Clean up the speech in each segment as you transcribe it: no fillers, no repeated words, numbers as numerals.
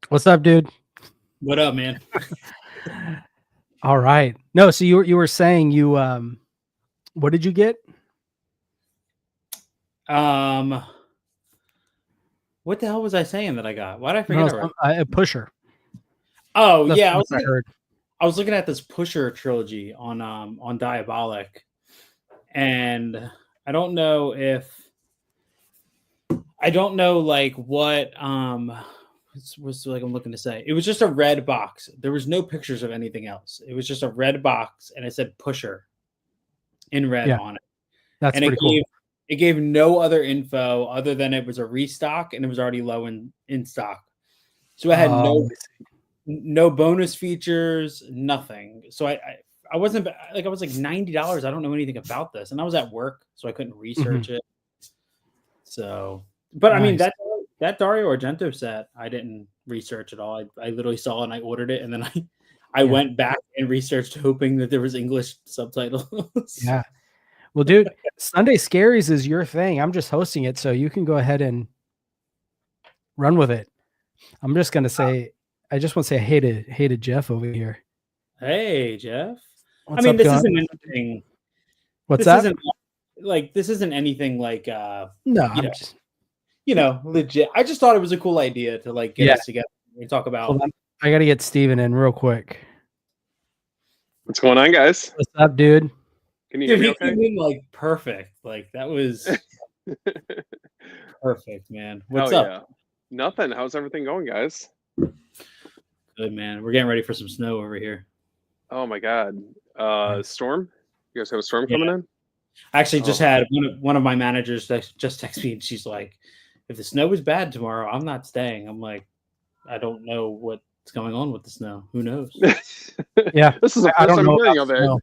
What's up, dude? What up, man? All right. No, so you were saying what did you get? Um, what the hell was I saying that I got? Why did I No, forget already? a pusher. Oh That's yeah, what I heard. I was looking at this Pusher trilogy on Diabolic, and I don't know if I don't know like what what's like I'm looking to say. It was just a red box. There was no pictures of anything else. It was just a red box, and it said Pusher in red Yeah, on it, that's and pretty cool. it gave no other info other than it was a restock and it was already low in stock. So I had I see. no bonus features, nothing. So I wasn't like I was like $90. I don't know anything about this, and I was at work, so I couldn't Mhm. research it. So, but I mean Nice. that Dario Argento set, I didn't research at all. I literally saw it and I ordered it, and then I Yeah. went back and researched, hoping that there was English subtitles. Yeah. Well, dude, Sunday Scaries is your thing. I'm just hosting it, so you can go ahead and run with it. I'm just gonna say, I just want to say, I hated Jeff over here. Hey, Jeff. I What's mean, up, this Gun? isn't anything. What's This up? isn't this isn't anything like No, you I'm know just legit. I just thought it was a cool idea to like get yeah. us together and talk Hold about. on. I gotta get Steven in real quick. What's going on, guys? What's up, dude? Can you hear Dude, me he okay? came in like perfect. Like that was perfect, man. What's Hell up? yeah. Nothing. How's everything going, guys? Good, man. We're getting ready for some snow over here. Oh my god. Nice. Storm? You guys have a storm Yeah. coming in? I actually just Oh, had one of my managers just text me, and she's like, "If the snow is bad tomorrow, I'm not staying." I'm like, "I don't know what's going on with the snow. Who knows?" Yeah, this is the I first don't I'm know hearing about of it. snow.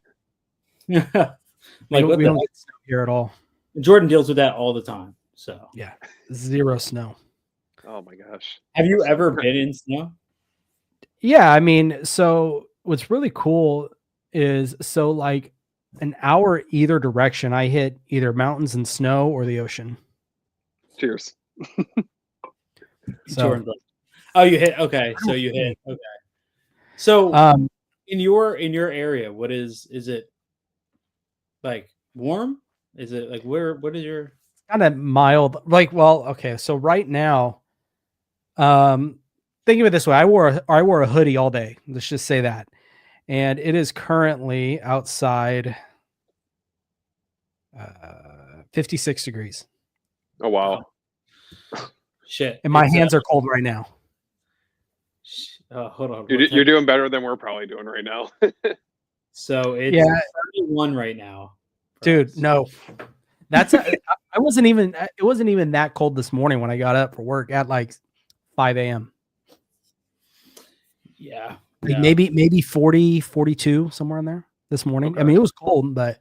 Like, what We the don't heck? get snow here at all. Jordan deals with that all the time. So, Yeah, zero snow. Oh my gosh. have you So, ever been in snow? Yeah, I mean, so what's really cool is so like an hour either direction, I hit either mountains and snow or the ocean. cheers. So, Jordan. Oh, you hit. Okay, I so don't you hit. think. Okay. So Um, in your area, what is it like warm? Is it like what is your kind of mild. Like, well, okay. So right now, think of it this way: I wore a hoodie all day. Let's just say that, and it is currently outside 56 degrees, Oh wow. shit? and my It's hands are cold right now. hold on. You're doing better than we're probably doing right now. So it's Yeah, 31 right now for dude. us. No, that's I wasn't even. It wasn't even that cold this morning when I got up for work at like 5 a.m. Yeah. Like No. maybe 40, 42, somewhere in there this morning. I Okay. mean, it was cold, but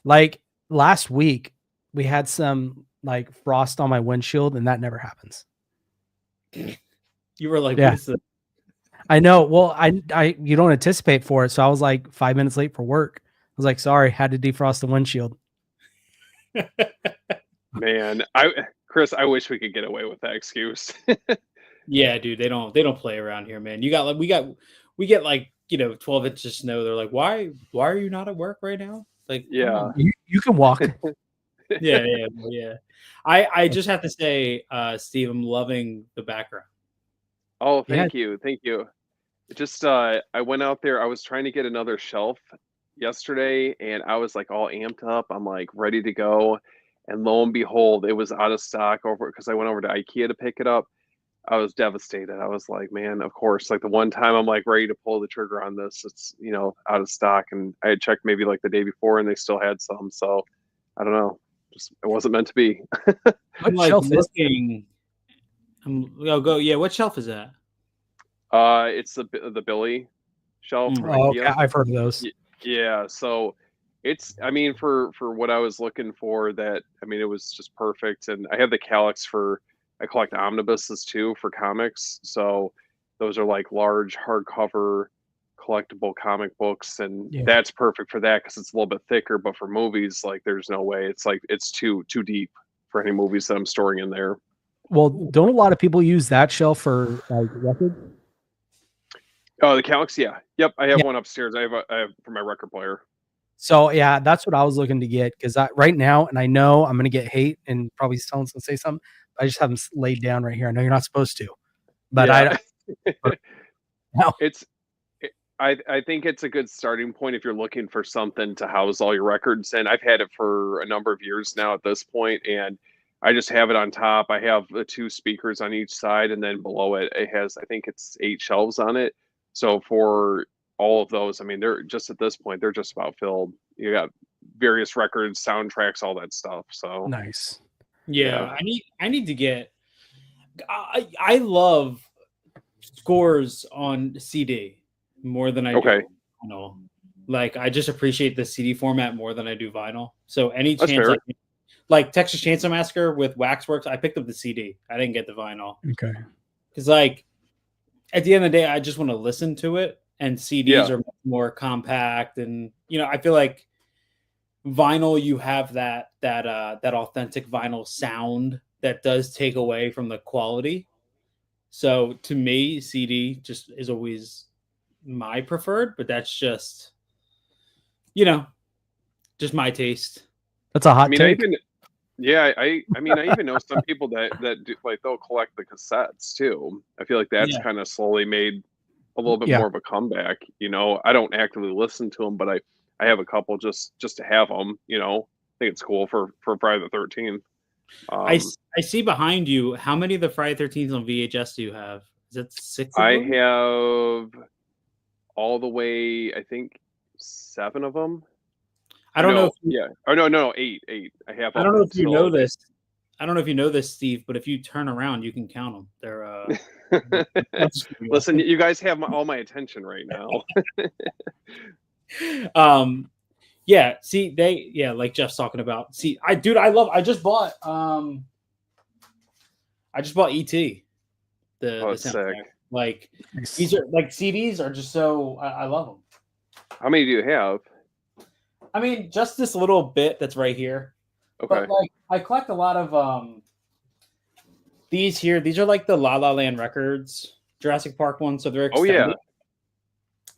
like last week we had some like frost on my windshield, and that never happens. You were like, what Yeah, is this? I know. Well, I you don't anticipate for it, so I was like 5 minutes late for work. I was like, sorry, had to defrost the windshield. Man, Chris, I wish we could get away with that excuse. Yeah, dude, they don't play around here, man. You got like we get like 12 inches of snow. They're like, why are you not at work right now? Like, come Yeah. on. You can walk. Yeah. I just have to say, Steve, I'm loving the background. Oh, Yeah, thank you. Thank you. It just I went out there. I was trying to get another shelf yesterday and I was like all amped up. I'm like ready to go. And lo and behold, it was out of stock over because I went over to IKEA to pick it up. I was devastated. I was like, man, of course, like the one time I'm like ready to pull the trigger on this, it's out of stock. And I had checked maybe like the day before and they still had some. So I don't know. Just it wasn't meant to be. I'm what like shelf is? looking. I'll go. Yeah, what shelf is that? It's the Billy shelf from Oh, okay, IKEA. I've heard of those. Yeah, so it's I mean for what I was looking for that I mean it was just perfect and I have the Calyx for I collect omnibuses too for comics. So those are like large hardcover collectible comic books and Yeah. that's perfect for that cuz it's a little bit thicker but for movies like there's no way. It's like it's too deep for any movies that I'm storing in there. Well, don't a lot of people use that shelf for like records? Oh, the Calix, yeah, yep. I have Yeah. one upstairs. I have for my record player. So yeah, that's what I was looking to get because right now, and I know I'm gonna get hate and probably someone's gonna say something. I just have them laid down right here. I know you're not supposed to, but Yeah, now. it's. I think it's a good starting point if you're looking for something to house all your records. And I've had it for a number of years now at this point, and I just have it on top. I have the two speakers on each side, and then below it, it has I think it's 8 shelves on it. So for all of those, I mean, they're just at this point, they're just about filled. You got various records, soundtracks, all that stuff. So Nice. Yeah, yeah, I need to get. I love scores on CD more than I okay, do vinyl. Like I just appreciate the CD format more than I do vinyl. So any that's chance fair. like Texas Chainsaw Massacre with Waxworks, I picked up the CD. I didn't get the vinyl Okay. because like at the end of the day, I just want to listen to it, and CDs Yeah, are much more compact, and I feel like vinyl you have that authentic vinyl sound that does take away from the quality. So to me, CD just is always my preferred, but that's just you know just my taste. That's a I hot mean, I take. even yeah, I mean, I even know some people that do, like they'll collect the cassettes too. I feel like that's Yeah, kind of slowly made a little bit Yeah. more of a comeback. I don't actively listen to them, but I have a couple just to have them. I think it's cool for Friday the 13th. Um, I see behind you. How many of the Friday 13th on VHS do you have? Is it 6 of I them? have all the way I think 7 of them. I Or don't know if no, yeah. Oh no, eight. I have I up don't know if you know until this. I don't know if you know this, Steve, but if you turn around, you can count them. Listen, you guys have all my attention right now. um, yeah. See, like Jeff's talking about. See, I love. I just bought ET Oh, the it's sick. soundtrack. Like Nice. these are like CDs are just so I love them. How many do you have? I mean, just this little bit that's right here, Okay. but like I collect a lot of these here. These are like the La La Land Records Jurassic Park ones, so they're Oh yeah. extended.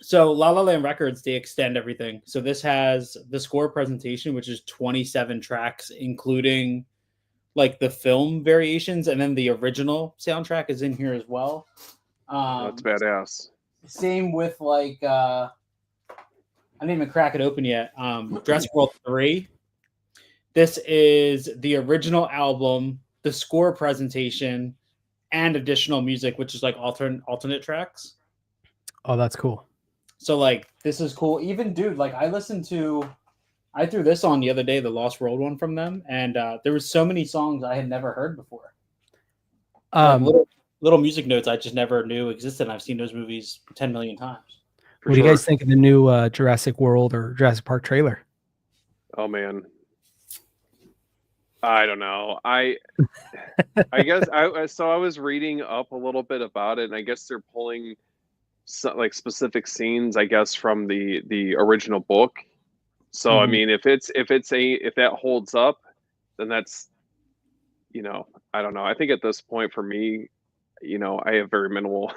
So La La Land Records, they extend everything. So this has the score presentation, which is 27 tracks, including like the film variations, and then the original soundtrack is in here as well. That's Um, badass. Same with like I didn't even crack it open yet. Jurassic World 3. This is the original album, the score presentation, and additional music, which is like alternate tracks. Oh, that's cool. So like this is cool. Even dude, like I threw this on the other day, the Lost World one from them, and there was so many songs I had never heard before. Like little music notes I just never knew existed. I've seen those movies 10 million times. For What do you sure. guys think of the new Jurassic World or Jurassic Park trailer? Oh man. I don't know. I guess I was reading up a little bit about it, and I guess they're pulling like specific scenes, I guess, from the original book. So I Mhm. mean, if that holds up, then that's I don't know. I think at this point for me, I have very minimal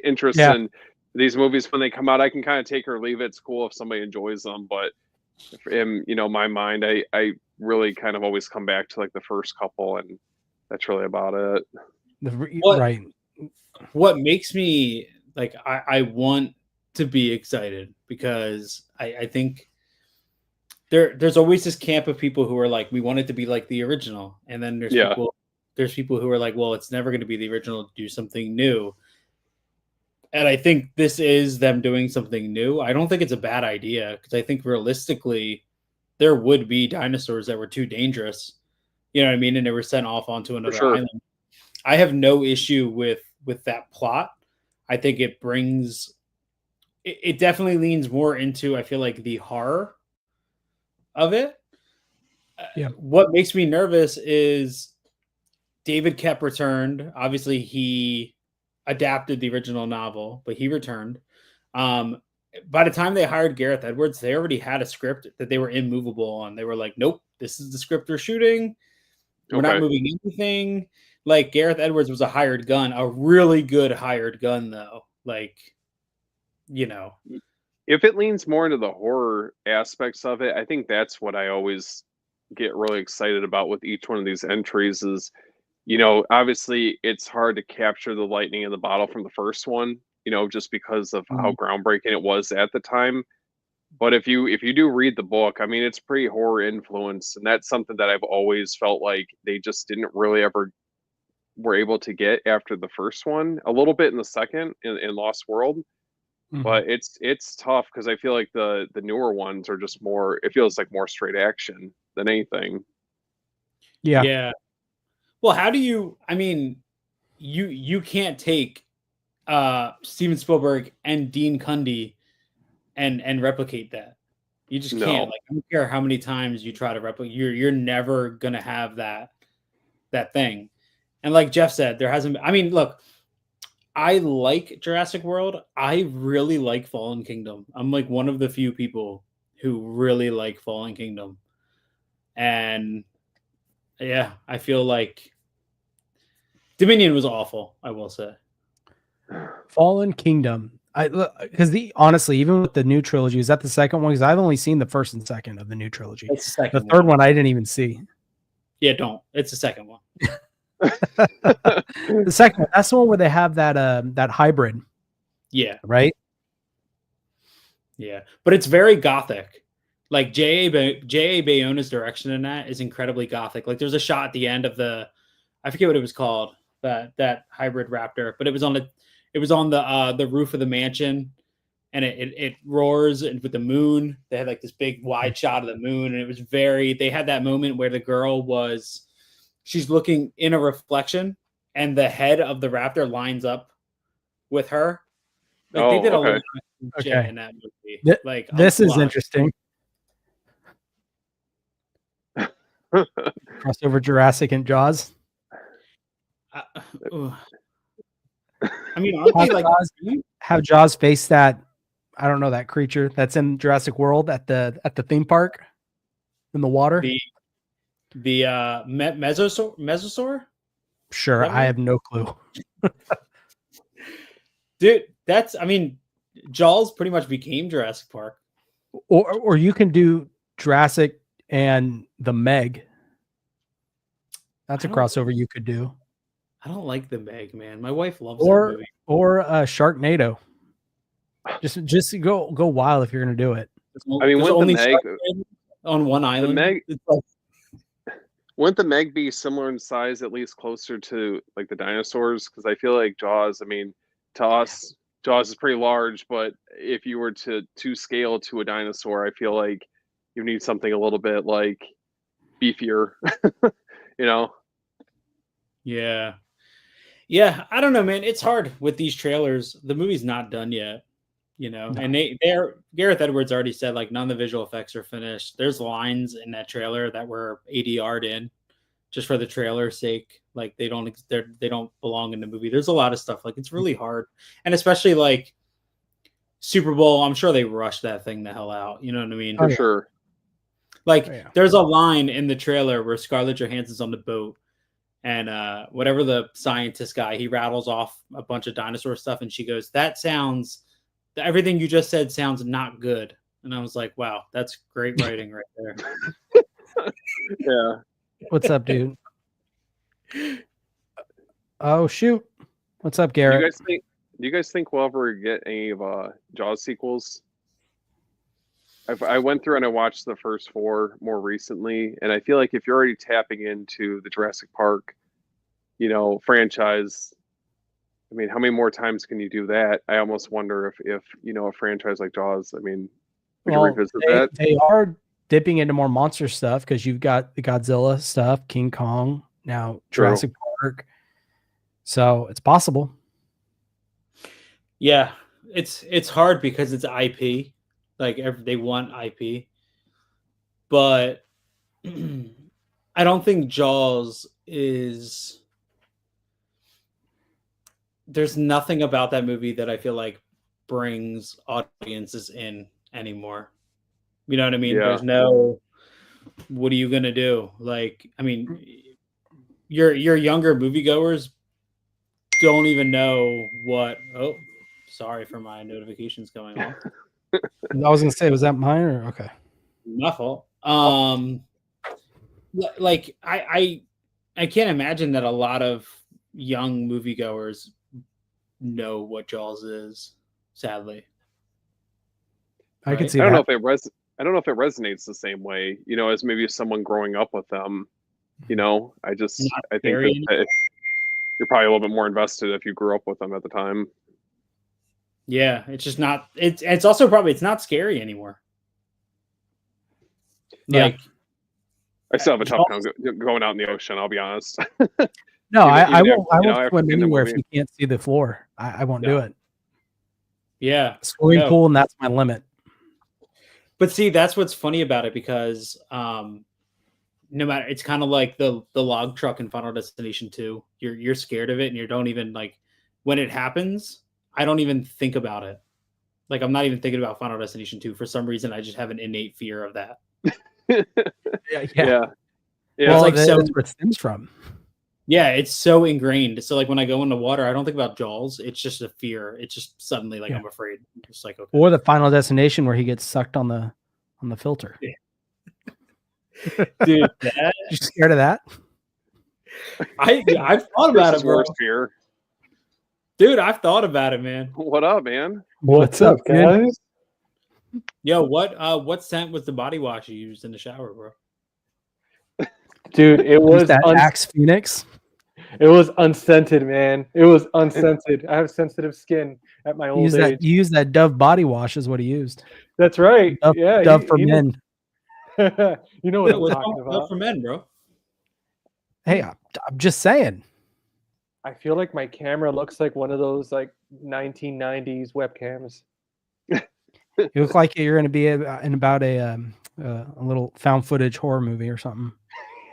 interest Yeah. in these movies when they come out. I can kind of take or leave it. It's cool if somebody enjoys them, but in my mind, I really kind of always come back to like the first couple, and that's really about it. What Right. what makes me like I want to be excited because I think there's always this camp of people who are like, we want it to be like the original, and then Yeah, there's people who are like, well, it's never going to be the original. Do something new, and I think this is them doing something new. I don't think it's a bad idea because I think realistically, there would be dinosaurs that were too dangerous. You know what I mean, and they were sent off onto for another sure. island. I have no issue with that plot. I think it definitely leans more into I feel like the horror of it. Yeah. What makes me nervous is David Kep returned. Obviously, he adapted the original novel, but he returned. Um, by the time they hired Gareth Edwards, they already had a script that they were immovable on. They were like, "Nope, this is the script we're shooting. We're not Okay. moving anything." Like Gareth Edwards was a hired gun, a really good hired gun, though. Like you know. If it leans more into the horror aspects of it, I think that's what I always get really excited about with each one of these entries is, obviously it's hard to capture the lightning in the bottle from the first one, just because of how groundbreaking it was at the time. But if you do read the book, I mean, it's pretty horror influenced, and that's something that I've always felt like they just didn't really ever were able to get after the first one. A little bit in the second in Lost World, but it's tough because I feel like the newer ones are just more. It feels like more straight action than anything. Yeah. Yeah. Well, how do you? I mean, you can't take Steven Spielberg and Dean Cundey and replicate that. You just can't. No. Like, I don't care how many times you try to replicate, you're never gonna have that thing. And like Jeff said, there hasn't. I mean, look, I like Jurassic World. I really like Fallen Kingdom. I'm like one of the few people who really like Fallen Kingdom, and yeah, I feel like Dominion was awful. I will say. Fallen Kingdom. Because honestly, even with the new trilogy, is that the second one? Because I've only seen the first and second of the new trilogy. It's the second The third one I didn't even see. Yeah, don't. It's the second one. The second one, that's the one where they have that hybrid. Yeah. Right? Yeah. But it's very gothic. Like J.A. Bayona's direction in that is incredibly gothic. Like there's a shot at the end of I forget what it was called, that hybrid raptor, but it was on the roof of the mansion, and it roars, and with the moon, they had like this big wide shot of the moon, and it was they had that moment where the girl she's looking in a reflection, and the head of the raptor lines up with her. Like they did a lot of shit in that movie. This is interesting. Crossover Jurassic and Jaws. I mean, honestly, have Jaws face that, I don't know, that creature that's in Jurassic World at the theme park in the water. The Mesosaur? Sure, I have no clue. Dude, Jaws pretty much became Jurassic Park. Or you can do Jurassic and the Meg. That's a crossover you could do. I don't like the Meg, man. My wife loves that movie. Or Sharknado. Just go wild if you're gonna do it. I mean, wouldn't the Meg on one island? Wouldn't the Meg be similar in size, at least closer to like the dinosaurs? Because I feel like Jaws. I mean, to us, Jaws is pretty large, but if you were to scale to a dinosaur, I feel like you need something a little bit like beefier. Yeah. Yeah, I don't know, man. It's hard with these trailers. The movie's not done yet, No. And Gareth Edwards already said like none of the visual effects are finished. There's lines in that trailer that were ADR'd in just for the trailer's sake. Like they don't belong in the movie. There's a lot of stuff. Like it's really hard, and especially like Super Bowl. I'm sure they rushed that thing the hell out. You know what I mean? For sure. Like there's a line in the trailer where Scarlett Johansson's on the boat. And whatever the scientist guy, he rattles off a bunch of dinosaur stuff, and she goes, everything you just said sounds not good. And I was like, wow, that's great writing right there. Yeah. What's up, dude? Oh shoot. What's up, Garrett? Do you guys think we'll ever get any of Jaws sequels? I went through and I watched the first 4 more recently, and I feel like if you're already tapping into the Jurassic Park, franchise, I mean, how many more times can you do that? I almost wonder if a franchise like Jaws, I mean, we can revisit that. They are dipping into more monster stuff because you've got the Godzilla stuff, King Kong, now Jurassic Park. So it's possible. Yeah, it's hard because it's IP. Like they want IP, but I don't think Jaws is. There's nothing about that movie that I feel like brings audiences in anymore. You know what I mean? Yeah. There's no. What are you gonna do? Like, I mean, your younger moviegoers don't even know what. Oh, Sorry for my notifications going off. I was gonna say, was that mine or okay? My fault. Like I can't imagine that a lot of young moviegoers know what Jaws is. Sadly, I could Right? see I don't know that. if I don't know if it resonates the same way, as maybe someone growing up with them. I not think scary. that you're probably a little bit more invested if you grew up with them at the time. Yeah, it's just not. It's also probably it's not scary anymore. Yeah. Like I still have a tough Jaws- time going out in the ocean. I'll be honest. No, I Even won't. I won't after swim seeing the anywhere if movie. you can't see the floor. I won't do Yeah. it. yeah, Swimming no. pool, and that's my limit. But see, that's what's funny about it because no matter it's kind of like the log truck in Final Destination 2. You're scared of it and you don't even like when it happens, I don't even think about it. Like I'm not even thinking about Final Destination 2 for some reason. I just have an innate fear of that. Yeah. Yeah. Well, like that's so- where it stems from. Yeah, it's so ingrained. So like when I go in the water, I don't think about Jaws. It's just a fear. It's just suddenly like Yeah. I'm afraid. I'm just like okay. Or the Final Destination where he gets sucked on the filter. Dude, that You scared of that? I've thought about Chris's it, bro. worst fear. Dude, I've thought about it, man. What up, man? What's up, man? guys? Yo, what scent was the body wash you used in the shower, bro? Dude, it Use was that Axe Phoenix. it was unscented, man. It was unscented. I have sensitive skin at my old age. You use that Dove body wash is what he used. That's right. Dove, Yeah, Dove for you men. know, you know what I'm What's talking wrong about. for men, bro? Hey, I'm just saying. I feel like my camera looks like one of those like 1990s webcams. You look like you're going to be in about a little found footage horror movie or something.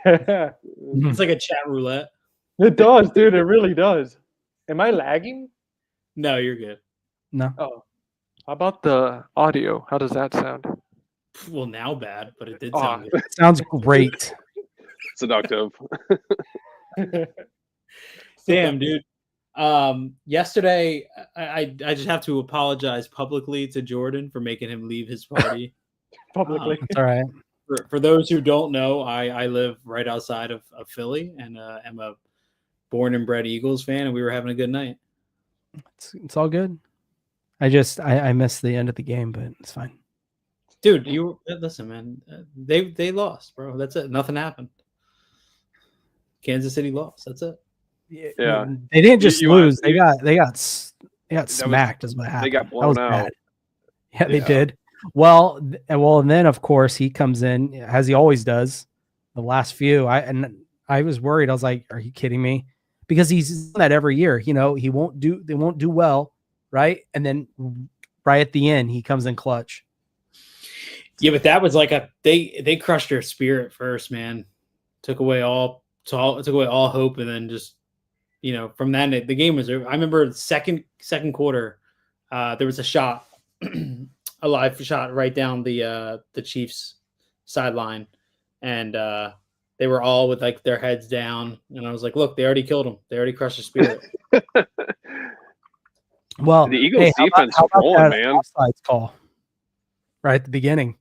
It It's like a chat roulette. does, dude. It really does. Am I lagging? No, you're good. No, Oh, how about the audio? How does that sound? Well, now bad, but it did Aw. sound good. sounds great. Seductive. Damn, dude. Yesterday, I just have to apologize publicly to Jordan for making him leave his party. Publicly. It's all right. For those who don't know, I live right outside of Philly and am a born and bred Eagles fan, and we were having a good night. It's all good. I missed the end of the game, but it's fine. Dude, you listen, man. They lost, bro. That's it. Nothing happened. Kansas City lost. That's it. Yeah. They didn't just You lose. honestly- They got smacked. Is what happened. got That was blown out. bad. Yeah, they Yeah. did. Well, and then of course he comes in as he always does. The last few, I was worried. I was like, "Are you kidding me?" Because he's done that every year. They won't do well, right? And then right at the end, he comes in clutch. Yeah, but that was like they crushed their spirit first, man. Took away all hope, and then just from that the game was over. I remember the second quarter, there was a shot, a live shot right down the Chiefs sideline, and they were all with like their heads down, and I was like, look, they already killed him. They already crushed their spirit. Well, The Eagles defense how was about rolling, that man. offsides call right at the beginning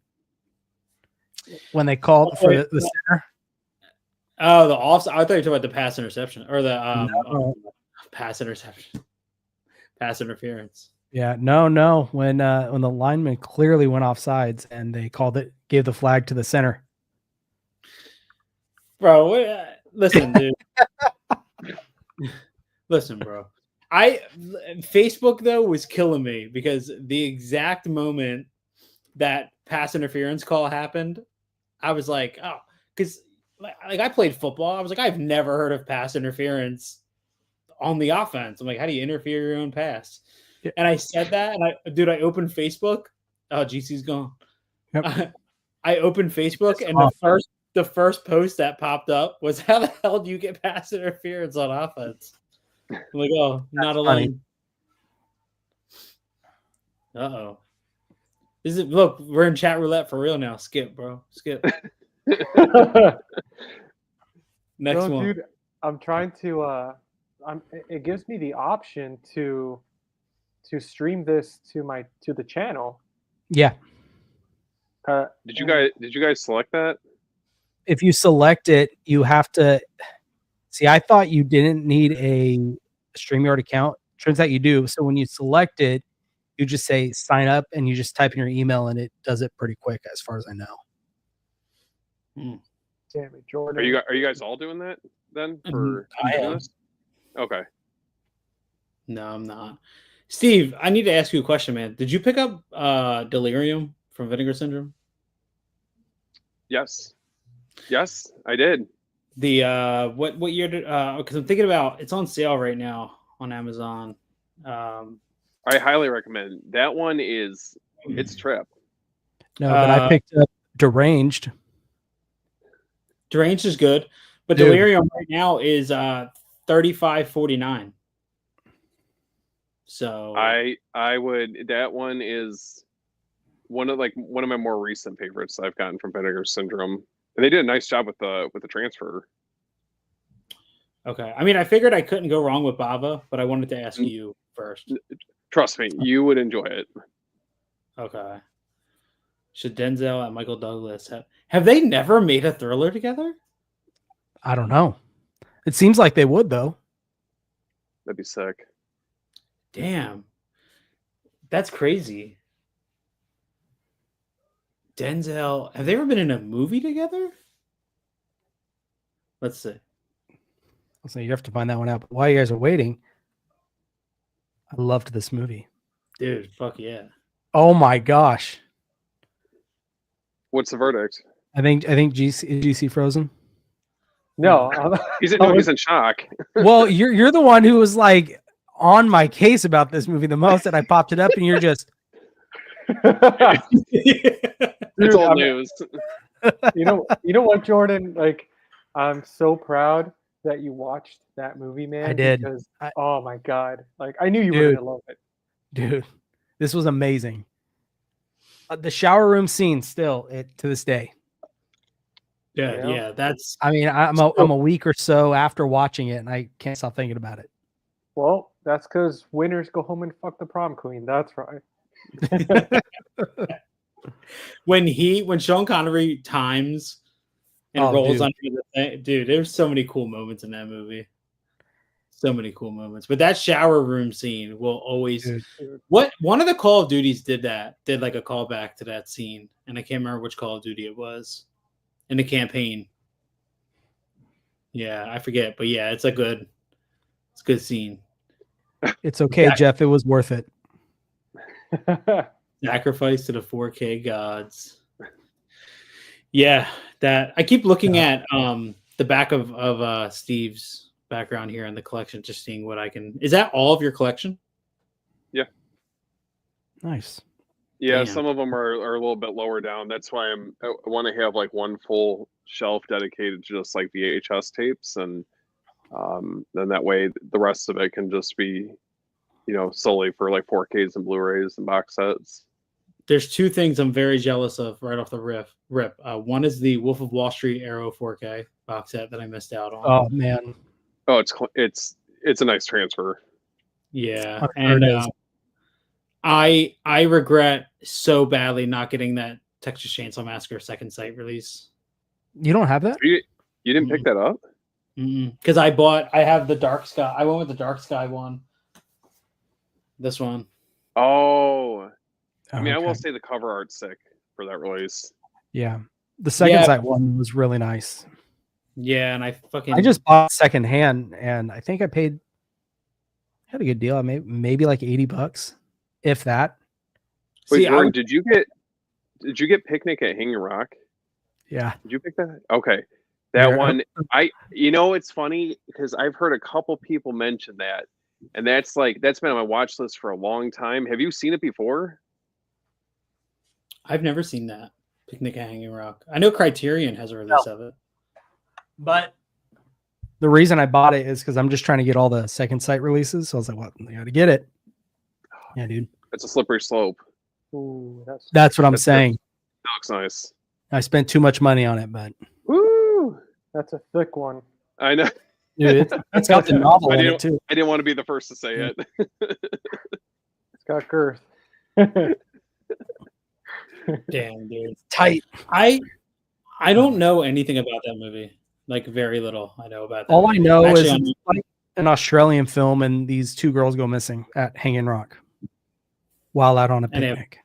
when they called for the center. Oh, the offside. I thought you were talking about the pass interception or the No. pass interception, pass interference. Yeah, no. When the lineman clearly went off sides and they gave the flag to the center. Bro, listen, dude. Listen, bro. Facebook though was killing me because the exact moment that pass interference call happened, I was like, oh, because like I played football. I was like, I've never heard of pass interference on the offense. I'm like, how do you interfere your own pass? Yeah. And I said that, and I opened Facebook. Oh, GC's gone. Yep. I opened Facebook, and the first post that popped up was, how the hell do you get pass interference on offense? I'm like, oh, not alone. Uh-oh. Look, we're in chat roulette for real now. Skip, bro. Skip. Next one. Dude, I'm trying to it gives me the option to to stream this to the channel. Yeah. Did you guys select that? If you select it, you have to see. I thought you didn't need a StreamYard account. Turns out you do. So when you select it, you just say sign up and you just type in your email and it does it pretty quick, as far as I know. Damn it, Jordan. Are you guys all doing that then for I am. this? Okay. No, I'm not. Steve, I need to ask you a question, man. Did you pick up Delirium from Vinegar Syndrome? Yes, I did. The what year did because I'm thinking about it's on sale right now on Amazon. I highly recommend that one. It's trip. No, but I picked up Deranged. Deranged is good, but Dude. Delirium right now is $35.49. So I would. That one is one of my more recent favorites I've gotten from Vinegar Syndrome, and they did a nice job with the transfer. okay. I mean, I figured I couldn't go wrong with Bava, but I wanted to ask you first. Trust me, you would enjoy it. Okay. Should Denzel and Michael Douglas have they never made a thriller together? I don't know. It seems like they would, though. That'd be sick. Damn. That's crazy. Denzel, have they ever been in a movie together? Let's see. So you have to find that one out. But while you guys are waiting, I loved this movie. Dude, fuck yeah. Oh my gosh. What's the verdict? I think GC frozen. No, He's in shock. Well, you're the one who was like on my case about this movie the most, that I popped it up and you're just It's old news. you know what, Jordan? Like, I'm so proud that you watched that movie, man. I did. Because, oh my god, like I knew you were gonna love it, dude. This was amazing. The shower room scene, still, to this day. Yeah, that's. I mean, I'm a week or so after watching it, and I can't stop thinking about it. Well, that's because winners go home and fuck the prom queen. That's right. When Sean Connery times and rolls under the thing, dude, there's so many cool moments in that movie. So many cool moments. But that shower room scene will always. Dude. One of the Call of Duties did like a callback to that scene, and I can't remember which Call of Duty it was in the campaign. Yeah, I forget, but yeah, it's a good scene. It's okay, Jeff. It was worth it. Sacrifice to the 4K gods. Yeah, that I keep looking at the back of Steve's background here in the collection, just seeing what I can. Is that all of your collection? Yeah. Nice. Yeah, Damn. some of them are a little bit lower down. That's why I want to have like one full shelf dedicated to just like VHS tapes, and then that way the rest of it can just be, solely for like 4Ks and Blu-rays and box sets. There's two things I'm very jealous of right off the rip. One is the Wolf of Wall Street Arrow 4K box set that I missed out on. Oh man. Oh, it's a nice transfer. Yeah, and I regret so badly not getting that Texas Chainsaw Massacre second sight release. You don't have that? You didn't pick that up? Because I have the Dark Sky. I went with the Dark Sky one. This one. Oh. I mean, okay. I will say the cover art's sick for that release. Yeah. The second sight one was really nice. Yeah, and I just bought secondhand, and I think I had a good deal. I maybe like $80, if that. Wait, Jordan, did you get Picnic at Hanging Rock? Yeah. Did you pick that? Okay. That one, it's funny because I've heard a couple people mention that, and that's been on my watch list for a long time. Have you seen it before? I've never seen that. Picnic at Hanging Rock. I know Criterion has a release of it. But the reason I bought it is because I'm just trying to get all the second sight releases. So I was like, well, I got to get it. Yeah, dude. It's a slippery slope. Ooh, that's what I'm saying. That looks nice. I spent too much money on it, but. Woo! That's a thick one. I know. Dude, it's got the novel in it too. I didn't want to be the first to say it. got girth. Damn, dude. Tight. I don't know anything about that movie. Like very little I know about that. All I movie. know Actually, is I'm- it's like an Australian film, and these two girls go missing at Hanging Rock while out on a And they- picnic.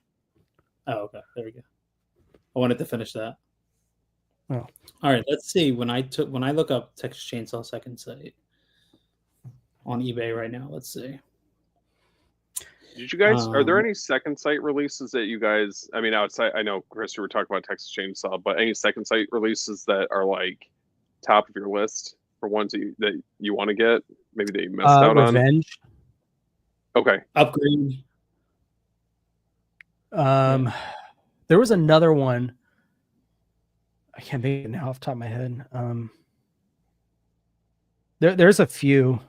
oh, okay. There we go. I wanted to finish that. Oh. All right. Let's see. When I look up Texas Chainsaw Second Sight on eBay right now, let's see. Did you guys? Are there any second sight releases that you guys? I mean, outside. I know Chris, you were talking about Texas Chainsaw, but any second sight releases that are like top of your list for ones that you want to get? Maybe that you missed out on. Revenge. Okay. Upgrade. There was another one. I can't think of it now off the top of my head. There's a few,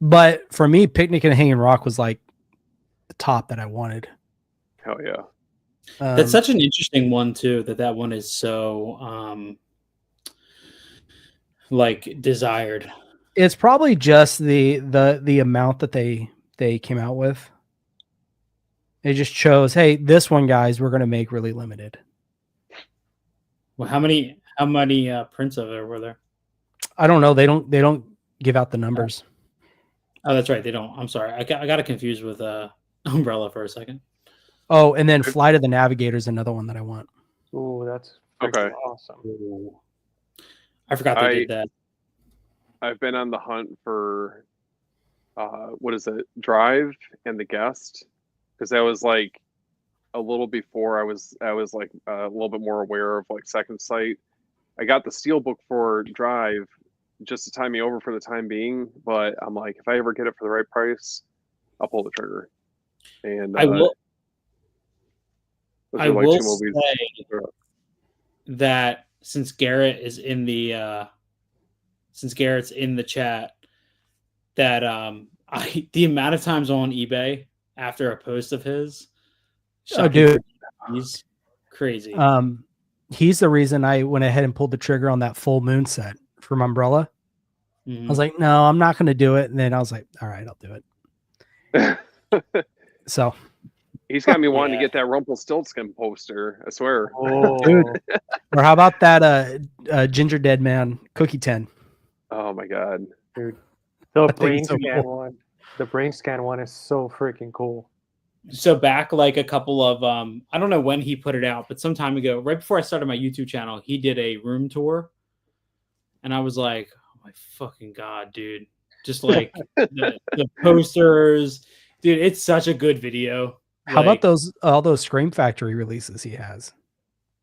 but for me, Picnic and Hanging Rock was like the top that I wanted. Hell yeah. That's such an interesting one too. That one is so like desired. It's probably just the amount that they came out with. They just chose, hey, this one, guys, we're going to make really limited. Well, how many prints of it were there? I don't know. They don't give out the numbers. Oh, that's right. They don't. I'm sorry. I got it confused with Umbrella for a second. Oh, and then Flight of the Navigator is another one that I want. Ooh, that's Okay. awesome. Ooh. I forgot they did that. I've been on the hunt for what is it? Drive and The Guest, because that was like a little before I was like a little bit more aware of like Second Sight. I got the Steelbook for Drive just to tie me over for the time being, but I'm like, if I ever get it for the right price, I'll pull the trigger. And I will. those I are like will two movies. say that since Garrett is in the since Garrett's in the chat, that the amount of times on eBay after a post of his, Oh, dude, he's crazy. He's the reason I went ahead and pulled the trigger on that full moon set from Umbrella. I was like, no, I'm not going to do it. And then I was like, all right, I'll do it. So he's got me wanting to get that Rumpelstiltskin poster. I swear. Oh, dude. Or how about that Ginger Dead Man cookie tin? Oh my god, dude, the I think brain it's so scan cool. one. The brain scan one is so freaking cool. So back like a couple of I don't know when he put it out, but some time ago, right before I started my YouTube channel, he did a room tour, and I was like, oh my fucking god, dude! Just like the posters, dude. It's such a good video. How about all those Scream Factory releases he has?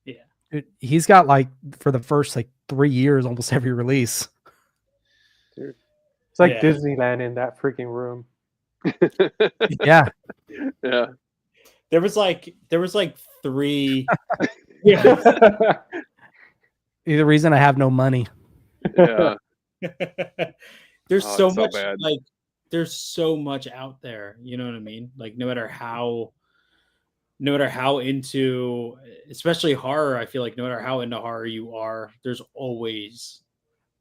Yeah. Dude, he's got like for the first like 3 years almost every release. Dude, it's like Yeah. Disneyland in that freaking room. Yeah. yeah. There was like 3. Yeah. The reason I have no money. Yeah. There's Oh, so it's so much bad. like there's so much out there. You know what I mean? Like no matter how into, especially horror, I feel like no matter how into horror you are, there's always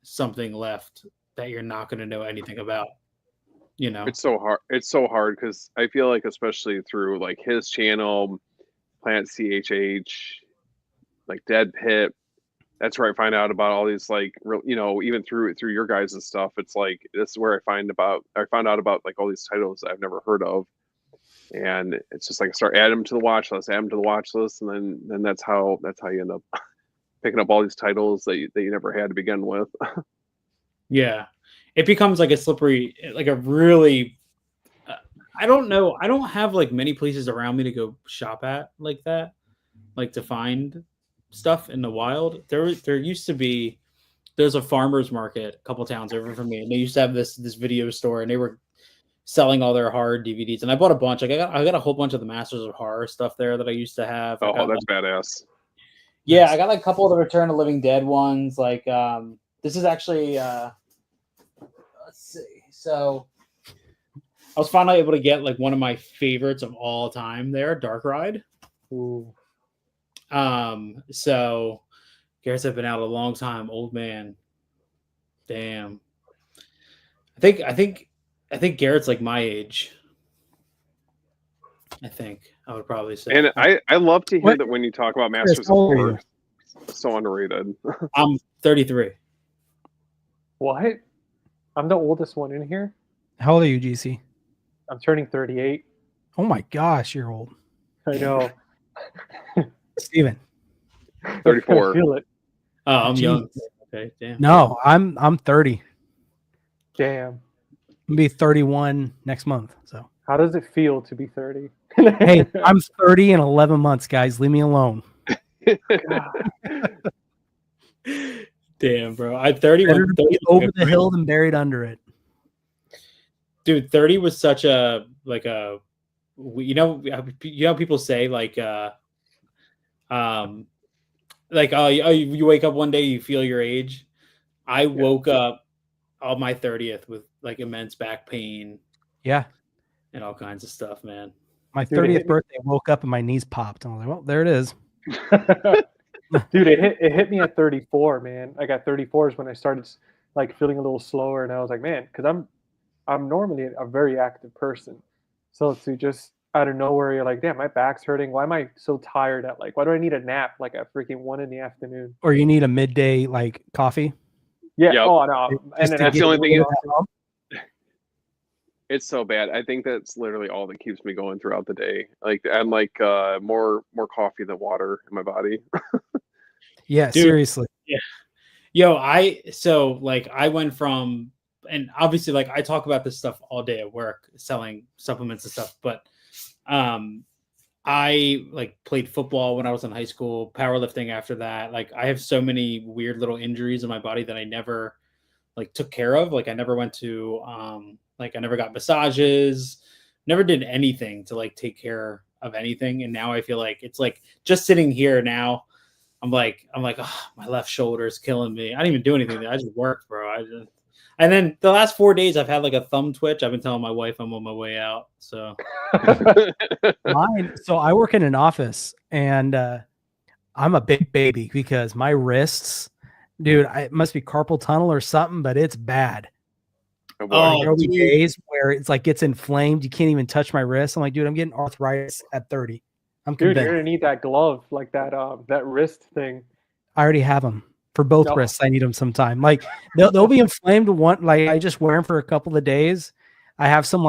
something left that you're not going to know anything about. You know, It's so hard. It's so hard because I feel like, especially through like his channel, Planet CHH, like Dead Pit. That's where I find out about all these like, even through your guys' stuff. It's like this is where I found out about like all these titles that I've never heard of, and it's just like I start adding them to the watch list, and then that's how you end up picking up all these titles that you never had to begin with. yeah, it becomes like a slippery, like a really. I don't know. I don't have like many places around me to go shop at like that, like to find stuff in the wild. There used to be. There's a farmer's market a couple towns over from me, and they used to have this video store, and they were selling all their horror DVDs. And I bought a bunch. Like I got a whole bunch of the Masters of Horror stuff there that I used to have. Oh, that's badass. Yeah, Nice. I got like a couple of the Return of the Living Dead ones. Like this is actually let's see. So I was finally able to get like one of my favorites of all time there, Dark Ride. Ooh. So Garrett's have been out a long time, old man. Damn. I think Garrett's like my age. I think I would probably say. And I love to hear What- that when you talk about Chris, Masters how of old are Horror. you? So underrated. I'm 33. What? I'm the oldest one in here. How old are you, GC? I'm turning 38. Oh my gosh, you're old. I know. Steven. I 34. feel it. Oh, I'm young. Jeez. Okay, damn. No, I'm 30. Damn. I'm gonna be 31 next month. So How does it feel to be 30? hey, I'm 30 in 11 months, guys. Leave me alone. God. Damn, bro. I 30 Better when to 30 be over the hill than buried under it. Dude, 30 was such a you know people say like you wake up one day you feel your age. I woke up on my 30th with like immense back pain Yeah. and all kinds of stuff, man. My Dude, it 30th hit me- birthday, I woke up and my knees popped. And I was like, well, there it is. Dude, it hit me at 34, man. I got 34 is when I started like feeling a little slower, and I was like, man, because I'm normally a very active person, so to just out of nowhere, you're like, damn, my back's hurting. Why am I so tired at like? Why do I need a nap like at freaking 1 in the afternoon? Or you need a midday like coffee. Yeah. Yep. Oh no. Just And then to That's get the only thing. rid It's so bad. I think that's literally all that keeps me going throughout the day. Like I'm like more coffee than water in my body. Yeah, Dude. seriously. Yo, I went from, and obviously like I talk about this stuff all day at work, selling supplements and stuff, but I like played football when I was in high school, powerlifting after that. Like I have so many weird little injuries in my body that I never like took care of. Like I never went to like I never got massages, never did anything to like take care of anything. And now I feel like it's like just sitting here now, I'm like, oh, my left shoulder is killing me. I didn't even do anything. I just worked, bro. And then the last 4 days I've had like a thumb twitch. I've been telling my wife I'm on my way out. So So I work in an office and I'm a big baby because my wrists, dude, it must be carpal tunnel or something, but it's bad. Oh, boy. Oh, There'll be dude. days where it's like gets inflamed. You can't even touch my wrist. I'm like, dude, I'm getting arthritis at 30. I'm Dude, convinced. you're gonna need that glove, like that wrist thing. I already have them for both No. wrists. I need them sometime. Like they'll be inflamed. One like I just wear them for a couple of days. I have some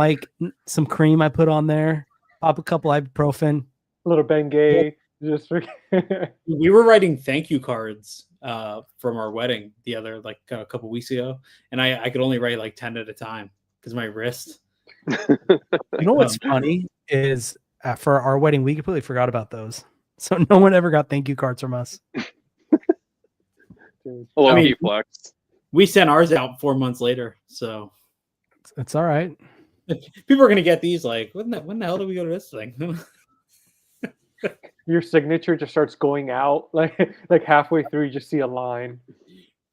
cream I put on there. Pop a couple ibuprofen. A little Bengay. Just We were writing thank you cards from our wedding the other like a couple weeks ago, and I could only write like 10 at a time because my wrist. You know what's funny is for our wedding, we completely forgot about those. So no one ever got thank you cards from us. Dude. Hello, I mean- Key Flex. We sent ours out 4 months later, so It's all right. people are gonna get these like, when the hell did we go to this thing? Your signature just starts going out like halfway through. You just see a line.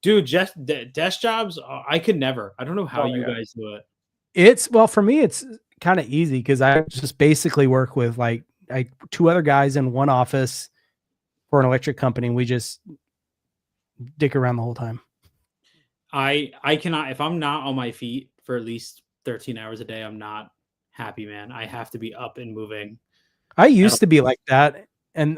Dude, just desk jobs, I could never. I don't know how Oh, you yeah. guys do it. It's well for me. It's kind of easy because I just basically work with like two other guys in one office for an electric company. We just dick around the whole time. I cannot, if I'm not on my feet for at least 13 hours a day, I'm not happy, man. I have to be up and moving. I used to be like that, and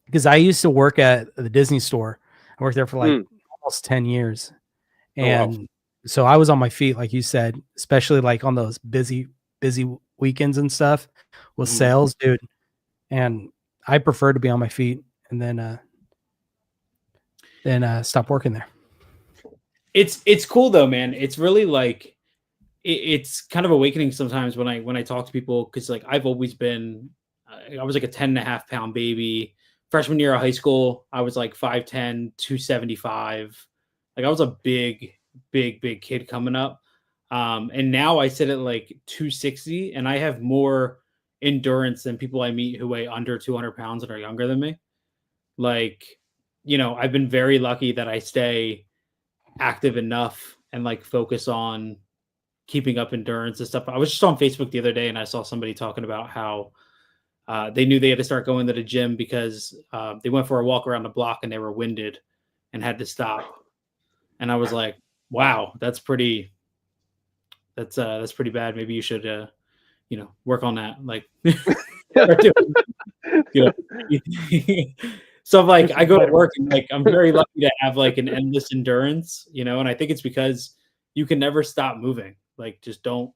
because I used to work at the Disney store. I worked there for like almost 10 years, and Oh, wow. so I was on my feet, like you said, especially like on those busy weekends and stuff with Mhm. sales, dude. And I prefer to be on my feet and then stop working there. It's cool though, man. It's really like it's kind of awakening sometimes when I talk to people, because like I've always been I was like a 10.5 pound baby. Freshman year of high school, I was like 5'10", 275. Like I was a big kid coming up. And now I sit at like 260 and I have more endurance than people I meet who weigh under 200 pounds and are younger than me. Like, you know, I've been very lucky that I stay active enough and like focus on keeping up endurance and stuff. I was just on Facebook the other day and I saw somebody talking about how they knew they had to start going to the gym because they went for a walk around the block and they were winded and had to stop. And I was like, wow, that's pretty bad. Maybe you should work on that. Like, start doing, so like I go to work and like I'm very lucky to have like an endless endurance, and I think it's because you can never stop moving. Like, just don't.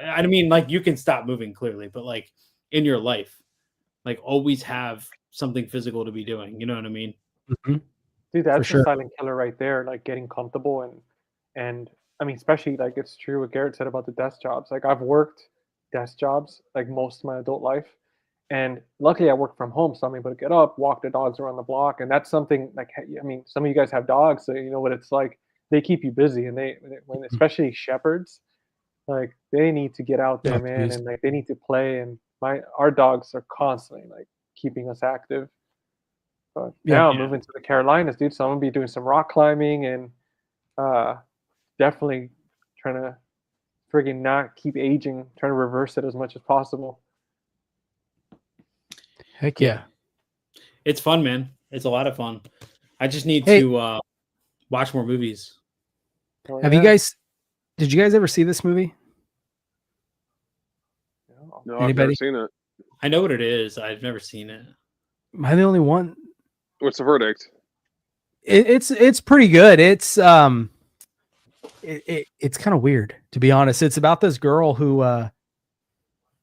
I mean, like you can stop moving clearly, but like in your life, like always have something physical to be doing. You know what I mean? Mhm. Dude, For that's the sure. silent killer right there. Like getting comfortable and I mean, especially like it's true what Garrett said about the desk jobs. Like I've worked desk jobs like most of my adult life, and luckily I work from home, so I'm able to get up, walk the dogs around the block, and that's something like I mean, some of you guys have dogs, so you know what it's like. They keep you busy, and when Mhm. especially shepherds, like they need to get out there, Oh, man, geez. and like they need to play. And our dogs are constantly like keeping us active. But Yeah. now I'm moving to the Carolinas, dude. So I'm gonna be doing some rock climbing and uh, definitely trying to friggin' not keep aging, trying to reverse it as much as possible. Heck Yeah, yeah. it's fun, man. It's a lot of fun. I just need Hey, to watch more movies. Oh have you yeah. guys? Did you guys ever see this movie? Yeah. No, I've never Anybody? seen it. I know what it is. I've never seen it. Am I the only one? What's the verdict? It's pretty good. It's kind of weird, to be honest. It's about this girl who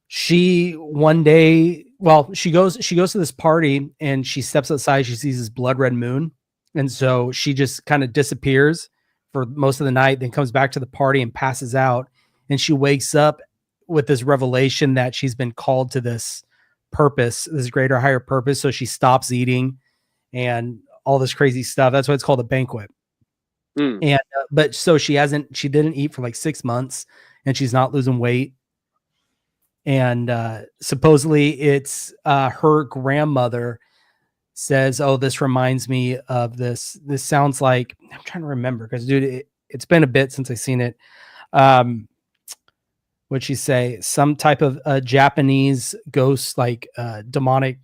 she one day, well, she goes to this party and she steps outside, she sees this blood red moon, and so she just kind of disappears for most of the night, then comes back to the party and passes out, and she wakes up with this revelation that she's been called to this purpose, this greater higher purpose, so she stops eating and all this crazy stuff. That's why it's called a banquet. Hmm. And but so she didn't eat for like 6 months, and she's not losing weight. And supposedly it's her grandmother says, "Oh, this reminds me of this sounds like," I'm trying to remember because dude, it's been a bit since I've seen it. um what'd she say? Some type of Japanese ghost, like demonic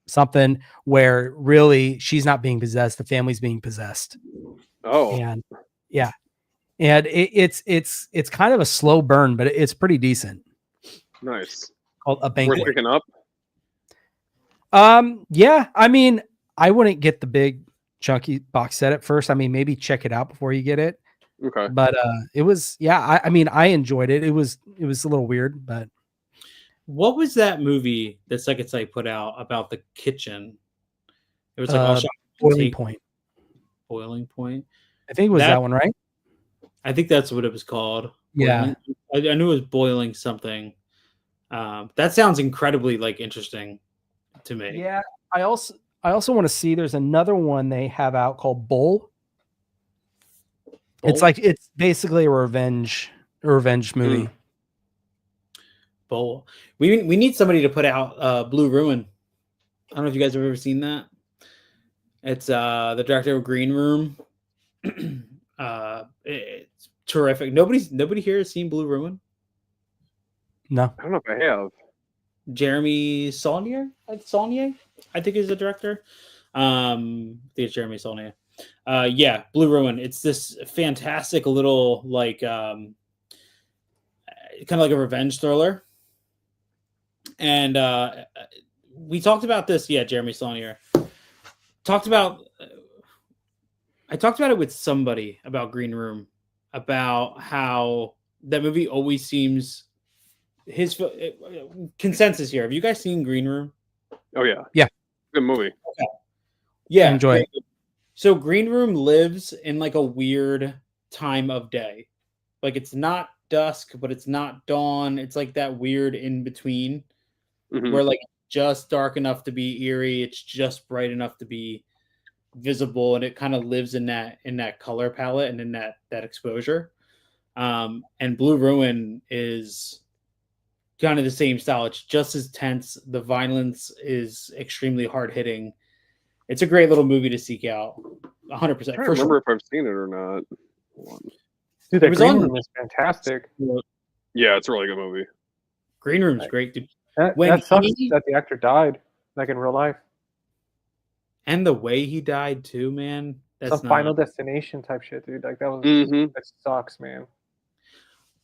something, where really she's not being possessed, the family's being possessed. Oh, And yeah, and it's kind of a slow burn, but it's pretty decent. nice. Called A Worth Banquet. picking up. Yeah, I mean, I wouldn't get the big chunky box set at first. I mean, maybe check it out before you get it. Okay. But it was, yeah, I mean, I enjoyed it. It was a little weird, but What was that movie that Second Sight put out about the kitchen? It was like all shot in Boiling take Point. Boiling Point. I think it was That that one, right? I think that's what it was called. Yeah. Boiling. I knew it was boiling something. That sounds incredibly like interesting to me. Yeah. I also want to see, there's another one they have out called Bull. It's Bowl? like, it's basically a revenge movie. Bowl. We need somebody to put out Blue Ruin. I don't know if you guys have ever seen that. It's the director of Green Room. It's terrific. Nobody here has seen Blue Ruin. No. I don't know if I have. Jeremy Saulnier, I think is the director. I think it's Jeremy Saulnier. Yeah, Blue Ruin. It's this fantastic little like kind of like a revenge thriller. And we talked about this. Yeah, Jeremy Saulnier talked about. I talked about it with somebody about Green Room, about how that movie always seems his consensus here. Have you guys seen Green Room? Oh yeah. Yeah. Good movie. Yeah, Enjoy it. So Green Room lives in like a weird time of day. Like it's not dusk, but it's not dawn. It's like that weird in between Mhm. where like just dark enough to be eerie, it's just bright enough to be visible, and it kind of lives in that color palette and in that exposure. And Blue Ruin is kind of the same style. It's just as tense. The violence is extremely hard hitting. It's a great little movie to seek out. 100% I'm trying to for remember sure. if I've seen it or not. Hold on. Dude, It that was Green on- Room is fantastic. Yeah, it's a really good movie. Green Room's great, dude. That, When that sucks he- that the actor died, like in real life. And the way he died too, man. That's Some Final Destination type shit, dude. Like that was Mhm. that sucks, man.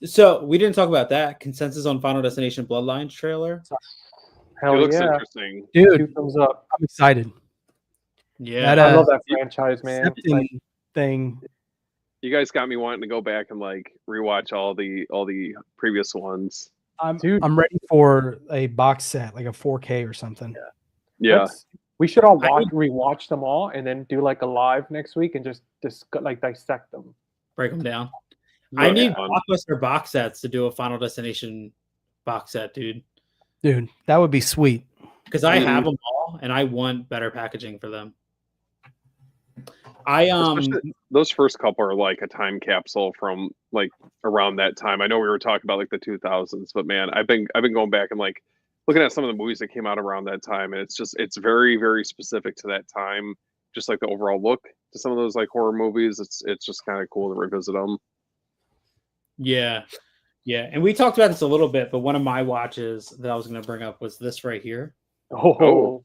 So we didn't talk about that. Consensus on Final Destination Bloodlines trailer. It Hell looks yeah. interesting. Dude, 2 thumbs up. I'm excited. Yeah. That I love that franchise, man. Septon Like, thing. You guys got me wanting to go back and like rewatch all the previous ones. Dude. I'm ready for a box set, like a 4K or something. Yeah. We should all rewatch them all and then do like a live next week and just like dissect them. Break them down. That'd I be need fun. Blockbuster box sets to do a Final Destination box set, dude. Dude, that would be sweet. Because I Mhm. have them all, and I want better packaging for them. I Especially those first couple are like a time capsule from like around that time. I know we were talking about like the 2000s, but man, I've been going back and like looking at some of the movies that came out around that time, and it's very very specific to that time. Just like the overall look to some of those like horror movies, it's just kind of cool to revisit them. yeah, and we talked about this a little bit, but one of my watches that I was going to bring up was this right here. Oh.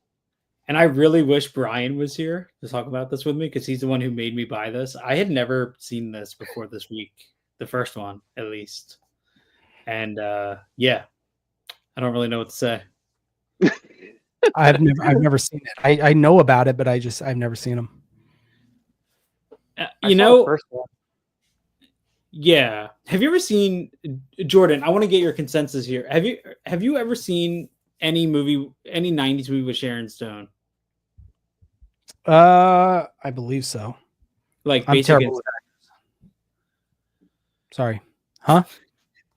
And I really wish Brian was here to talk about this with me because he's the one who made me buy this. I had never seen this before this week, the first one at least. And yeah, I don't really know what to say. I've never seen it. I know about it, but I've never seen them. You know, the first one. Yeah. Have you ever seen Jordan? I want to get your consensus here. Have you ever seen any 90s movie with Sharon Stone? I believe so. Like I'm Basic terrible Instinct. with actors. Sorry. Huh?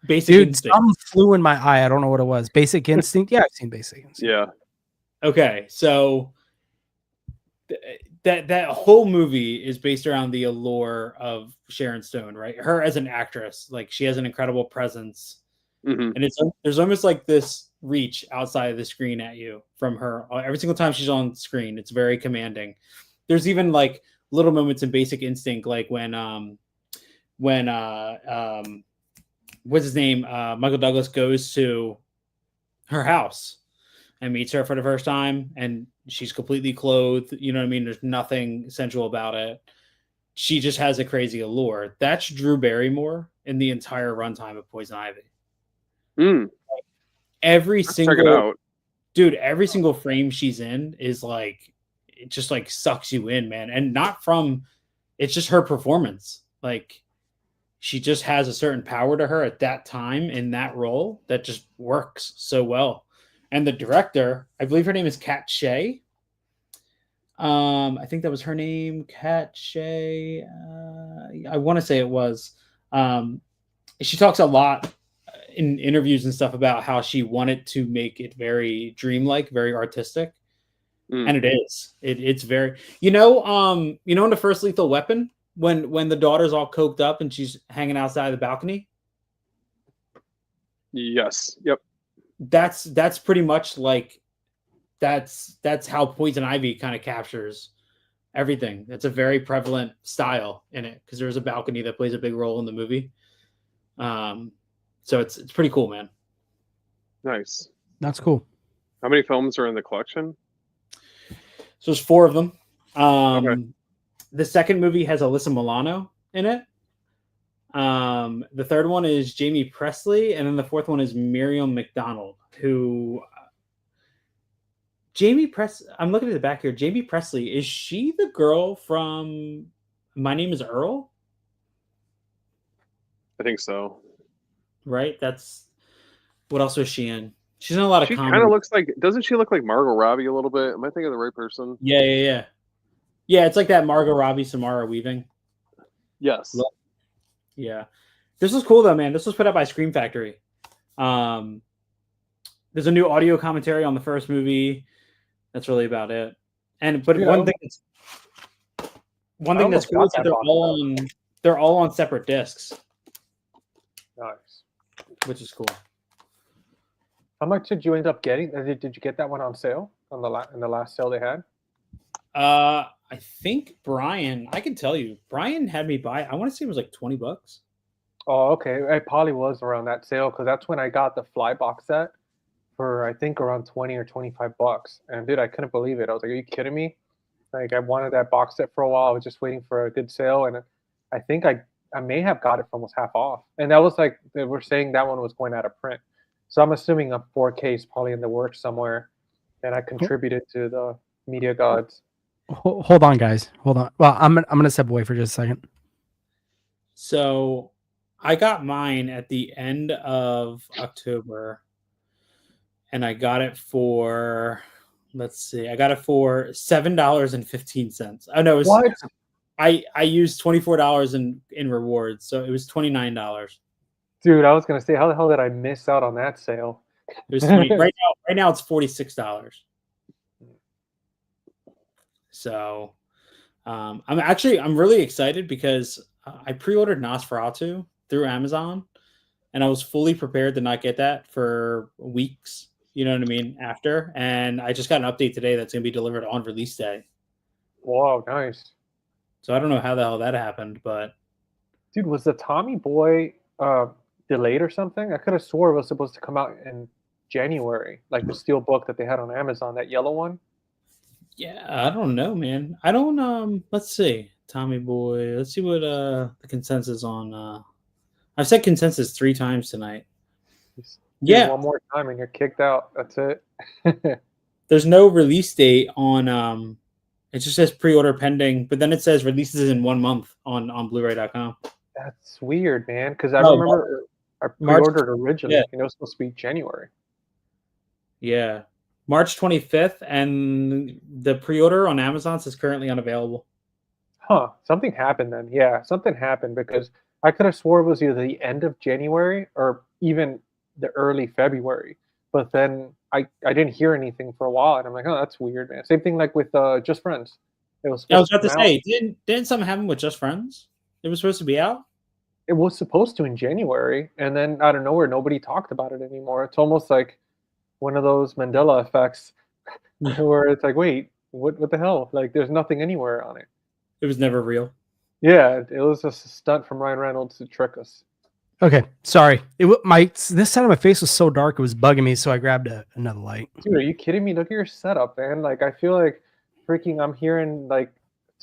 Basic Dude, Instinct. something flew in my eye. I don't know what it was. Basic Instinct? Yeah, I've seen Basic Instinct. Yeah. Okay, so that whole movie is based around the allure of Sharon Stone, right? Her as an actress, like she has an incredible presence, hmm and there's almost like this reach outside of the screen at you from her every single time she's on screen. It's very commanding. There's even like little moments in Basic Instinct, like when what's his name, Michael Douglas goes to her house and meets her for the first time, and she's completely clothed. You know what I mean? There's nothing sensual about it. She just has a crazy allure. That's Drew Barrymore in the entire runtime of Poison Ivy. Every Check it single out. dude, every single frame she's in is like, it just like sucks you in, man. And not from, it's just her performance. Like she just has a certain power to her at that time in that role that just works so well. And the director, I believe her name is Kat Shea. I think that was her name, Kat Shea. I want to say it was. She talks a lot in interviews and stuff about how she wanted to make it very dreamlike, very artistic, and it is. It's very. In the first Lethal Weapon, when the daughter's all coked up and she's hanging outside the balcony. Yes. Yep. That's pretty much like that's how Poison Ivy kind of captures everything. It's a very prevalent style in it because there's a balcony that plays a big role in the movie. So it's pretty cool, man. Nice. That's cool. How many films are in the collection? So there's 4 of them. Okay. The second movie has Alyssa Milano in it. The third one is Jamie Presley, and then the fourth one is Miriam McDonald, who I'm looking at the back here. Jamie Presley, is she the girl from My Name is Earl? I think so. Right? That's what else was she in? She's in a lot of She comedy. kind of looks like, doesn't she look like Margot Robbie a little bit? Am I thinking of the right person? Yeah. Yeah, it's like that Margot Robbie, Samara Weaving. Yes. Look. Yeah. This was cool though, man. This was put out by Scream Factory. There's a new audio commentary on the first movie. That's really about it. One thing that's cool is that they're all on separate discs. Nice. Which is cool. How much did you end up getting? Did you get that one on sale in the last sale they had? I think Brian, I can tell you, Brian had me buy. I want to say it was like $20. Oh, okay. It probably was around that sale because that's when I got the Fly box set for I think around 20 or $25. And dude, I couldn't believe it. I was like, "Are you kidding me?" Like I wanted that box set for a while. I was just waiting for a good sale, and I think I I may have got it for almost half off, and that was like they were saying that one was going out of print. So I'm assuming a 4K is probably in the works somewhere, and I contributed to the media gods. Hold on, guys. Hold on. Well, I'm gonna step away for just a second. So I got mine at the end of October, and I got it for, let's see, I got it for $7.15. Oh no, it was, What? I used $24 in rewards, so it was $29. Dude, I was gonna say, how the hell did I miss out on that sale? It was 20 right now it's $46. So I'm really excited because I pre-ordered Nosferatu through Amazon, and I was fully prepared to not get that for weeks. You know what I mean? After, and I just got an update today that's going to be delivered on release day. Wow, nice. So I don't know how the hell that happened, but Dude, was the Tommy Boy delayed or something? I could have swore it was supposed to come out in January, like the steel book that they had on Amazon, that yellow one. yeah, I don't know, man. I don't let's see. Tommy Boy. Let's see what the consensus on I've said consensus 3 times tonight. Just do Yeah. it one more time and you're kicked out. That's it. There's no release date on it just says pre-order pending, but then it says releases in 1 month on blu-ray.com. That's weird, man. Because I Oh, remember I March- pre-ordered originally, yeah. and it was supposed to be January. Yeah. March 25th, and the pre-order on Amazon is currently unavailable. Huh? Something happened then. Yeah, something happened because I could have swore it was either the end of January or even the early February. But then I didn't hear anything for a while, and I'm like, oh, that's weird, man. Same thing like with Just Friends. It was I was supposed about to come out. say, didn't something happen with Just Friends? It was supposed to be out. It was supposed to in January, and then out of nowhere, nobody talked about it anymore. It's almost like one of those Mandela effects where it's like, wait, what the hell? Like, there's nothing anywhere on it. It was never real. Yeah, it was just a stunt from Ryan Reynolds to trick us. Okay, sorry. This side of my face was so dark it was bugging me, so I grabbed another light. Dude, are you kidding me? Look at your setup, man. Like, I feel like freaking I'm hearing like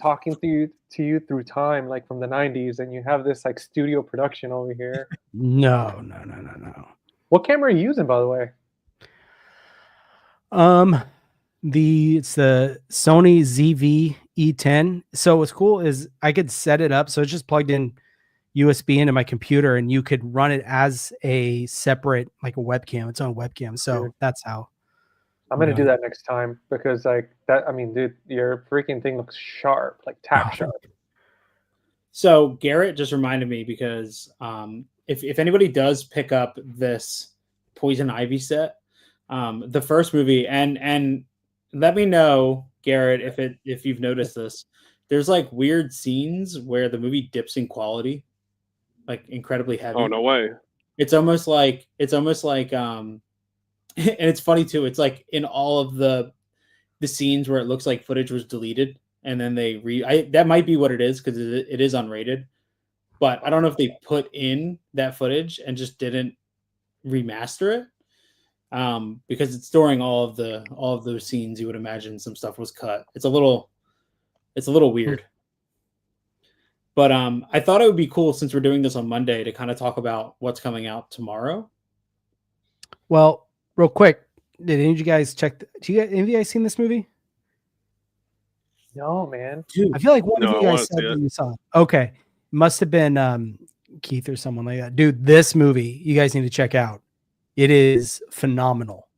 talking to you through time, like from the 90s, and you have this like studio production over here. No. What camera are you using, by the way? It's the Sony ZV-E10. So what's cool is I could set it up so it's just plugged in USB into my computer, and you could run it as a separate, like a webcam, its own webcam. So Dude. that's how I'm gonna do that next time because like that. I mean, dude, your freaking thing looks sharp, like tack sharp. So Garrett just reminded me because if anybody does pick up this Poison Ivy set, the first movie, and let me know, Garrett, if you've noticed this, there's like weird scenes where the movie dips in quality, like incredibly heavy. Oh, no way. It's almost like and it's funny too. It's like in all of the scenes where it looks like footage was deleted, and then they that might be what it is because it is unrated. But I don't know if they put in that footage and just didn't remaster it, because it's during all of those scenes. You would imagine some stuff was cut. It's a little weird. But I thought it would be cool since we're doing this on Monday to kind of talk about what's coming out tomorrow. Well, real quick, did any of you guys check? Any of you guys seen this movie? No, man. I feel like one of No, you I guys wanna said see that it. you saw it. Okay, must have been Keith or someone like that. Dude, this movie you guys need to check out. It is phenomenal.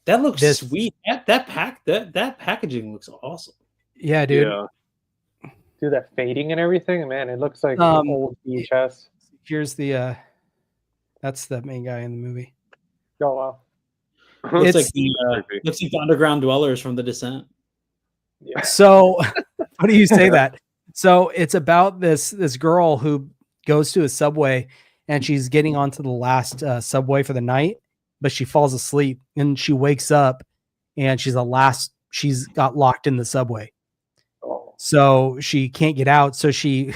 That looks sweet. That packaging looks awesome. Yeah, dude. Yeah. Do that fading and everything, man. It looks like an old VHS. Here's the that's the main guy in the movie. Oh wow. Looks It's like the underground dwellers from The Descent. Yeah. so how do you say that? So it's about this girl who goes to a subway and she's getting onto the last subway for the night, but she falls asleep and she wakes up and she's got locked in the subway. Oh. So she can't get out. So she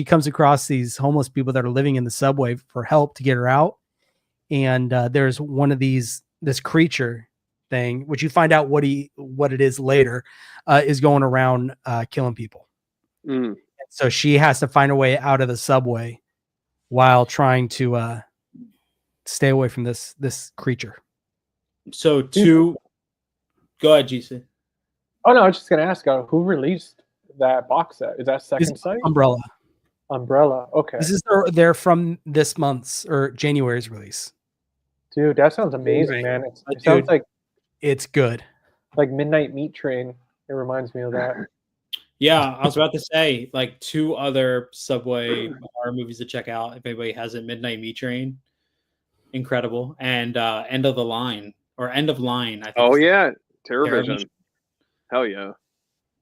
comes across these homeless people that are living in the subway for help to get her out. And there's one of this creature thing, which you find out what it is later, is going around killing people. Mm. So she has to find a way out of the subway while trying to stay away from this creature. So go ahead, GC. Oh no, I was just gonna ask, who released that box set? Is that This Second is Sight? Umbrella. Umbrella. Okay, This is they're from this month's or January's release. dude, that sounds amazing, Right. man. It Dude. sounds It's good. like Midnight Meat Train. It reminds me of that. Yeah, I was about to say like 2 other Subway horror movies to check out if anybody hasn't. Midnight Meat Train, incredible, and End of the Line or End of Line. I think. Oh it's yeah, Terrorvision. TerraVision. Hell yeah.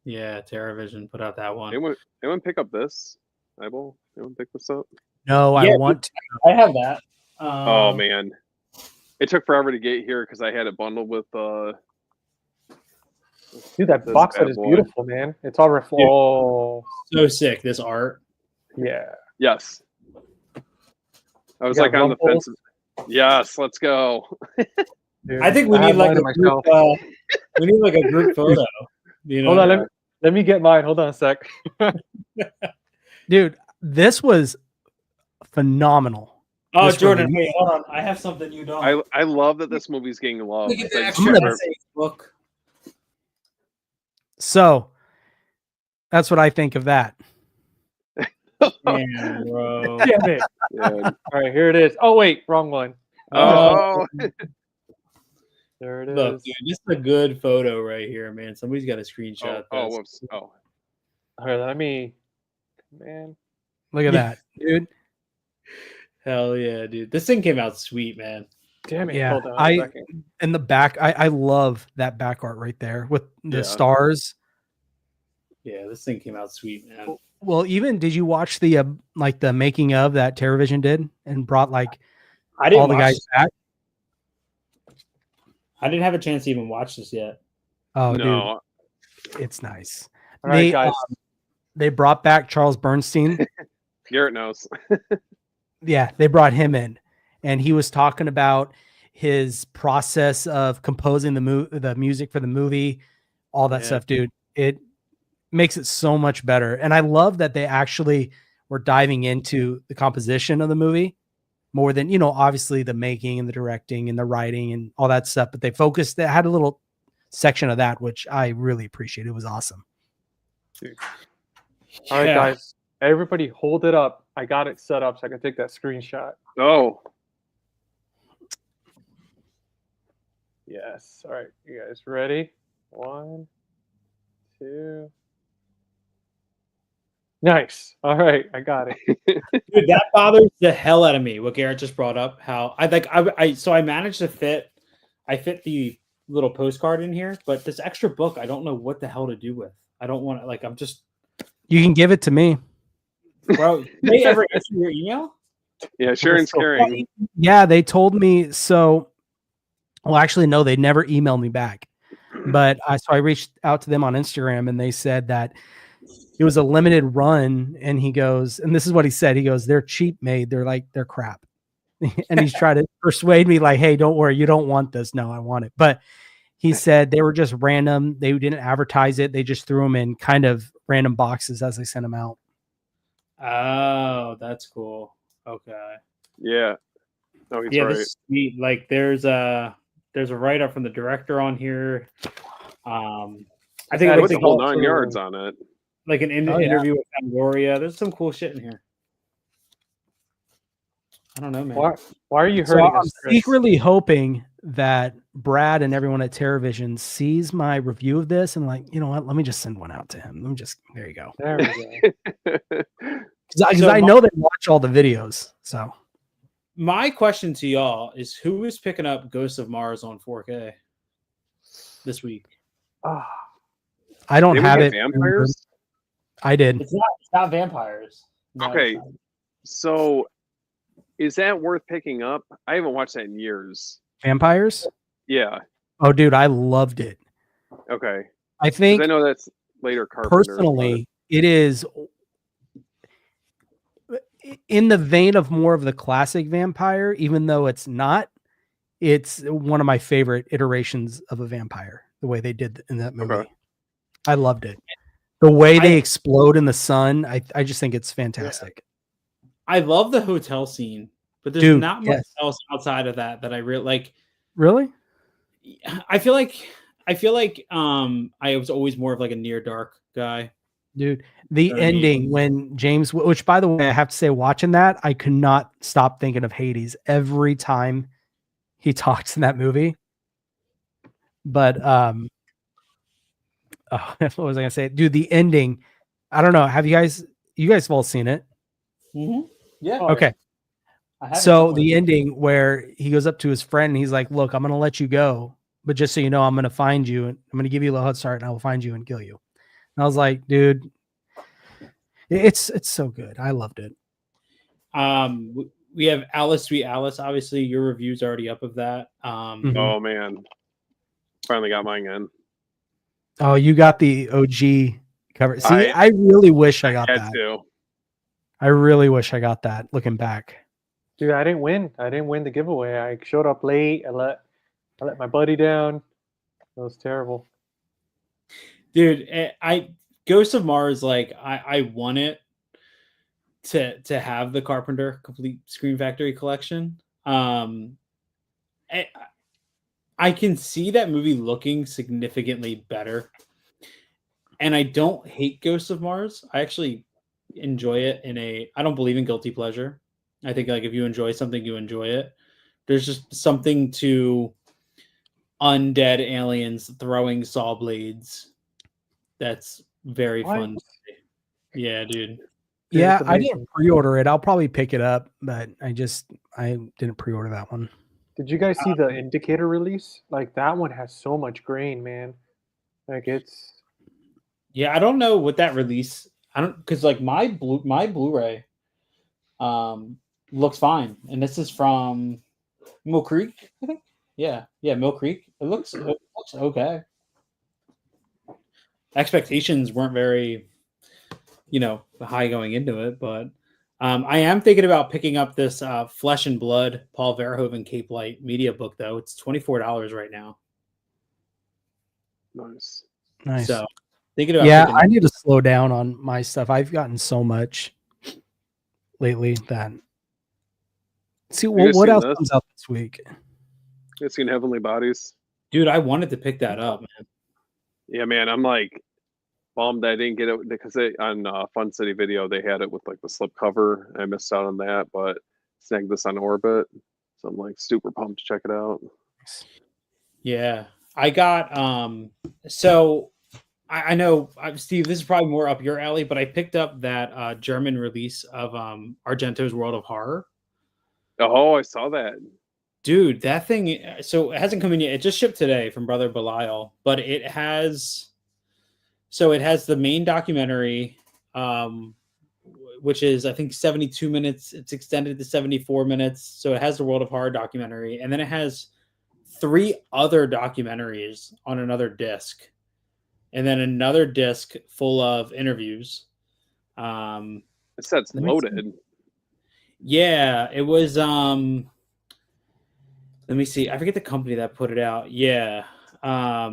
Yeah, TerraVision put out that one. Anyone pick up this? Eyeball? Anyone pick this up? No, I Yeah, want to. I have that. Oh man, it took forever to get here because I had it bundled with. Dude, that This box set bad is boy. beautiful, man. It's all oh So sick. This art. yeah. Yes. I was got like on the rumples? fence. Yes, let's go. Dude, I think we have need like mine a on group, myself. we need like a group photo. You know? Hold on, let me get mine. Hold on a sec. Dude, this was phenomenal. Oh, This Jordan, release. wait, hold on. I have something you don't. I love that this movie's getting love. Look at the Like, extra gonna- essay book. So that's what I think of that. Man, bro. Damn it. yeah. All right, here it is. Oh wait, wrong one. Oh, There it is. Look, dude, this is a good photo right here, man. Somebody's got a screenshot. oh, this. whoops. Oh, All right, let me. Man, Look at Yeah. that, dude. Hell yeah, dude. This thing came out sweet, man. damn it. Yeah, Hold on a second. In the back, I love that back art right there with the Yeah. stars. Yeah, this thing came out sweet, man. Well, even did you watch the like the making of that TerraVision did and brought like I didn't all the watch guys this. back? I didn't have a chance to even watch this yet. Oh, no. dude, it's nice. All right, They, guys. They brought back Charles Bernstein. Garrett knows. Yeah, they brought him in, and he was talking about his process of composing the music for the movie, all that Yeah. stuff, dude. It makes it so much better, and I love that they actually were diving into the composition of the movie more than obviously the making and the directing and the writing and all that stuff. But they had a little section of that, which I really appreciate. It was awesome. All right, Yeah. guys. Everybody hold it up. I got it set up so I can take that screenshot. Oh, Yes. All right, you guys ready? 1, 2. Nice. All right, I got it. Dude, that bothers the hell out of me. What Garrett just brought up, how I managed to fit the little postcard in here, but this extra book, I don't know what the hell to do with. I don't want to I'm just, You can give it to me. bro. They ever answer your email? yeah. Sharon's so carrying. Yeah, they told me so. Well, actually, no, they never emailed me back. But so I reached out to them on Instagram, and they said that it was a limited run. And he goes, and this is what he said. He goes, "They're cheap made. They're crap." And he's trying to persuade me, like, "Hey, don't worry, you don't want this." No, I want it. But he said they were just random. They didn't advertise it. They just threw them in kind of random boxes as they sent them out. Oh, that's cool. Okay. Yeah. No, he's Yeah, right. this is sweet. Like there's a write up from the director on here. I think Yeah, like Put they the whole call it 9 yards on it. like an Oh, yeah. interview with Fangoria. There's some cool shit in here. I don't know, man. Why are you So hurting I'm us, Chris? secretly hoping that Brad and everyone at TerraVision sees my review of this and like, you know what? Let me just send one out to him. There you go. There we go. Because So I know they watch all the videos. So My question to y'all is who is picking up Ghosts of Mars on 4K this week? Ah, I don't They would have get it. vampires. I did. It's not vampires. No, Okay. it's not. So, is that worth picking up? I haven't watched that in years. Vampires? Yeah. Oh, dude, I loved it. Okay. I 'Cause think I know that's later Carpenter. personally, it is in the vein of more of the classic vampire, even though it's not. It's one of my favorite iterations of a vampire, the way they did in that movie. Okay. I loved it. The way they explode in the sun, I just think it's fantastic. I love the hotel scene, but there's Dude, not much yes. else outside of that I really like. Really? I feel like I was always more of like a near dark guy. Dude, the know what I mean? ending when James, which by the way, I have to say, watching that, I could not stop thinking of Hades every time he talks in that movie. But oh, what was I gonna say? Dude, the ending. I don't know. Have you guys have all seen it? Yeah. Oh, Okay. I have it So somewhere. the ending where he goes up to his friend and he's like, "Look, I'm gonna let you go, but just so you know, I'm gonna find you and I'm gonna give you a little head start and I will find you and kill you." And I was like, dude, it's so good. I loved it. We have Alice Sweet Alice. Obviously, your review's already up of that. Mhm. Oh man, finally got mine in. Oh, you got the OG cover. See, I I really wish I got Had that. to. I really wish I got that. Looking back, dude, I didn't win. I didn't win the giveaway. I showed up late. I let my buddy down. It was terrible. Dude, Ghost of Mars, like I want it to have the Carpenter complete Scream Factory collection. I can see that movie looking significantly better, and I don't hate Ghost of Mars. I actually enjoy it I don't believe in guilty pleasure. I think like if you enjoy something, you enjoy it. There's just something to undead aliens throwing saw blades that's very What? fun. Yeah, dude. Dude, yeah, it's I amazing. didn't pre-order it. I'll probably pick it up, but I didn't pre-order that one. Did you guys see the Indicator release? Like that one has so much grain, man. Like it's Yeah, I don't know what that release. I don't because like my Blu-ray looks fine, and this is from Mill Creek, I think. Yeah, Mill Creek. It looks okay. Expectations weren't very, high going into it, but I am thinking about picking up this Flesh and Blood Paul Verhoeven Cape Light media book though. It's $24 right now. Nice. Nice. So thinking about Yeah, picking I that. need to slow down on my stuff. I've gotten so much lately that. See, Have you guys what seen else this? comes out this week? You guys seen Heavenly Bodies? Dude, I wanted to pick that up, man. Yeah, man. I'm like bummed I didn't get it because on Fun City Video they had it with like the slipcover. I missed out on that, but snagged this on Orbit, so I'm like super pumped to check it out. Yeah. I got so I know Steve, this is probably more up your alley, but I picked up that German release of Argento's World of Horror. Oh, I saw that. Dude, that thing, so it hasn't come in yet. It just shipped today from Brother Belial, but it has the main documentary, which is I think 72 minutes. It's extended to 74 minutes. So it has the World of Horror documentary, and then it has 3 other documentaries on another disc, and then another disc full of interviews. It said it's Let me loaded. Yeah, it was let me see. I forget the company that put it out. Yeah. Let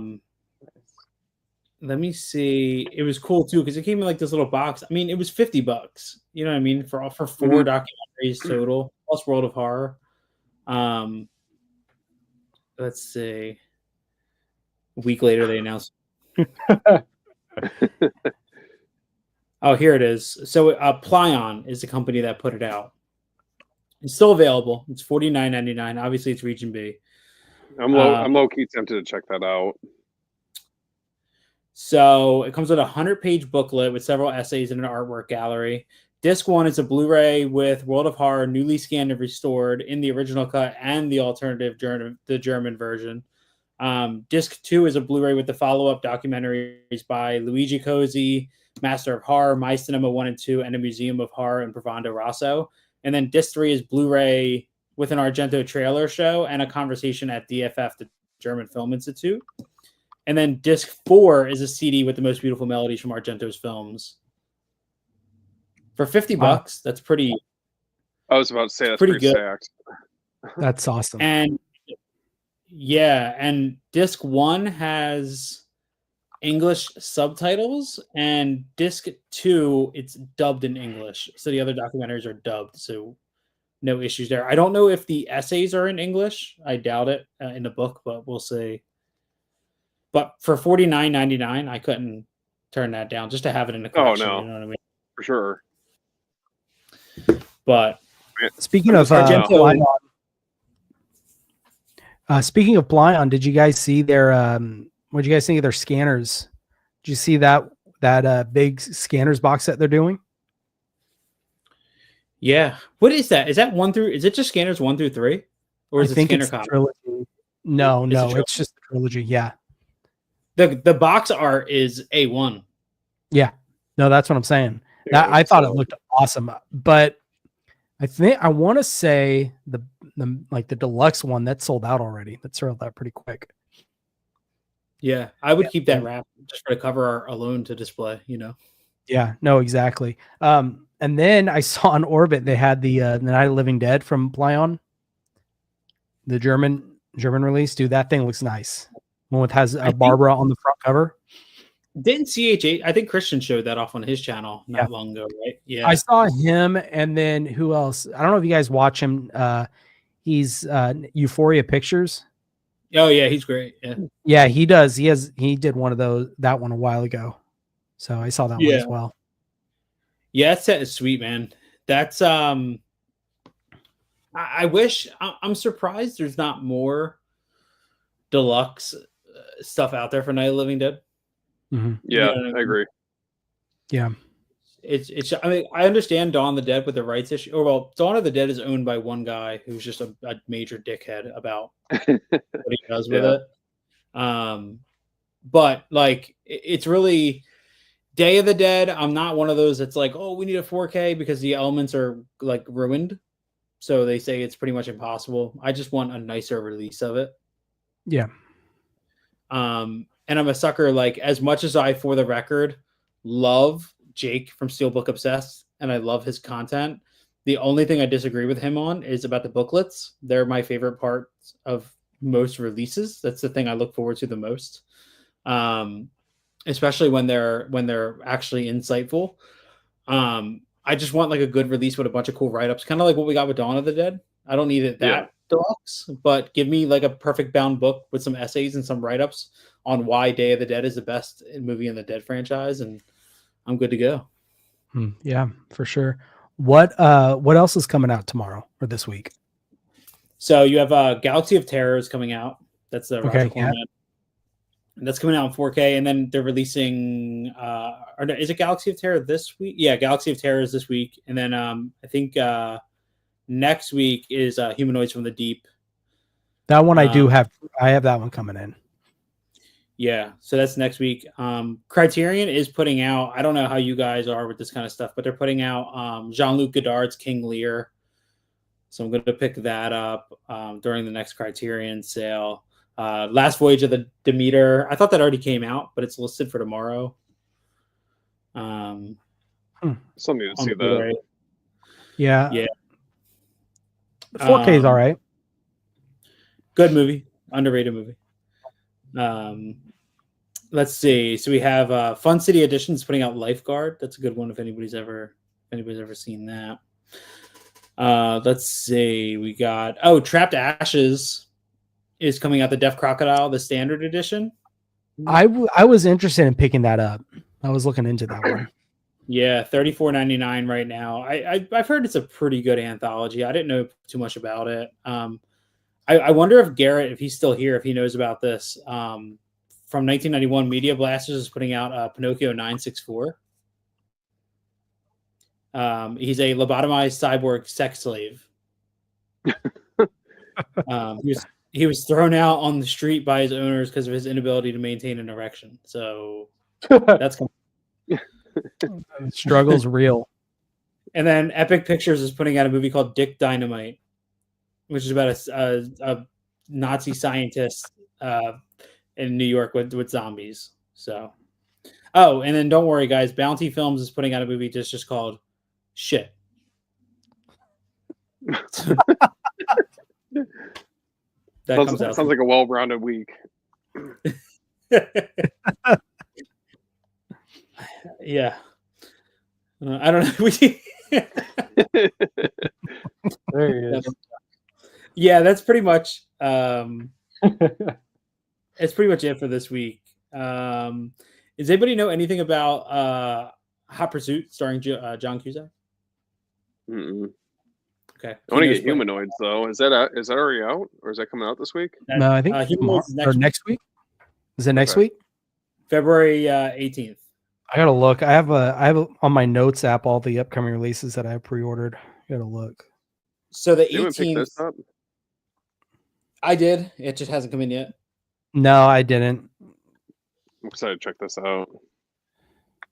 me see. It was cool too because it came in like this little box. I mean, it was $50. You know what I mean? For 4 documentaries total, plus World of Horror. Let's see. A week later, they announced. Oh, here it is. So, Plyon is the company that put it out. It's still available. It's $49.99. Obviously, it's Region B. I'm low key tempted to check that out. So it comes with a 100-page booklet with several essays and an artwork gallery. Disc 1 is a Blu-ray with World of Horror newly scanned and restored in the original cut and the alternative the German version. Disc 2 is a Blu-ray with the follow-up documentaries by Luigi Cosi, Master of Horror, My Cinema 1 and 2, and a Museum of Horror in Profondo Rosso. And then Disc 3 is Blu-ray with an Argento trailer show and a conversation at DFF, the German Film Institute. And then disc 4 is a CD with the most beautiful melodies from Argento's films. For $50, that's pretty. I was about to say that's pretty good. stacked. That's awesome. And yeah, and disc 1 has English subtitles, and disc 2 it's dubbed in English. So the other documentaries are dubbed, so no issues there. I don't know if the essays are in English. I doubt it in the book, but we'll see. But for $49.99, I couldn't turn that down just to have it in the collection. no. You know what I mean? For sure. But Speaking of Argento, speaking of Plyon, did you guys see their what did you guys think of their scanners? Did you see that big scanners box set they're doing? yeah. What is that? Is that 1 through? Is it just scanners 1 through 3, or is I it think scanner it's the copy? trilogy. No, It's a no, trilogy. it's just the trilogy. Yeah, The box art is A1. yeah. No, that's what I'm saying. Yeah, That I thought it so- looked awesome, but I want to say the like the deluxe one that sold out already. That sold out pretty quick. Yeah, I would keep that wrap just for the cover art alone to display. You know. Yeah, no, exactly. And then I saw on Orbit they had the Night of the Living Dead from Plyon, the German release. Dude, that thing looks nice. One with has Barbara on the front cover. Didn't CH8? I think Christian showed that off on his channel not long ago, right? Yeah, I saw him, and then who else? I don't know if you guys watch him. He's Euphoria Pictures. Oh yeah, he's great. Yeah, Yeah, he does. He did one of that one a while ago. So I saw that one as well. Yeah, that set is sweet, man. That's I wish I'm surprised there's not more deluxe stuff out there for Night of the Living Dead. Mm-hmm. Yeah, You know what I mean? I agree. Yeah. It's I mean, I understand Dawn of the Dead with the rights issue. Or well, Dawn of the Dead is owned by one guy who's just a major dickhead about what he does with it. But like it's really Day of the Dead. I'm not one of those that's like, oh, we need a 4K because the elements are like ruined. So they say it's pretty much impossible. I just want a nicer release of it. Yeah. And I'm a sucker, like, as much as I, for the record, love Jake from Steelbook Obsessed, and I love his content. The only thing I disagree with him on is about the booklets. They're my favorite parts of most releases. That's the thing I look forward to the most. Especially when they're actually insightful. I just want like a good release with a bunch of cool write-ups, kind of like what we got with Dawn of the Dead. I don't need it that deluxe, but give me like a perfect bound book with some essays and some write-ups on why Day of the Dead is the best movie in the Dead franchise, and I'm good to go. Yeah, for sure. What else is coming out tomorrow or this week? So you have Galaxy of Terror is coming out. That's the Roger Okay, Corman. And that's coming out in 4K, and then they're releasing. Or no, is it Galaxy of Terror this week? Yeah, Galaxy of Terror is this week, and then I think next week is Humanoids from the Deep. That one I do have. I have that one coming in. Yeah, so that's next week. Criterion is putting out. I don't know how you guys are with this kind of stuff, but they're putting out Jean-Luc Godard's King Lear. So I'm going to pick that up during the next Criterion sale. Last Voyage of the Demeter. I thought that already came out, but it's listed for tomorrow. Something to see that. Blu-ray. Yeah. Yeah. 4K is all right. Good movie. Underrated movie. Let's see. So we have Fun City Editions putting out Lifeguard. That's a good one if anybody's ever seen that. Let's see. We got Trapped Ashes is coming out, the Deaf Crocodile, the standard edition. I was interested in picking that up. I was looking into that one. Yeah, $34.99 right now. I've heard it's a pretty good anthology. I didn't know too much about it. I wonder if Garrett, if he's still here, if he knows about this. From 1991, Media Blasters is putting out Pinocchio 964. He's a lobotomized cyborg sex slave. He was thrown out on the street by his owners because of his inability to maintain an erection. So that's The struggle's real. And then Epic Pictures is putting out a movie called Dick Dynamite, which is about a Nazi scientist in New York with zombies. So, and then don't worry, guys. Bounty Films is putting out a movie just called Shit. Sounds like a well-rounded week. Yeah. I don't know. There he is. Yeah, that's pretty much it's pretty much it for this week. Does anybody know anything about Hot Pursuit starring John Cusack? Mm-mm. Okay. I want to Kino's get Humanoids though. Is that already out, or is that coming out this week? No, I think Humanoids is or next week. Is it next Okay. week? February 18th. I gotta look. I have on my notes app all the upcoming releases that I have pre-ordered. Gotta look. So the Did anyone pick 18th, this up? I did. It just hasn't come in yet. No, I didn't. I'm excited to check this out.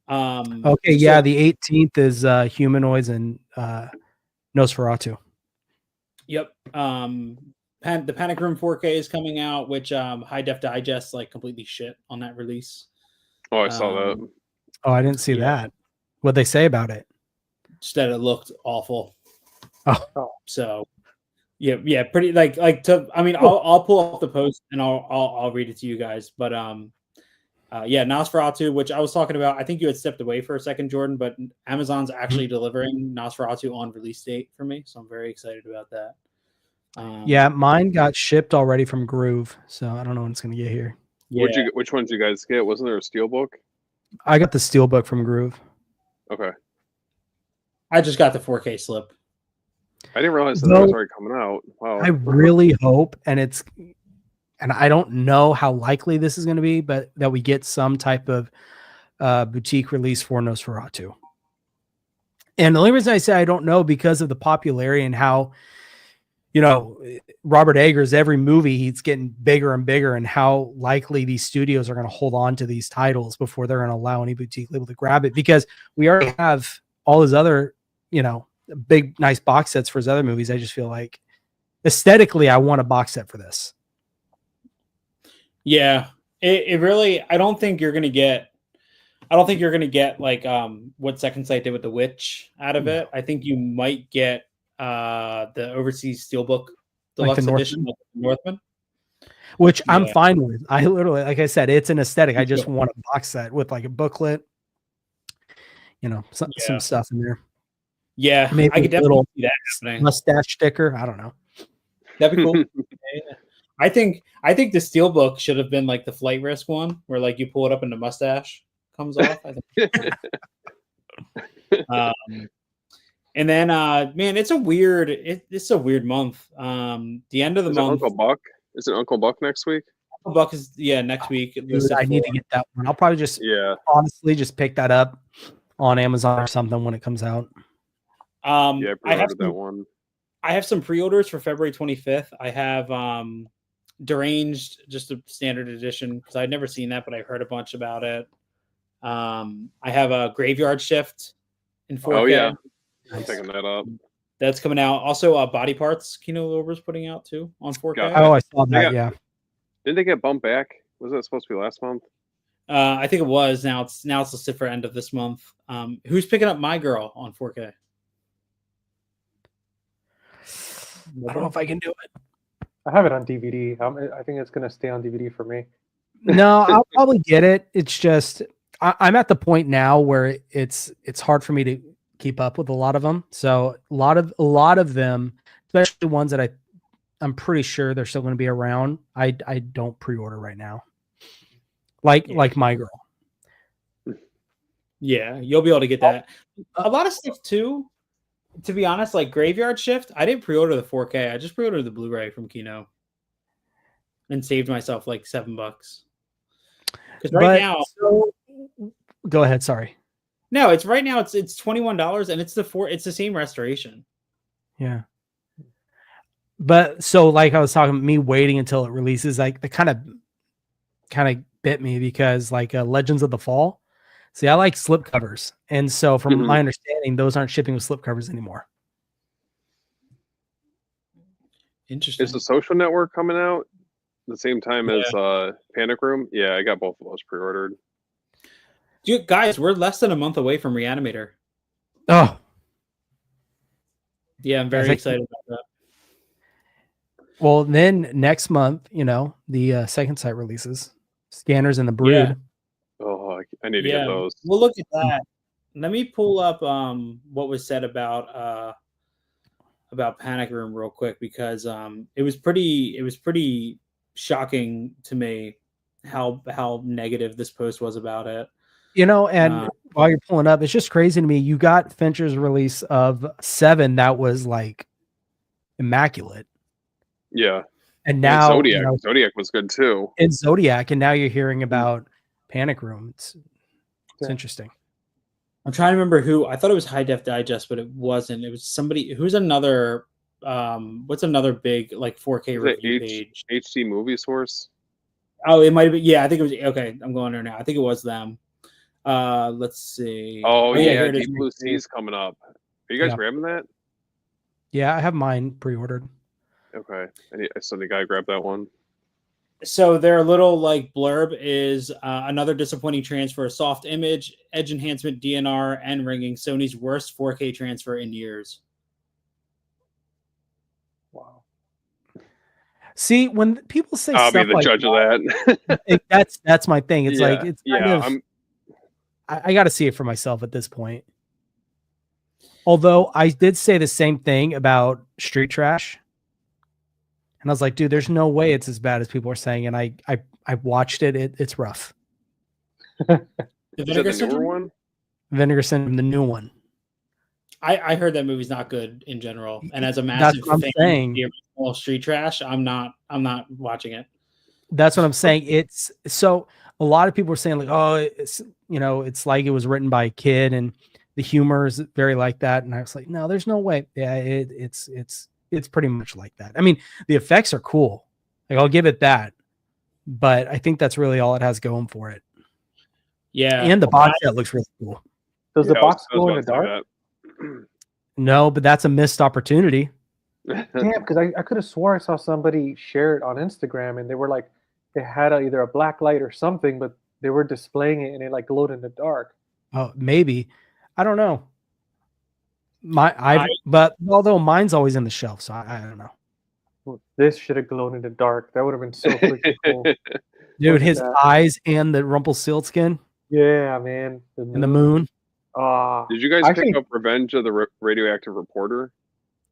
Okay, yeah, the 18th is Humanoids and Nosferatu. Yep. The Panic Room 4K is coming out, which High Def Digest like completely shit on that release. Oh, I saw that. Oh, I didn't see that. What'd they say about it? Just that it looked awful. Oh. So yeah, pretty like to. I mean, I'll pull up the post and I'll read it to you guys. But yeah, Nosferatu, which I was talking about. I think you had stepped away for a second, Jordan, but Amazon's actually delivering Nosferatu on release date for me, so I'm very excited about that. Yeah, mine got shipped already from Groove, so I don't know when it's gonna get here. Yeah. Which ones did you guys get? Wasn't there a steelbook? I got the steelbook from Groove. Okay. I just got the 4K slip. I didn't realize that was already coming out. Wow. I really hope, and I don't know how likely this is going to be, but that we get some type of boutique release for Nosferatu. And the only reason I say I don't know because of the popularity and how, Robert Eggers, every movie, he's getting bigger and bigger, and how likely these studios are going to hold on to these titles before they're going to allow any boutique label to grab it, because we already have all his other, big, nice box sets for his other movies. I just feel like aesthetically, I want a box set for this. Yeah, it really. I don't think you're gonna get like what Second Sight did with The Witch out of it. I think you might get the overseas steelbook deluxe edition, like the Northman, which I'm fine with. I literally, like I said, it's an aesthetic. I just want a box set with like a booklet, some stuff in there. Yeah, maybe I could definitely see that happening. Mustache sticker. I don't know. That'd be cool. I think the steelbook should have been like the Flight Risk one, where like you pull it up and the mustache comes off. I think. And then, man, it's a weird month. The end of the month. Uncle Buck? Is it Uncle Buck next week? Uncle Buck is next week. Dude, I need to get that one. I'll probably just honestly just pick that up on Amazon or something when it comes out. I pre-ordered that one. I have some pre-orders for February 25th. I have Deranged, just a standard edition, because I'd never seen that, but I heard a bunch about it. I have a Graveyard Shift in 4K. Oh yeah, I'm picking that up. That's coming out. Also, Body Parts, Kino Lorber's putting out too on 4K. Oh, I saw that. Didn't they get bumped back? Was that supposed to be last month? I think it was. Now it's listed for end of this month. Who's picking up My Girl on 4K? I don't know if I can do it. I have it on DVD. I think it's going to stay on DVD for me. No, I'll probably get it. It's just I'm at the point now where it's hard for me to keep up with a lot of them. So a lot of them, especially ones that I'm pretty sure they're still going to be around, I don't pre-order right now. Like My Girl. Yeah, you'll be able to get that. A lot of stuff too. To be honest, like Graveyard Shift, I didn't pre-order the 4K. I just pre-ordered the Blu-ray from Kino and saved myself like $7. Because now, go ahead. Sorry. No, it's right now. It's $21, and it's the same restoration. Yeah. But so, like I was talking, me waiting until it releases, like it kind of bit me, because like Legends of the Fall. See, I like slipcovers, and so from my understanding, those aren't shipping with slipcovers anymore. Interesting. Is the Social Network coming out the same time as Panic Room? Yeah, I got both of those pre-ordered. Dude, guys, we're less than a month away from Reanimator. Oh, yeah, I'm very excited about that. Well, then next month, the Second Sight releases Scanners and the Brood. Oh, Oh, I need to get those. We'll look at that. Let me pull up what was said about Panic Room real quick, because it was pretty shocking to me how negative this post was about it. And while you're pulling up, it's just crazy to me. You got Fincher's release of 7 that was like immaculate. Yeah. And now Zodiac was good too. And Zodiac, and now you're hearing about Panic Room. It's interesting. I'm trying to remember who. I thought it was High Def Digest, but it wasn't. It was somebody who's another. What's another big like 4K review page? HD Movie Source. Oh, it might have been. Yeah, I think it was. Okay, I'm going there now. I think it was them. Let's see. Oh yeah, Deep Blue Sea's coming up. Are you guys grabbing that? Yeah, I have mine pre-ordered. Okay, I saw the guy grab that one. So their little like blurb is another disappointing transfer, soft image, edge enhancement, DNR, and ringing. Sony's worst 4K transfer in years. Wow. See, when people say I'll stuff be the judge of that. That's my thing. It's like it's kind of. I got to see it for myself at this point. Although I did say the same thing about Street Trash. And I was like, dude, there's no way it's as bad as people are saying. And I watched it. It's rough. Is that the newer one? Vinegar Syndrome, the new one. I heard that movie's not good in general. And as a massive fan of the original Street Trash, I'm not watching it. That's what I'm saying. It's so a lot of people are saying like, oh, it's it's like it was written by a kid and the humor is very like that. And I was like, no, there's no way. Yeah, it's pretty much like that. I mean, the effects are cool. Like I'll give it that. But I think that's really all it has going for it. Yeah. And the box set looks really cool. Does the box glow in the dark? No, but that's a missed opportunity. Yeah, because I could have swore I saw somebody share it on Instagram and they were like, they had either a black light or something, but they were displaying it and it like glowed in the dark. Oh, maybe. I don't know. But although mine's always in the shelf, so I don't know. Well, this should have glowed in the dark. That would have been so freaking cool. Dude, his eyes and the Rumpelstiltskin. Yeah, man. And the moon. Did you guys pick up Revenge of the Radioactive Reporter?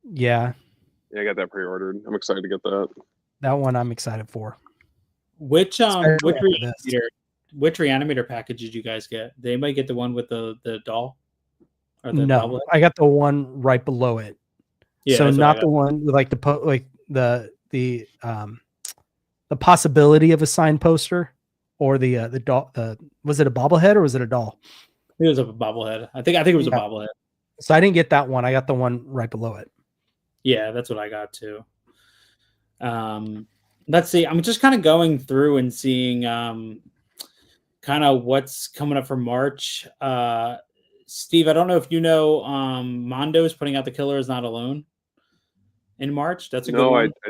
Yeah. Yeah, I got that pre-ordered. I'm excited to get that. That one I'm excited for. Which reanimator package did you guys get? Did anybody get the one with the doll? Or the no, I got the one right below it. Yeah, so not the one with like the possibility of a signed poster, or the doll. Was it a bobblehead or was it a doll? It was a bobblehead. I think it was a bobblehead. So I didn't get that one. I got the one right below it. Yeah, that's what I got too. Let's see. I'm just kind of going through and seeing kind of what's coming up for March. Steve, I don't know if you know, Mondo is putting out The Killer Is Not Alone in March. That's a good one. I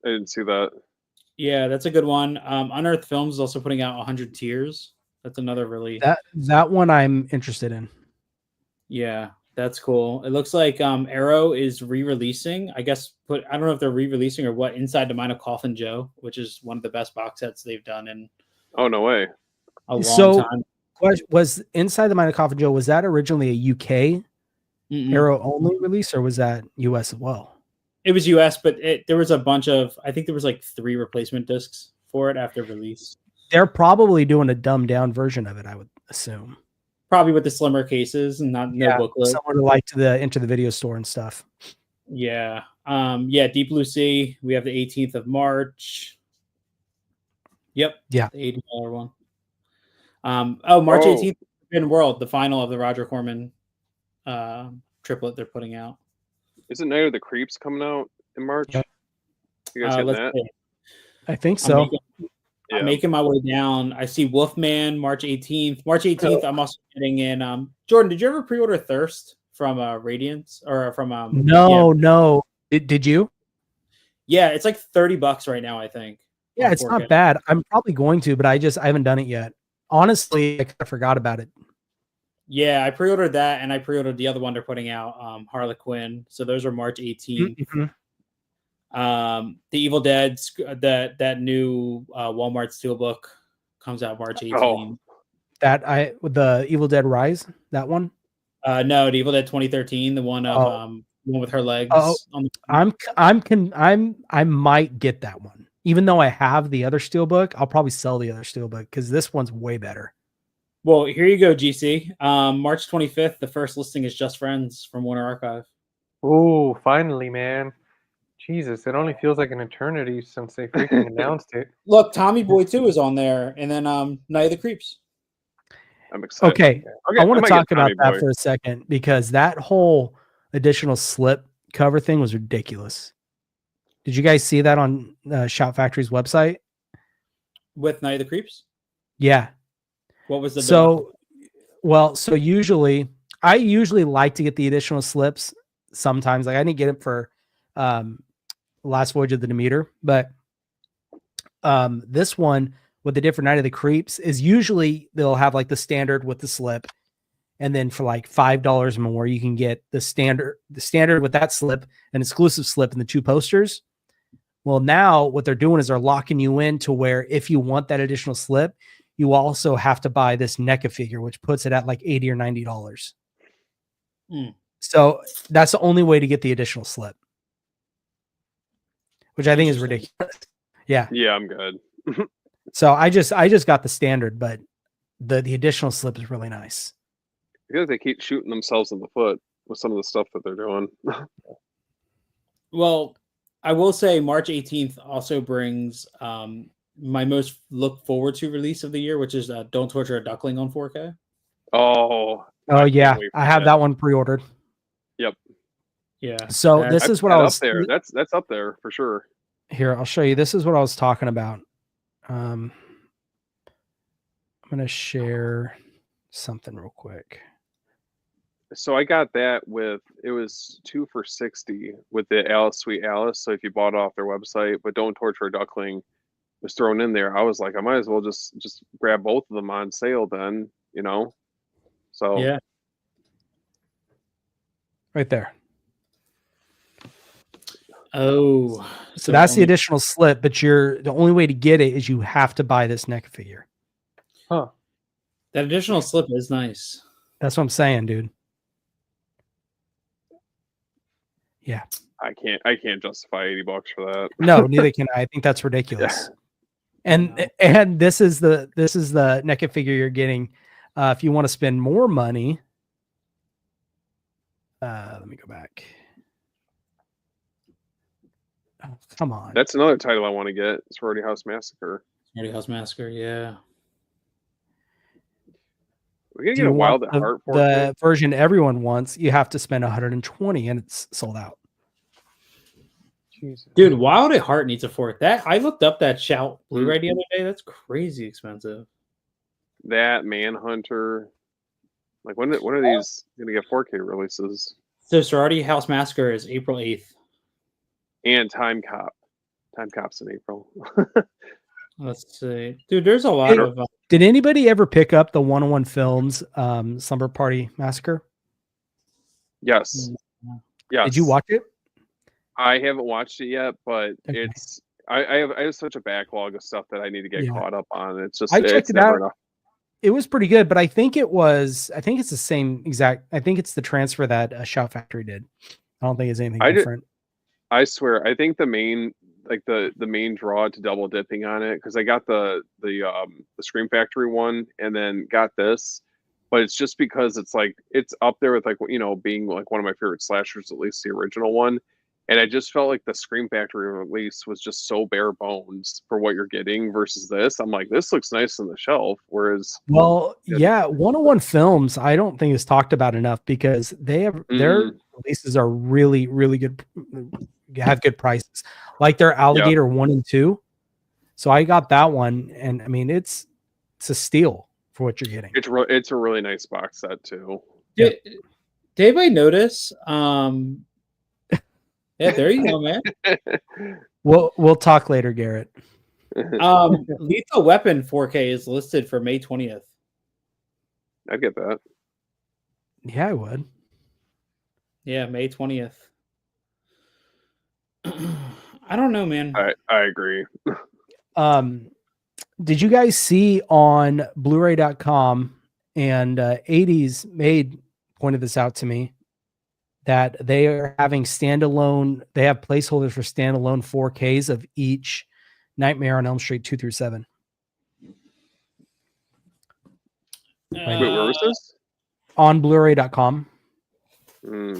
didn't see that. Yeah, that's a good one. Unearthed Films is also putting out 100 Tears. That's another really that one I'm interested in. Yeah, that's cool. It looks like Arrow is re-releasing. I guess I don't know if they're re-releasing or what. Inside the Mind of Coffin Joe, which is one of the best box sets they've done in. Oh no way! A long time. Was Inside the Mind of Coffin Joe, was that originally a UK Arrow only release, or was that US as well? It was US, but there was a bunch of, I think there was like 3 replacement discs for it after release. They're probably doing a dumbed down version of it, I would assume. Probably with the slimmer cases and no booklet. Similar to like to the Into the Video Store and stuff. Yeah. Deep Blue Sea. We have the 18th of March. Yep. Yeah. The $80 one. March 18th, Forbidden World, the final of the Roger Corman triplet they're putting out. Isn't Night of the Creeps coming out in March? Yep. You guys getting that? See. I think so. I'm making my way down. I see Wolfman, March 18th. March 18th, I'm also getting in. Jordan, did you ever pre-order Thirst from Radiance or from? No. Did you? Yeah, it's like $30 right now, I think. Yeah, it's not bad. I'm probably going to, but I haven't done it yet. Honestly, I kind of forgot about it. Yeah, I pre-ordered that, and I pre-ordered the other one they're putting out, Harlequin. So those are March 18th. Mm-hmm. The Evil Dead, that new Walmart Steelbook comes out March 18th. The Evil Dead Rise, that one. No, the Evil Dead 2013, the one of one with her legs. Oh, on the I might get that one. Even though I have the other Steelbook, I'll probably sell the other Steelbook because this one's way better. Well, here you go, GC. March 25th, the first listing is Just Friends from Warner Archive. Ooh, finally, man. Jesus, it only feels like an eternity since they freaking announced it. Look, Tommy Boy 2 is on there, and then Night of the Creeps. I'm excited. Okay, I want to might talk get about Tommy that Boy. for a second because that whole additional slip cover thing was ridiculous. Did you guys see that on Shout Factory's website? With Night of the Creeps? Yeah. What was the So I usually like to get the additional slips sometimes. Like I didn't get it for Last Voyage of the Demeter, but this one with the different Night of the Creeps is usually they'll have like the standard with the slip, and then for like $5 more you can get the standard with that slip, an exclusive slip, and the 2 posters. Well, now what they're doing is they're locking you in to where if you want that additional slip, you also have to buy this NECA figure, which puts it at like $80 or $90. So that's the only way to get the additional slip, which I think is ridiculous. Yeah. Yeah, I'm good. So I just got the standard, but the additional slip is really nice. Because they keep shooting themselves in the foot with some of the stuff that they're doing. Well, I will say March 18th also brings my most look forward to release of the year, which is Don't Torture a Duckling on 4K. Oh yeah, I have that one pre-ordered. Yep. Yeah. So this is what I was up there. That's up there for sure. Here, I'll show you. This is what I was talking about. I'm going to share something real quick. So I got that it was 2 for $60 with the Alice Sweet Alice. So if you bought it off their website, but Don't Torture a Duckling was thrown in there, I was like, I might as well just grab both of them on sale then, So yeah, right there. Oh, so that's the additional slip, but the only way to get it is you have to buy this NECA figure. Huh. That additional slip is nice. That's what I'm saying, dude. Yeah. I can't justify $80 for that. No, neither can I. I think that's ridiculous. Yeah. And this is the NECA figure you're getting. If you want to spend more money, let me go back. Oh, come on. That's another title I want to get. Sorority House Massacre. Sorority House Massacre, yeah. We're gonna get a Wild at Heart for the version everyone wants. You have to spend $120, and it's sold out. Jesus. Dude, Wild at Heart needs a 4K. That I looked up that Shout Blu-ray the other day. That's crazy expensive. That Manhunter. Like when are these gonna get 4K releases? So Sorority House Massacre is April 8th. And Time Cop. Time Cop's in April. Let's see. Dude, there's a lot of... Did anybody ever pick up the 101 Films Slumber Party Massacre? Yes. Yes. Did you watch it? I haven't watched it yet, but it's I have such a backlog of stuff that I need to get caught up on. It's just I checked it out. Enough. It was pretty good, but I think it's the same exact. I think it's the transfer that Shout Factory did. I don't think it's anything different. I swear, I think the main draw to double dipping on it, because I got the Scream Factory one and then got this, but it's just because it's like it's up there with like being like one of my favorite slashers, at least the original one. And I just felt like the Scream Factory release was just so bare bones for what you're getting versus this. I'm like, this looks nice on the shelf. Whereas, 101 Films, I don't think is talked about enough because they have their releases are really, really good, have good prices. Like their Alligator 1 and 2. So I got that one, and I mean it's a steal for what you're getting. It's a really nice box set too. Did anybody notice? Yeah, there you go, man. We'll talk later, Garrett. Lethal Weapon 4K is listed for May 20th. I'd get that. Yeah, I would. Yeah, May 20th. I don't know, man. I agree. Did you guys see on Blu-ray.com and 80s Made pointed this out to me that they are having standalone, they have placeholders for standalone 4Ks of each Nightmare on Elm Street 2 through 7. Wait, where was this? On Blu-ray.com.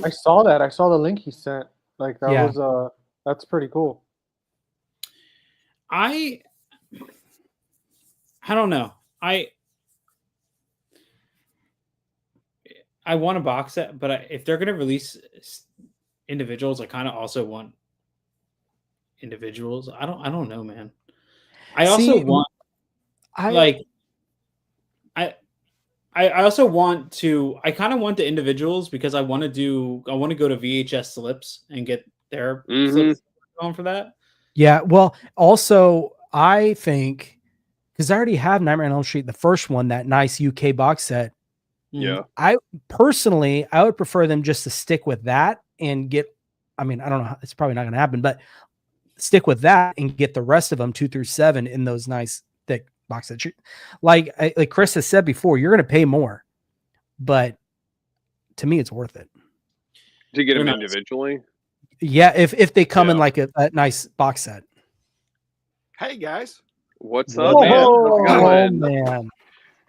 I saw that. I saw the link he sent. Like that Yeah. was that's pretty cool. I don't know. I want a box set, but if they're going to release individuals, I kind of also want individuals. I don't know, man. I also want I also want to. I kind of want the individuals because I want to go to VHS Slips and get their slips going for that. Yeah. Well, also I think because I already have Nightmare on Elm Street, the first one, that nice UK box set. Yeah. I personally, I would prefer them just to stick with that and get. I mean, I don't know. It's probably not going to happen, but stick with that and get the rest of them 2 through 7 in those nice thick box sets. Like Chris has said before, you're going to pay more, but to me, it's worth it to get them individually. Yeah, if they come in like a nice box set. Hey guys, what's up, man? Oh man.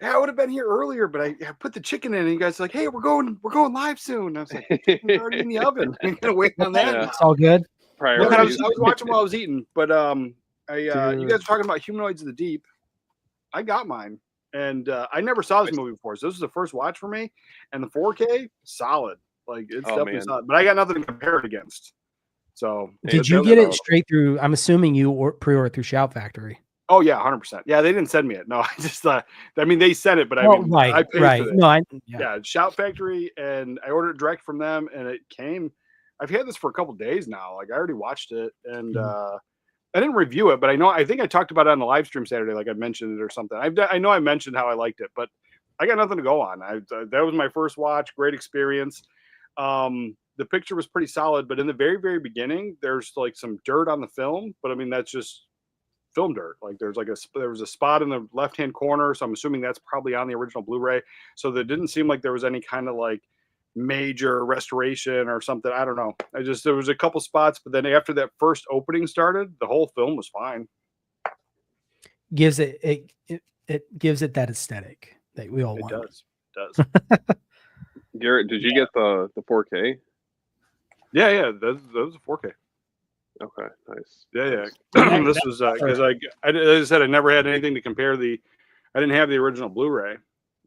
Yeah, I would have been here earlier, but I put the chicken in, and you guys are like, "Hey, we're going live soon." I was like, "It's already in the oven. I'm gonna wait on that." Yeah. It's all good. I was watching while I was eating, but you guys are talking about Humanoids of the Deep. I got mine, and I never saw this movie before, so this is the first watch for me. And the 4K, solid. Like it's definitely solid. But I got nothing to compare it against. So did you get it straight through? I'm assuming you pre-ordered through Shout Factory. Oh yeah, 100%. Yeah, they didn't send me it. No, I just I mean, they sent it, but I mean, I paid for it. No, yeah, Shout Factory, and I ordered it direct from them, and it came. I've had this for a couple days now. Like I already watched it, and I didn't review it, but I think I talked about it on the live stream Saturday, like I mentioned it or something. I know I mentioned how I liked it, but I got nothing to go on. That was my first watch. Great experience. The picture was pretty solid, but in the very, very beginning, there's like some dirt on the film, but I mean that's just film dirt. Like there was a spot in the left-hand corner, so I'm assuming that's probably on the original Blu-ray. So there didn't seem like there was any kind of like major restoration or something. I don't know. There was a couple spots, but then after that first opening started, the whole film was fine. Gives it gives it that aesthetic that we all want. It does. Garrett, did you get the 4K? Yeah, that was a 4K. Okay, nice. Yeah. This was because as I said, I never had anything to compare I didn't have the original Blu-ray,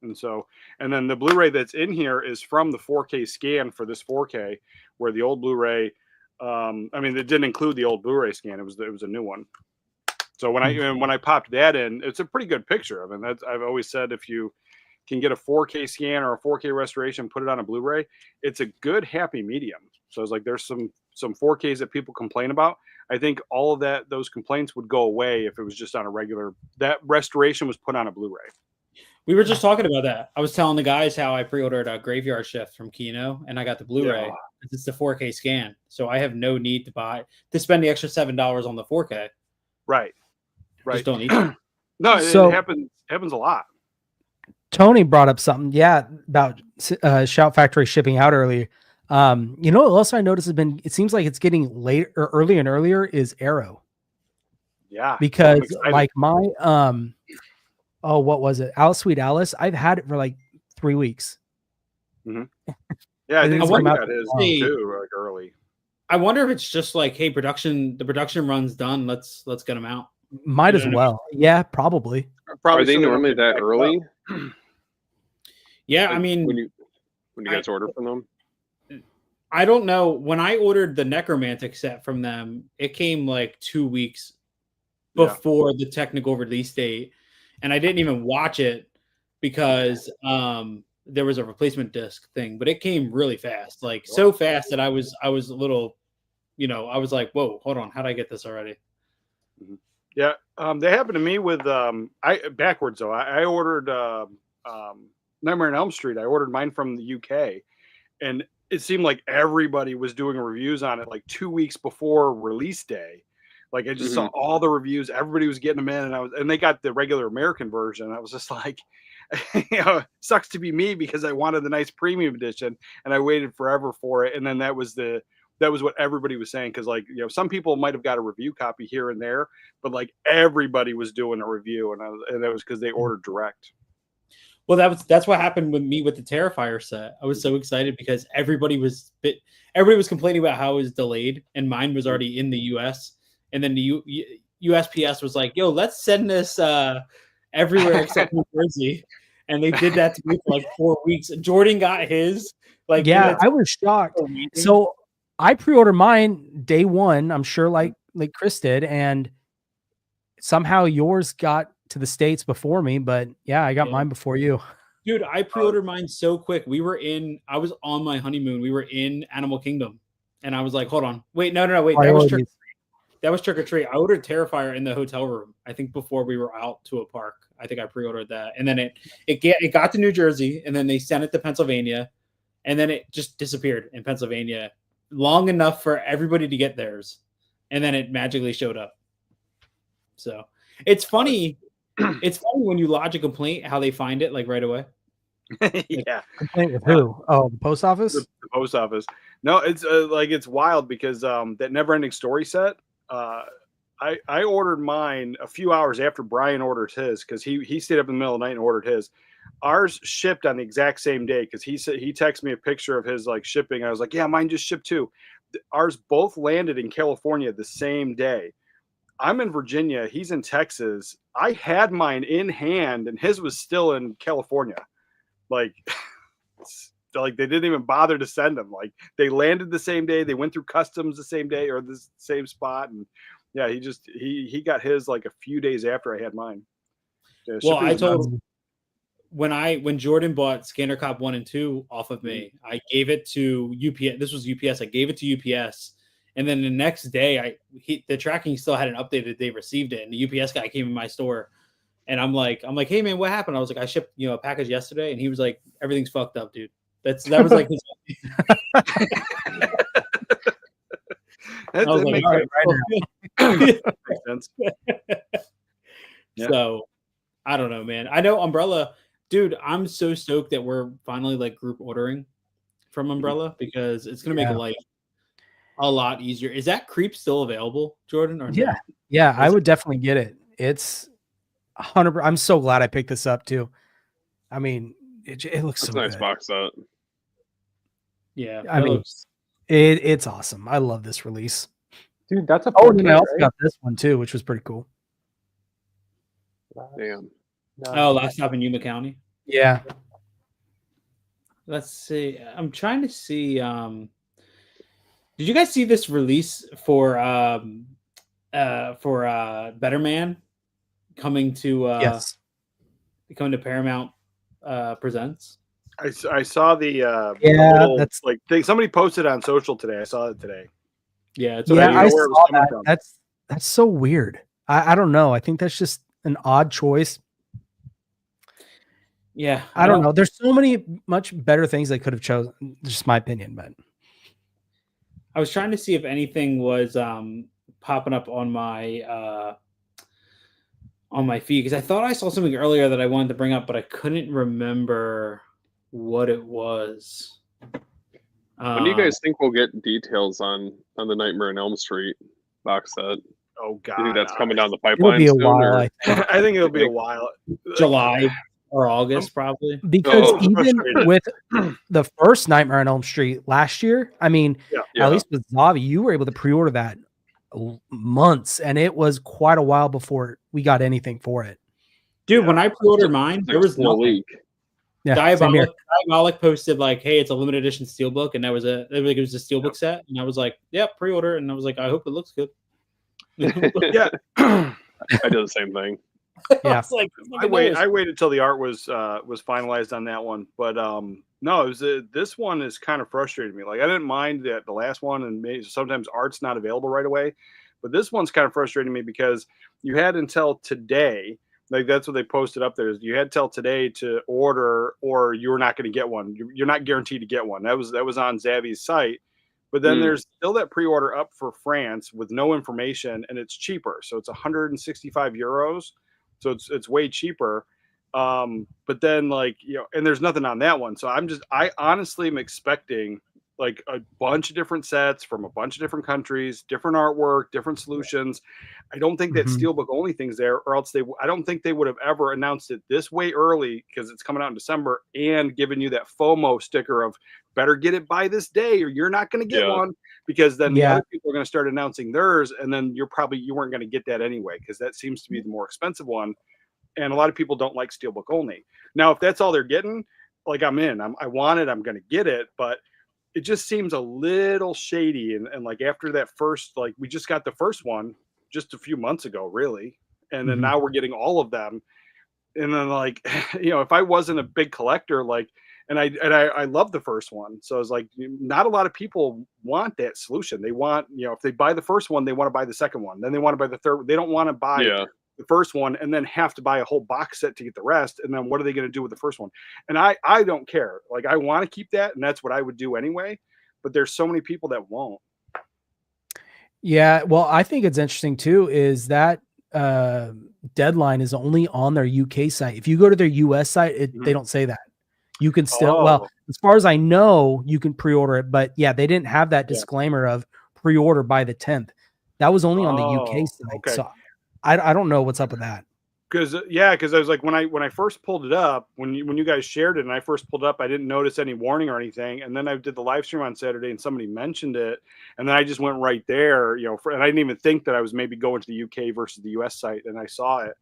and then the Blu-ray that's in here is from the 4K scan for this 4K, where the old Blu-ray, I mean, it didn't include the old Blu-ray scan. It was a new one. So when I popped that in, it's a pretty good picture. I mean, I've always said if you can get a 4K scan or a 4K restoration, put it on a Blu-ray, it's a good happy medium. So it's like there's some 4Ks that people complain about. I think all of those complaints would go away if it was just on a regular. That restoration was put on a Blu-ray. We were just talking about that. I was telling the guys how I pre-ordered a Graveyard Shift from Kino, and I got the Blu-ray. Yeah. It's the 4K scan, so I have no need to spend the extra $7 on the 4K. Right. Just don't need to. No, it happens a lot. Tony brought up something, about Shout Factory shipping out early. You know what else I noticed it seems like it's getting later or earlier and earlier is Arrow. Yeah. Because like my what was it? Alice Sweet Alice. I've had it for like 3 weeks. Mm-hmm. Yeah, I think that is too, like early. I wonder if it's just like, hey, the production run's done. Let's get them out. Might as well. Yeah, probably. Are they normally that early? Yeah, like I mean, when you guys order from them. I don't know. When I ordered the Necromantic set from them, it came like 2 weeks before the technical release date, and I didn't even watch it because there was a replacement disc thing. But it came really fast, like so fast that I was a little, I was like, "Whoa, hold on, how did I get this already?" Mm-hmm. Yeah, that happened to me with backwards though. I ordered Nightmare on Elm Street. I ordered mine from the UK, and it seemed like everybody was doing reviews on it like 2 weeks before release day. Like I just saw all the reviews, everybody was getting them in, and they got the regular American version. I was just like, sucks to be me because I wanted the nice premium edition and I waited forever for it. And then that was what everybody was saying. Cause like, some people might have got a review copy here and there, but like everybody was doing a review and that was cause they ordered direct. Well, that's what happened with me with the Terrifier set. I was so excited because everybody was complaining about how it was delayed and mine was already in the US. And then the USPS was like, yo, let's send this everywhere except New Jersey. And they did that to me for like 4 weeks. Jordan got his. Like, yeah, I was shocked. So I pre-ordered mine day one, I'm sure like Chris did, and somehow yours got to the States before me, but yeah, I got mine before you. Dude, I pre-ordered mine so quick. I was on my honeymoon. We were in Animal Kingdom. And I was like, hold on. Wait, no. Wait, that was trick or treat. I ordered Terrifier in the hotel room. I think before we were out to a park. I think I pre-ordered that, and then it got to New Jersey, and then they sent it to Pennsylvania, and then it just disappeared in Pennsylvania long enough for everybody to get theirs, and then it magically showed up. So it's funny. It's funny when you lodge a complaint how they find it like right away. Yeah. Complaint with who? Oh, the post office. The post office. No, it's it's wild because that Never Ending Story set. I ordered mine a few hours after Brian ordered his because he stayed up in the middle of the night and ordered his. Ours shipped on the exact same day because he texted me a picture of his like shipping. I was like, yeah, mine just shipped too. Ours both landed in California the same day. I'm in Virginia. He's in Texas. I had mine in hand and his was still in California. Like they didn't even bother to send them. Like they landed the same day. They went through customs the same day or the same spot. And yeah, he got his like a few days after I had mine. Yeah, well, I told when Jordan bought Scanner Cop 1 and 2 off of me, I gave it to UPS. This was UPS. I gave it to UPS. And then the next day, the tracking still hadn't updated. They received it, and the UPS guy came in my store, and I'm like, hey man, what happened? I was like, I shipped a package yesterday, and he was like, everything's fucked up, dude. That was like his. That makes sense. Yeah. So I don't know, man. I know Umbrella, dude. I'm so stoked that we're finally like group ordering from Umbrella because it's gonna make life a lot easier. Is that creep still available, Jordan? Or yeah, yeah, I would definitely get it. It's 100%. I'm so glad I picked this up too. I mean, it looks so nice good. Box set. Yeah, I mean, it's awesome. I love this release, dude. That's a and I also got this one too, which was pretty cool. Damn. Oh, Last Stop in Yuma County. Yeah. Let's see. I'm trying to see. Did you guys see this release for Better Man coming to yes, coming to Paramount Presents? I saw the little, that's like thing somebody posted on social today. I saw it today. Yeah, it's I saw that. That's so weird. I don't know. I think that's just an odd choice. Yeah, I don't know. There's so many much better things they could have chosen. Just my opinion, but I was trying to see if anything was popping up on my feed because I thought I saw something earlier that I wanted to bring up, but I couldn't remember what it was. When do you guys think we'll get details on the Nightmare on Elm Street box set? Oh God, you think that's coming down the pipeline? It'll be a while. I think it'll be a while. July or August, probably. Because even with the first Nightmare on Elm Street last year, I mean, at least with Zavi, you were able to pre-order that months, and it was quite a while before we got anything for it. Dude, when I pre-ordered mine, there was no leak. Yeah, Diabolic posted like, "Hey, it's a limited edition steelbook," and it was a steelbook set, and I was like, "Yep, pre-order," and I was like, "I hope it looks good." Yeah, I did the same thing. Yeah, I waited till the art was finalized on that one, but no, it was this one is kind of frustrating me. Like I didn't mind that the last one, and maybe sometimes art's not available right away, but this one's kind of frustrating me because you had until today. Like that's what they posted up there. Is you had till today to order, or you were not going to get one. You're not guaranteed to get one. That was on Zavi's site, But then there's still that pre-order up for France with no information, and it's cheaper. So it's 165 euros. So it's way cheaper. But then like, and there's nothing on that one. So I honestly am expecting like a bunch of different sets from a bunch of different countries, different artwork, different solutions. I don't think that Steelbook only thing's there, or else I don't think they would have ever announced it this way early because it's coming out in December and giving you that FOMO sticker of better get it by this day or you're not going to get one, because then the other people are going to start announcing theirs, and then you weren't going to get that anyway because that seems to be the more expensive one. And a lot of people don't like Steelbook only. Now, if that's all they're getting, like I'm in, I want it, I'm going to get it, but it just seems a little shady. And like after that first, like we just got the first one just a few months ago, really. And then now we're getting all of them. And then like, if I wasn't a big collector, like, and I love the first one. So it's like, not a lot of people want that solution. They want, if they buy the first one, they want to buy the second one. Then they want to buy the third. They don't want to buy the first one and then have to buy a whole box set to get the rest. And then what are they going to do with the first one? And I don't care. Like I want to keep that, and that's what I would do anyway. But there's so many people that won't. Yeah, well, I think it's interesting too is that deadline is only on their UK site. If you go to their US site, they don't say that. You can still, well, as far as I know, you can pre-order it, but yeah, they didn't have that disclaimer of pre-order by the 10th. That was only on the UK site. Okay. So I don't know what's up with that. Because I was like, when I first pulled it up, when you guys shared it and I first pulled it up, I didn't notice any warning or anything. And then I did the live stream on Saturday and somebody mentioned it, and then I just went right there, and I didn't even think that I was maybe going to the UK versus the US site, and I saw it.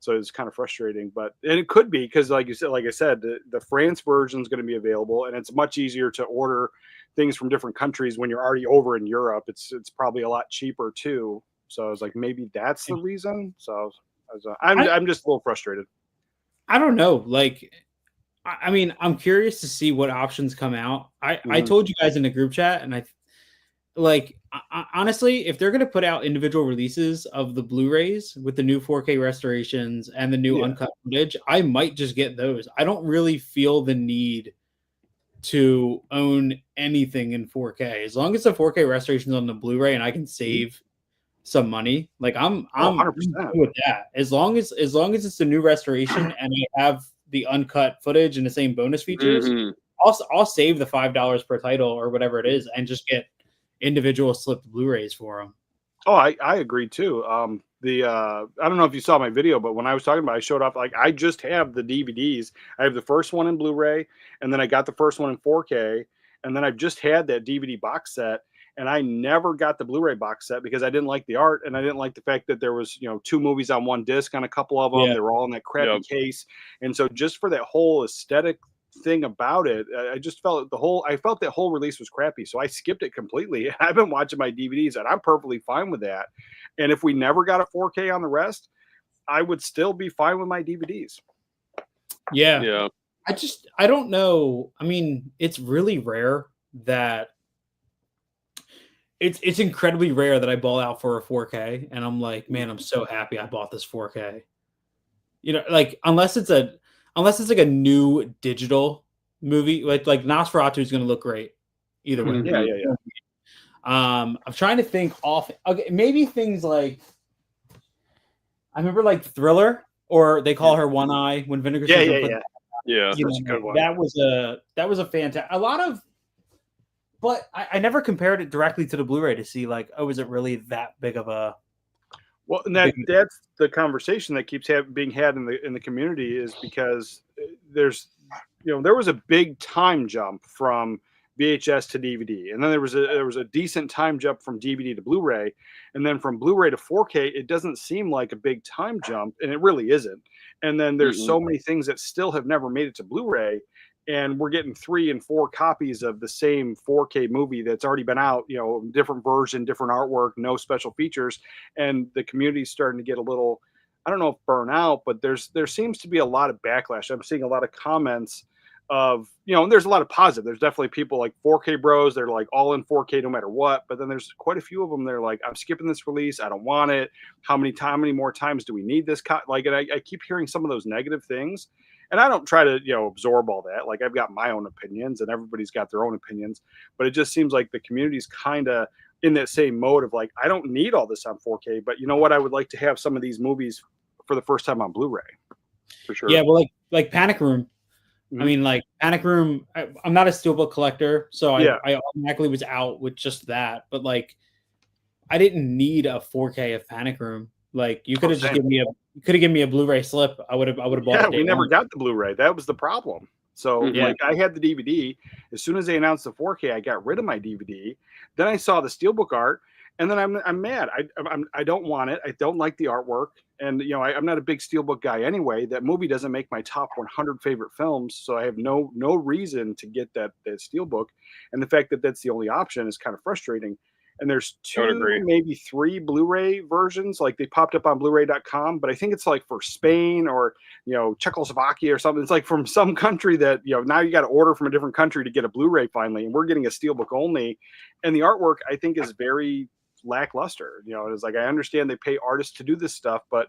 So it's kind of frustrating, and it could be because like I said, the France version is going to be available, and it's much easier to order things from different countries when you're already over in Europe. It's probably a lot cheaper too. So I was like, maybe that's the reason. So I'm just a little frustrated. I don't know. Like, I mean, I'm curious to see what options come out. I told you guys in the group chat, and honestly, if they're going to put out individual releases of the Blu-rays with the new 4K restorations and the new uncut footage, I might just get those. I don't really feel the need to own anything in 4K. As long as the 4K restorations on the Blu-ray and I can save some money, like I'm 100% with that. As long as it's a new restoration and I have the uncut footage and the same bonus features, I'll save the $5 per title or whatever it is and just get individual slipped Blu-rays for them. Oh, I agree too. I don't know if you saw my video, but when I was talking about, I showed off, like, I just have the DVDs. I have the first one in Blu-ray, and then I got the first one in 4K, and then I've just had that DVD box set, and I never got the Blu-ray box set because I didn't like the art, and I didn't like the fact that there was, 2 movies on one disc on a couple of them. They were all in that crappy case. And so just for that whole aesthetic thing about it, I just felt that whole release was crappy, so I skipped it completely. I've been watching my DVDs, and I'm perfectly fine with that. And if we never got a 4K on the rest, I would still be fine with my DVDs. Yeah. I don't know. I mean, it's really rare that it's incredibly rare that I ball out for a 4K and I'm like, man, I'm so happy I bought this 4K. Like unless it's like a new digital movie, like Nosferatu is going to look great either way. Yeah. I'm trying to think maybe things like, I remember like Thriller, or They Call Her One Eye when Vinegar. Yeah, that's a good one. That was a fantastic. But I never compared it directly to the Blu-ray to see like, oh, is it really that big of a? Well, and that's the conversation that keeps being had in the community, is because there was a big time jump from VHS to DVD, and then there was a decent time jump from DVD to Blu-ray, and then from Blu-ray to 4K, it doesn't seem like a big time jump, and it really isn't. And then there's so many things that still have never made it to Blu-ray, and we're getting 3 and 4 copies of the same 4K movie that's already been out, different version, different artwork, no special features, and the community's starting to get a little, I don't know if burn out, but there seems to be a lot of backlash. I'm seeing a lot of comments of, you know, and there's a lot of positive. There's definitely people like 4K bros. They're like all in 4K no matter what. But then there's quite a few of them. They're like, I'm skipping this release. I don't want it. How many more times do we need this? Like, and I keep hearing some of those negative things. And I don't try to, you know, absorb all that. Like, I've got my own opinions and everybody's got their own opinions. But it just seems like the community's kind of in that same mode of like, I don't need all this on 4K. But you know what? I would like to have some of these movies for the first time on Blu-ray. For sure. Yeah, well, like Panic Room. Mhm. I mean, like Panic Room. I'm not a steelbook collector, so Yeah. I automatically was out with just that. But like, I didn't need a 4K of Panic Room. Like, you could have just same. given me a Blu-ray slip. I would have bought Yeah, it. we never got the Blu-ray. That was the problem. So Mhm. like I had the DVD. As soon as they announced the 4K, I got rid of my DVD. Then I saw the steelbook art, and then I'm mad. I don't want it. I don't like the artwork, and you know I'm not a big steelbook guy anyway. That movie doesn't make my top 100 favorite films, so I have no reason to get that steelbook. And the fact that that's the only option is kind of frustrating. And there's I would two, agree. maybe three Blu-ray versions. Like they popped up on Blu-ray.com, but I think it's like for Spain or, you know, Czechoslovakia or something. It's like from some country that, you know, now you got to order from a different country to get a Blu-ray finally. And we're getting a steelbook only. And the artwork, I think, is very lackluster. You know, it's like I understand they pay artists to do this stuff, but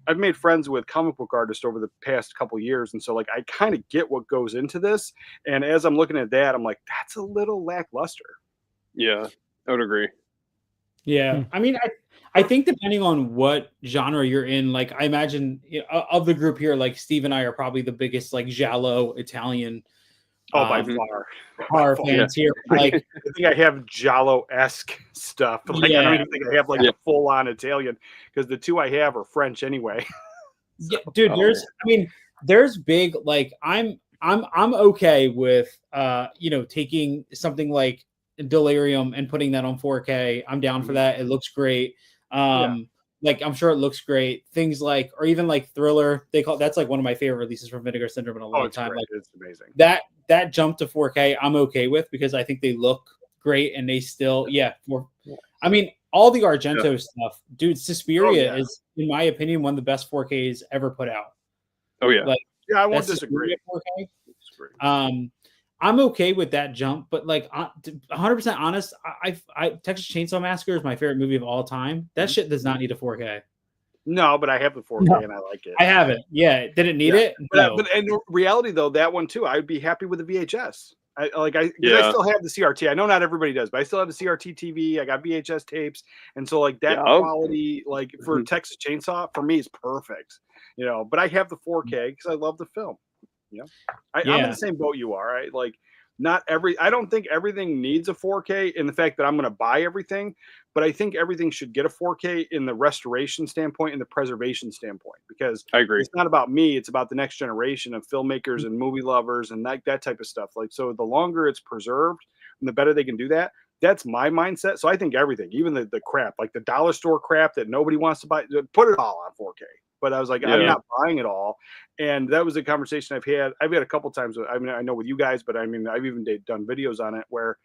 I've made friends with comic book artists over the past couple of years. And so like I kind of get what goes into this. And as I'm looking at that, I'm like, that's a little lackluster. Yeah, I would agree. Yeah, I mean, I think depending on what genre you're in, like I imagine, you know, of the group here, like Steve and I are probably the biggest like giallo Italian Oh, by um, far. horror fans here. Like, I think I have Giallo-esque stuff. Like I don't Yeah. even think I have like the full-on Italian because the two I have are French anyway. yeah, dude, there's big like I'm okay with you know, taking something like Delirium and putting that on 4K. I'm down for that. It looks great. Like I'm sure it looks great. Things like, or even like Thriller, that's like one of my favorite releases from Vinegar Syndrome in a long time. Great. Like It's amazing. that jump to 4K, I'm okay with because I think they look great and they still, I mean, all the Argento stuff, dude. Suspiria is, in my opinion, one of the best 4Ks ever put out. Oh yeah, Like, Yeah, I won't that's disagree. Suspiria 4K. I'm okay with that jump, but like 100% honest, I Texas Chainsaw Massacre is my favorite movie of all time. That shit does not need a 4K. No, but I have the 4K and I like it. I have it. Yeah, did it need it? No. But in reality, though, that one too, I'd be happy with the VHS. I Yeah. still have the CRT. I know not everybody does, but I still have the CRT TV. I got VHS tapes, and so like that Yeah. quality, like for Texas Chainsaw, for me is perfect. You know, but I have the 4K because I love the film. You know, I'm in the same boat you are. I don't think everything needs a 4K in the fact that I'm going to buy everything, but I think everything should get a 4K in the restoration standpoint and the preservation standpoint, because I agree. it's not about me. It's about the next generation of filmmakers and movie lovers and that type of stuff. Like, so the longer it's preserved and the better they can do that, that's my mindset. So I think everything, even the crap, like the dollar store crap that nobody wants to buy, put it all on 4K. But I was like, I'm not buying it all. And that was a conversation I've had a couple times. I mean, I know with you guys, but I mean, I've even done videos on it where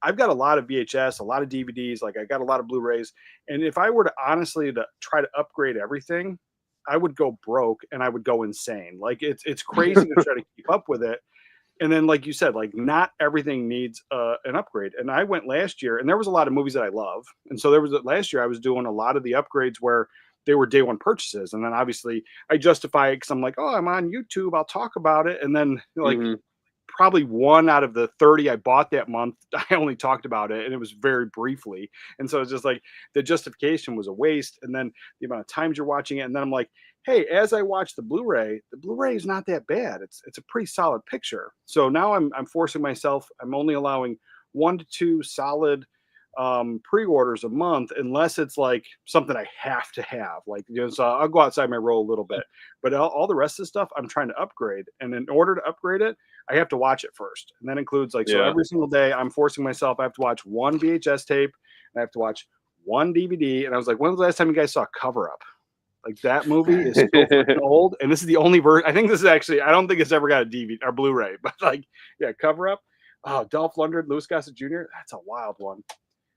I've got a lot of VHS, a lot of DVDs, like I got a lot of Blu-rays. And if I were to honestly to try to upgrade everything, I would go broke and I would go insane. Like it's crazy to try to keep up with it. And then, like you said, like not everything needs an upgrade. And I went last year, and there was a lot of movies that I love. And so last year I was doing a lot of the upgrades where they were day one purchases. And then obviously I justify it because I'm like, oh, I'm on YouTube, I'll talk about it. And then like probably 1 out of the 30 I bought that month, I only talked about it, and it was very briefly. And so it's just like the justification was a waste. And then the amount of times you're watching it. And then I'm like, hey, as I watch the Blu-ray is not that bad. It's a pretty solid picture. So now I'm forcing myself. I'm only allowing 1 to 2 solid pre-orders a month, unless it's like something I have to have. Like, you know, so I'll go outside my role a little bit, but all the rest of the stuff I'm trying to upgrade. And in order to upgrade it, I have to watch it first. And that includes like, so every single day I'm forcing myself, I have to watch 1 VHS tape, and I have to watch 1 DVD. And I was like, when was the last time you guys saw Cover Up? Like, that movie is so freaking old. And this is the only version. I think this is actually, I don't think it's ever got a DVD or Blu-ray, but like, yeah, Cover Up. Oh, Dolph Lundgren, Louis Gossett Jr. That's a wild one.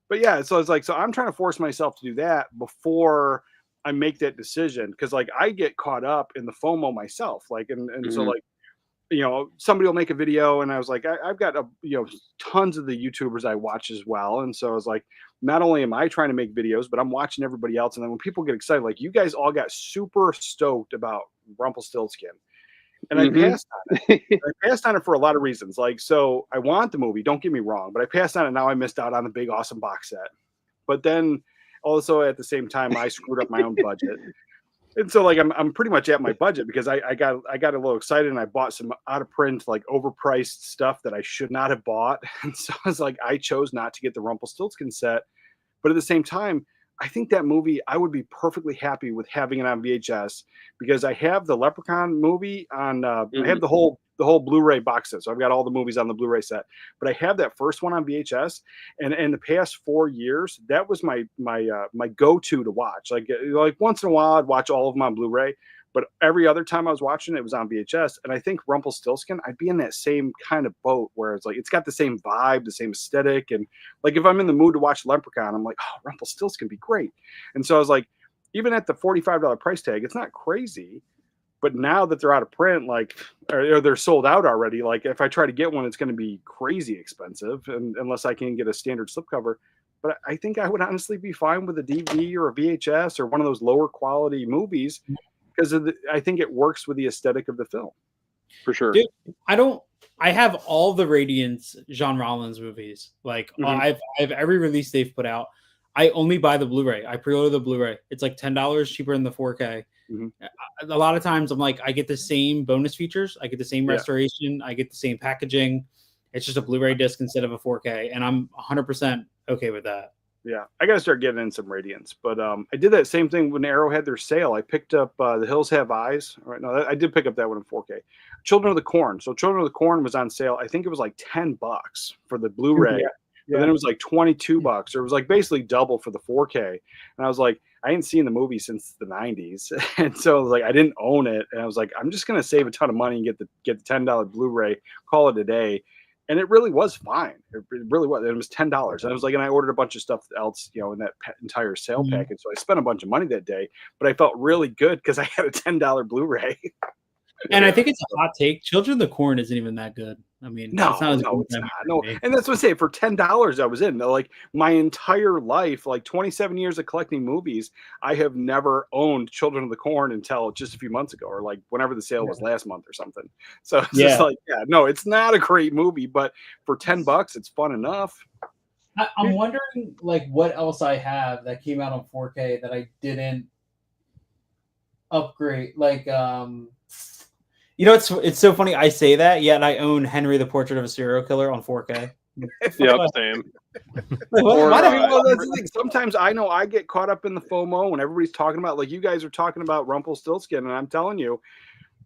But yeah, so it's like, so I'm trying to force myself to do that before I make that decision. Cause like I get caught up in the FOMO myself. Like, and so like, somebody will make a video, and I was like, I've got tons of the YouTubers I watch as well, and so I was like, not only am I trying to make videos, but I'm watching everybody else, and then when people get excited, like you guys all got super stoked about Rumpelstiltskin, and I passed on it. I passed on it for a lot of reasons. Like, so I want the movie, don't get me wrong, but I passed on it. Now I missed out on the big awesome box set. But then also at the same time, I screwed up my own budget. And so like I'm pretty much at my budget because I got a little excited and I bought some out of print, like overpriced stuff that I should not have bought. And so I was like, I chose not to get the Rumpelstiltskin set. But at the same time, I think that movie, I would be perfectly happy with having it on VHS because I have the Leprechaun movie on. I have the whole Blu-ray box set, so I've got all the movies on the Blu-ray set. But I have that first one on VHS, and in the past 4 years, that was my go-to to watch. Like once in a while, I'd watch all of them on Blu-ray. But every other time I was watching it was on VHS. And I think Rumpelstiltskin, I'd be in that same kind of boat where it's like, it's got the same vibe, the same aesthetic. And like, if I'm in the mood to watch Leprechaun, I'm like, oh, Rumpelstiltskin be great. And so I was like, even at the $45 price tag, it's not crazy. But now that they're out of print, like, or they're sold out already, like if I try to get one, it's going to be crazy expensive unless I can get a standard slipcover. But I think I would honestly be fine with a DVD or a VHS or one of those lower quality movies. Because I think it works with the aesthetic of the film. For sure. Dude, I have all the Radiance Jean Rollins movies. Like I have every release they've put out. I only buy the Blu-ray. I pre-order the Blu-ray. It's like $10 cheaper than the 4K. A lot of times I'm like, I get the same bonus features. I get the same restoration. I get the same packaging. It's just a Blu-ray disc instead of a 4K. And I'm 100% okay with that. Yeah, I got to start getting in some Radiance. But I did that same thing when Arrow had their sale. I picked up The Hills Have Eyes. Right now, I did pick up that one in 4K. Children of the Corn. So Children of the Corn was on sale. I think it was like $10 for the Blu-ray. But then it was like $22, or it was like basically double for the 4K. And I was like, I ain't seen the movie since the 90s. And so I was like, I didn't own it. And I was like, I'm just going to save a ton of money and get the $10 Blu-ray, call it a day. And it really was fine. It really was. It was $10. And I was like, and I ordered a bunch of stuff else, in that entire sale package. So I spent a bunch of money that day, but I felt really good because I had a $10 Blu-ray. And I think it's a hot take. Children of the Corn isn't even that good. I mean, no, it's not as no, it's not. No, and that's what I say. For $10, I was in. Like my entire life, like 27 years of collecting movies, I have never owned Children of the Corn until just a few months ago, or like whenever the sale was last month or something. So it's just like, no, it's not a great movie, but for $10, it's fun enough. I'm wondering, like, what else I have that came out on 4K that I didn't upgrade, like it's so funny I say that, yet I own Henry the Portrait of a Serial Killer on 4K. Yep, same. Sometimes I know I get caught up in the FOMO when everybody's talking about, like you guys are talking about Rumpelstiltskin, and I'm telling you,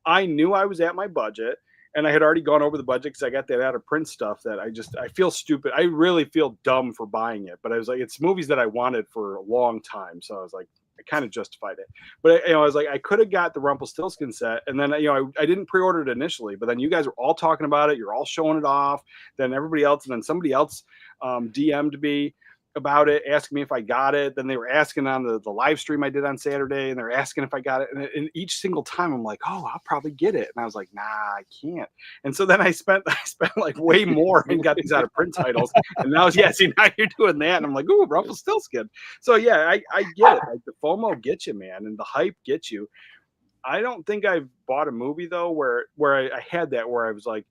I knew I was at my budget, and I had already gone over the budget because I got that out of print stuff that I feel stupid. I really feel dumb for buying it, but I was like, it's movies that I wanted for a long time, so I was like, I kind of justified it. But I was like, I could have got the Rumpelstiltskin set, and then I didn't pre-order it initially, but then you guys were all talking about it, you're all showing it off, then everybody else, and then somebody else DM'd me about it, asking me if I got it. Then they were asking on the live stream I did on Saturday, and they're asking if I got it. And each single time I'm like, oh, I'll probably get it. And I was like, nah, I can't. And so then I spent like way more and got these out of print titles. And now, now you're doing that. And I'm like, ooh, Rumpelstiltskin. So yeah, I get it. Like the FOMO gets you, man, and the hype gets you. I don't think I've bought a movie though where I had that where I was like,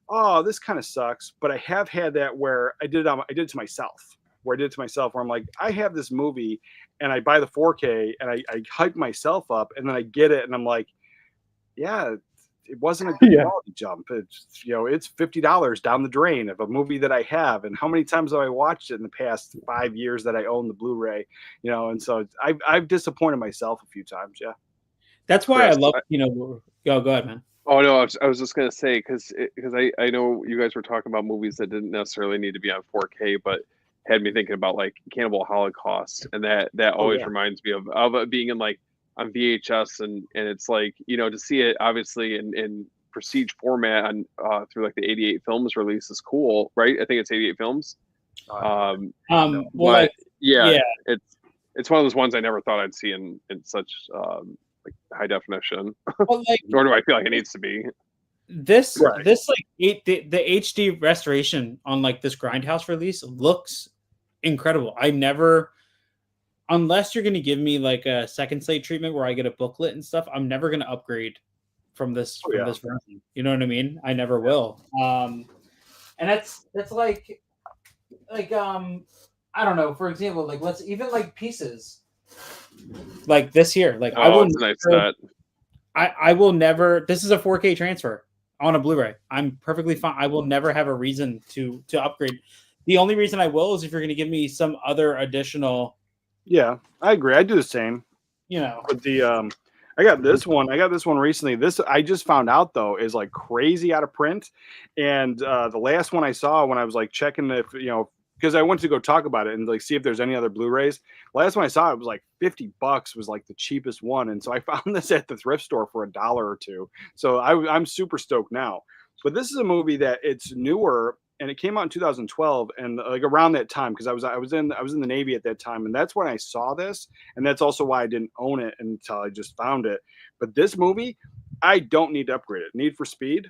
oh, this kind of sucks. But I have had that where I did it to myself. Where I'm like, I have this movie and I buy the 4K and I hype myself up, and then I get it and I'm like, yeah, it wasn't a good quality jump. It's it's $50 down the drain of a movie that I have. And how many times have I watched it in the past 5 years that I own the Blu-ray? And so I've disappointed myself a few times. Yeah. That's why I love, go ahead, man. Oh no, I was just gonna say because I know you guys were talking about movies that didn't necessarily need to be on 4K, but had me thinking about like Cannibal Holocaust, and that always reminds me of it being in like on VHS, and it's like to see it obviously in prestige format on through like the 88 films release is cool, right? I think it's 88 films. It's one of those ones I never thought I'd see in such like high definition. Nor do I feel like it needs to be. this Right. this like the HD restoration on like this Grindhouse release looks incredible. I never, unless you're going to give me like a second slate treatment where I get a booklet and stuff, I'm never going to upgrade from this Oh, yeah. version. You know what I mean? I never will. And that's like I don't know. For example, like let's even like pieces like this here. Like I Oh, will it's a nice never, set. I will never. This is a 4K transfer on a Blu-ray. I'm perfectly fine. I will never have a reason to upgrade. The only reason I will is if you're going to give me some other additional, Yeah, I agree. I do the same. you know. But the I got this one. I got this one recently. This I just found out though is like crazy out of print. And the last one I saw when I was like checking if because I went to go talk about it and like see if there's any other Blu-rays. Last one I saw it was like $50 was like the cheapest one, and so I found this at the thrift store for $1 or $2. So I'm super stoked now. But this is a movie that it's newer and it came out in 2012 and like around that time because I was in the Navy at that time, and that's when I saw this, and that's also why I didn't own it until I just found it. But this movie, I don't need to upgrade it. Need for Speed.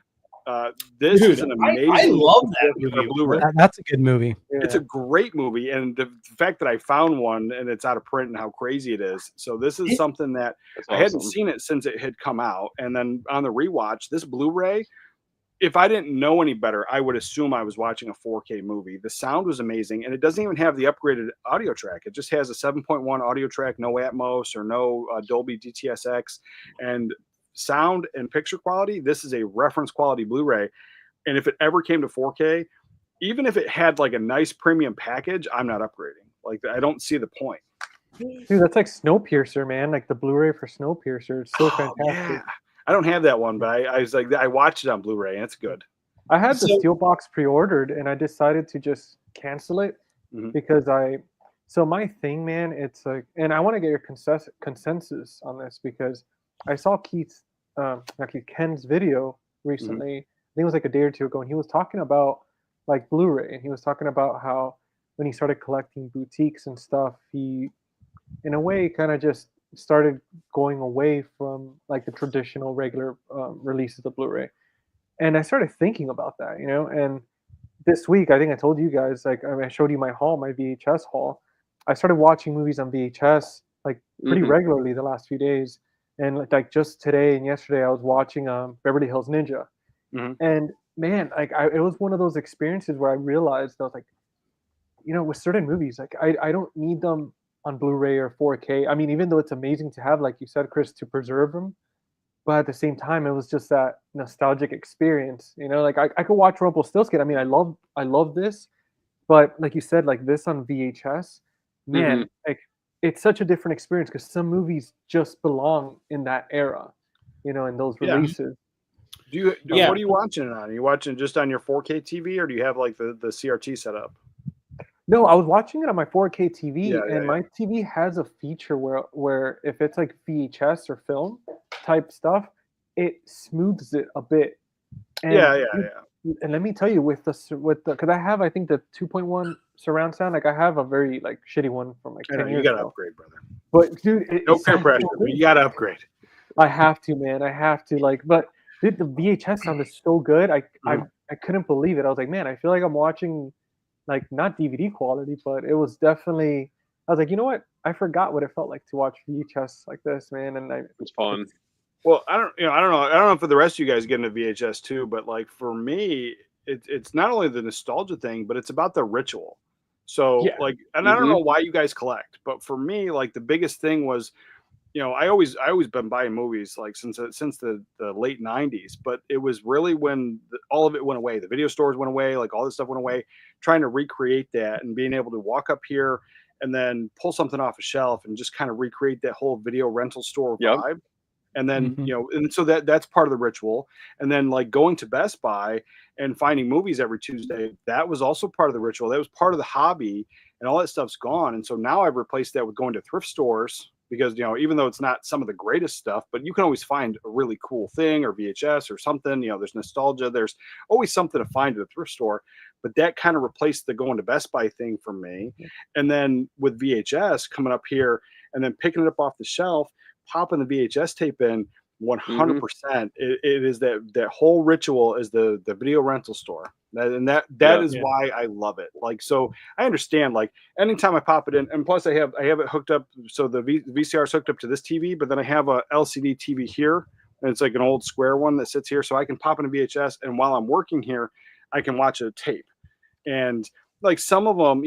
This Dude, is an I amazing love that movie for movie. Blu-ray. That's a good movie. It's a great movie, and the fact that I found one and it's out of print and how crazy it is. So this is something that That's I hadn't awesome. seen it since it had come out, and then on the rewatch, this Blu-ray. If I didn't know any better, I would assume I was watching a 4K movie. The sound was amazing, and it doesn't even have the upgraded audio track. It just has a 7.1 audio track, no Atmos or no Dolby DTSX, and sound and picture quality. This is a reference quality Blu-ray, and if it ever came to 4K, even if it had like a nice premium package, I'm not upgrading. Like I don't see the point. Dude, that's like Snowpiercer, man. Like the Blu-ray for Snowpiercer. It's so fantastic. Yeah. I don't have that one, but I was like, I watched it on Blu-ray, and it's good. I had the So- Steelbox pre-ordered, and I decided to just cancel it Mhm. because So my thing, man, it's like, and I want to get your consensus on this because I saw Ken's video recently. I think it was like a day or two ago, and he was talking about like Blu-ray, and he was talking about how when he started collecting boutiques and stuff, he, in a way, kind of just started going away from like the traditional regular releases of Blu-ray. And I started thinking about that, and this week, I think I told you guys, like, I showed you my haul, my VHS haul. I started watching movies on VHS like pretty regularly the last few days. And like just today and yesterday, I was watching Beverly Hills Ninja. Mhm. And man, like it was one of those experiences where I realized I was like, with certain movies, like I don't need them on Blu-ray or 4K. I mean, even though it's amazing to have, like you said, Chris, to preserve them, but at the same time, it was just that nostalgic experience. Like I could watch Rumpelstiltskin. I mean, I love this, but like you said, like this on VHS, man, like it's such a different experience because some movies just belong in that era, in those Yeah. releases. What are you watching it on? Are you watching it just on your 4K TV, or do you have like the CRT set up? No, I was watching it on my 4K TV, Yeah, and my TV has a feature where if it's like VHS or film type stuff, it smooths it a bit. And Yeah. And let me tell you, because I have, I think, the 2.1 surround sound. Like I have a very like shitty one from like I know 10 you years gotta ago. upgrade, brother. But dude, No it peer sounds pressure, so but good. you gotta upgrade. I have to, man. I have to. Like, but dude, the VHS sound is so good. I couldn't believe it. I was like, man, I feel like I'm watching like not DVD quality, but it was definitely. I was like, you know what? I forgot what it felt like to watch VHS like this, man. And It's fun. Well, I don't know if the rest of you guys get into VHS too, but like for me, it's not only the nostalgia thing, but it's about the ritual. So Yeah. like, and I don't know why you guys collect, but for me, like the biggest thing was, I always been buying movies like since the late '90s, but it was really when all of it went away. The video stores went away, like all this stuff went away. Trying to recreate that and being able to walk up here and then pull something off a shelf and just kind of recreate that whole video rental store vibe. And then and so that's part of the ritual. And then like going to Best Buy and finding movies every Tuesday, that was also part of the ritual. That was part of the hobby, and all that stuff's gone. And so now I've replaced that with going to thrift stores because even though it's not some of the greatest stuff, but you can always find a really cool thing or VHS or something. There's nostalgia. There's always something to find at a thrift store. But that kind of replaced the going to Best Buy thing for me. And then with VHS coming up here and then picking it up off the shelf, popping the VHS tape in, 100%. It is that whole ritual is the video rental store. That Yeah. is why I love it. Like, so I understand, like, anytime I pop it in, and plus I have it hooked up, so the VCR is hooked up to this TV, but then I have a LCD TV here, and it's like an old square one that sits here, so I can pop in a VHS, and while I'm working here, I can watch a tape. And like some of them,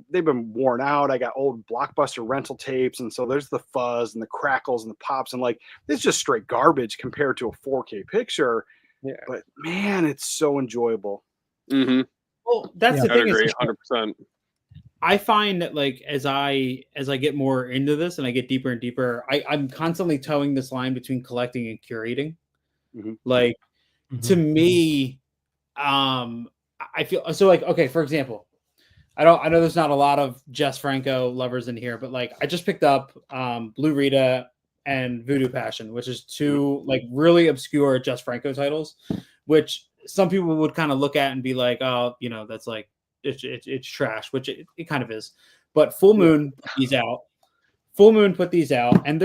they've been worn out. I got old Blockbuster rental tapes, and so there's the fuzz and the crackles and the pops, and like it's just straight garbage compared to a 4K picture. Yeah. But man, it's so enjoyable. Mm-hmm. Well, that's the I thing. agree, Is 100%. I find that, like, as I get more into this and I get deeper and deeper, I'm constantly towing this line between collecting and curating. Mhm. Like, to me, I feel so, like, okay, for example, I know there's not a lot of Jess Franco lovers in here, but like I just picked up Blue Rita and Voodoo Passion, which is two like really obscure Jess Franco titles, which some people would kind of look at and be like, oh, that's like it's trash, which it kind of is. But Full Moon put these out. Full Moon put these out, and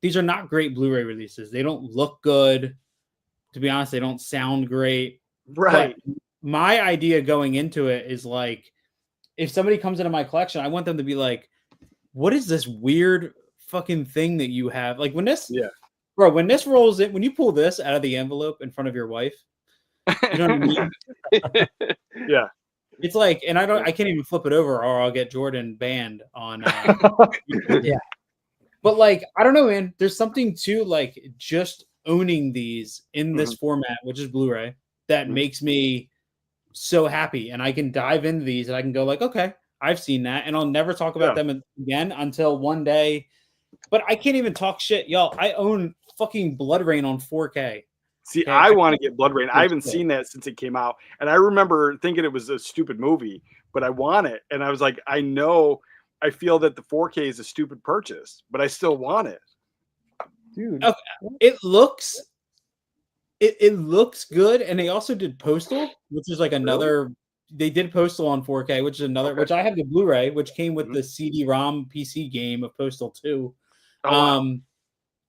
these are not great Blu-ray releases. They don't look good. To be honest, they don't sound great. Right. But my idea going into it is like, if somebody comes into my collection, I want them to be like, what is this weird fucking thing that you have? Like when this rolls in, when you pull this out of the envelope in front of your wife, you know what I mean? Yeah. It's like, and I can't even flip it over or I'll get Jordan banned on. Yeah. But like, I don't know, man, there's something to like just owning these in this format, which is Blu-ray, that makes me so happy. And I can dive into these and I can go like, okay, I've seen that. And I'll never talk about them again until one day. But I can't even talk shit. Y'all, I own fucking Blood Rain on 4K. See, Okay. I want to get Blood Rain. I haven't seen that since it came out. And I remember thinking it was a stupid movie, but I want it. And I was like, I feel that the 4K is a stupid purchase, but I still want it. Dude. Okay. It looks good. And they also did Postal, which is like another, they did Postal on 4K, which is another, which I have the Blu-ray, which came with the CD-ROM PC game of Postal 2. Oh, wow.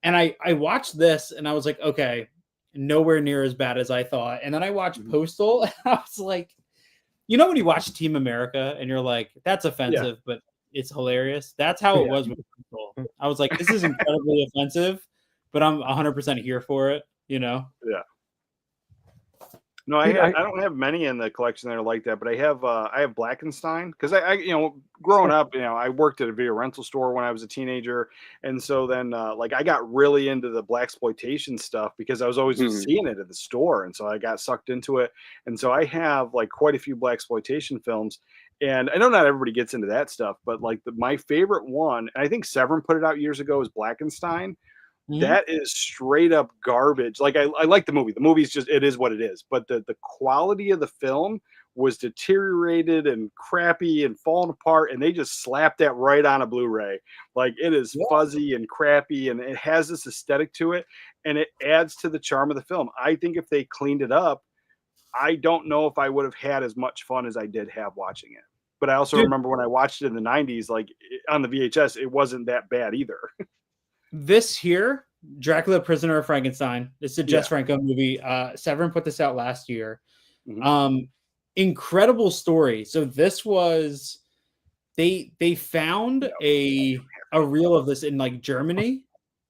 And I watched this and I was like, okay, nowhere near as bad as I thought. And then I watched Postal and I was like, when you watch Team America and you're like, that's offensive, but it's hilarious. That's how it was with Postal. I was like, this is incredibly offensive, but I'm 100% here for it, Yeah. No, I don't have many in the collection that are like that, but I have Blackenstein because I growing up, I worked at a video rental store when I was a teenager, and so then like I got really into the blaxploitation stuff because I was always seeing it at the store, and so I got sucked into it, and so I have like quite a few blaxploitation films, and I know not everybody gets into that stuff, but like my favorite one, and I think Severin put it out years ago, is Blackenstein. That is straight up garbage. Like I like the movie. The movie's just, it is what it is. But the quality of the film was deteriorated and crappy and falling apart, and they just slapped that right on a Blu-ray. Like it is fuzzy and crappy, and it has this aesthetic to it, and it adds to the charm of the film. I think if they cleaned it up, I don't know if I would have had as much fun as I did have watching it. But I also remember when I watched it in the 90s, like on the VHS, it wasn't that bad either. This here, Dracula Prisoner of Frankenstein. It's a Jess Franco movie. Severin put this out last year. Incredible story. So this was they found a reel of this in like Germany.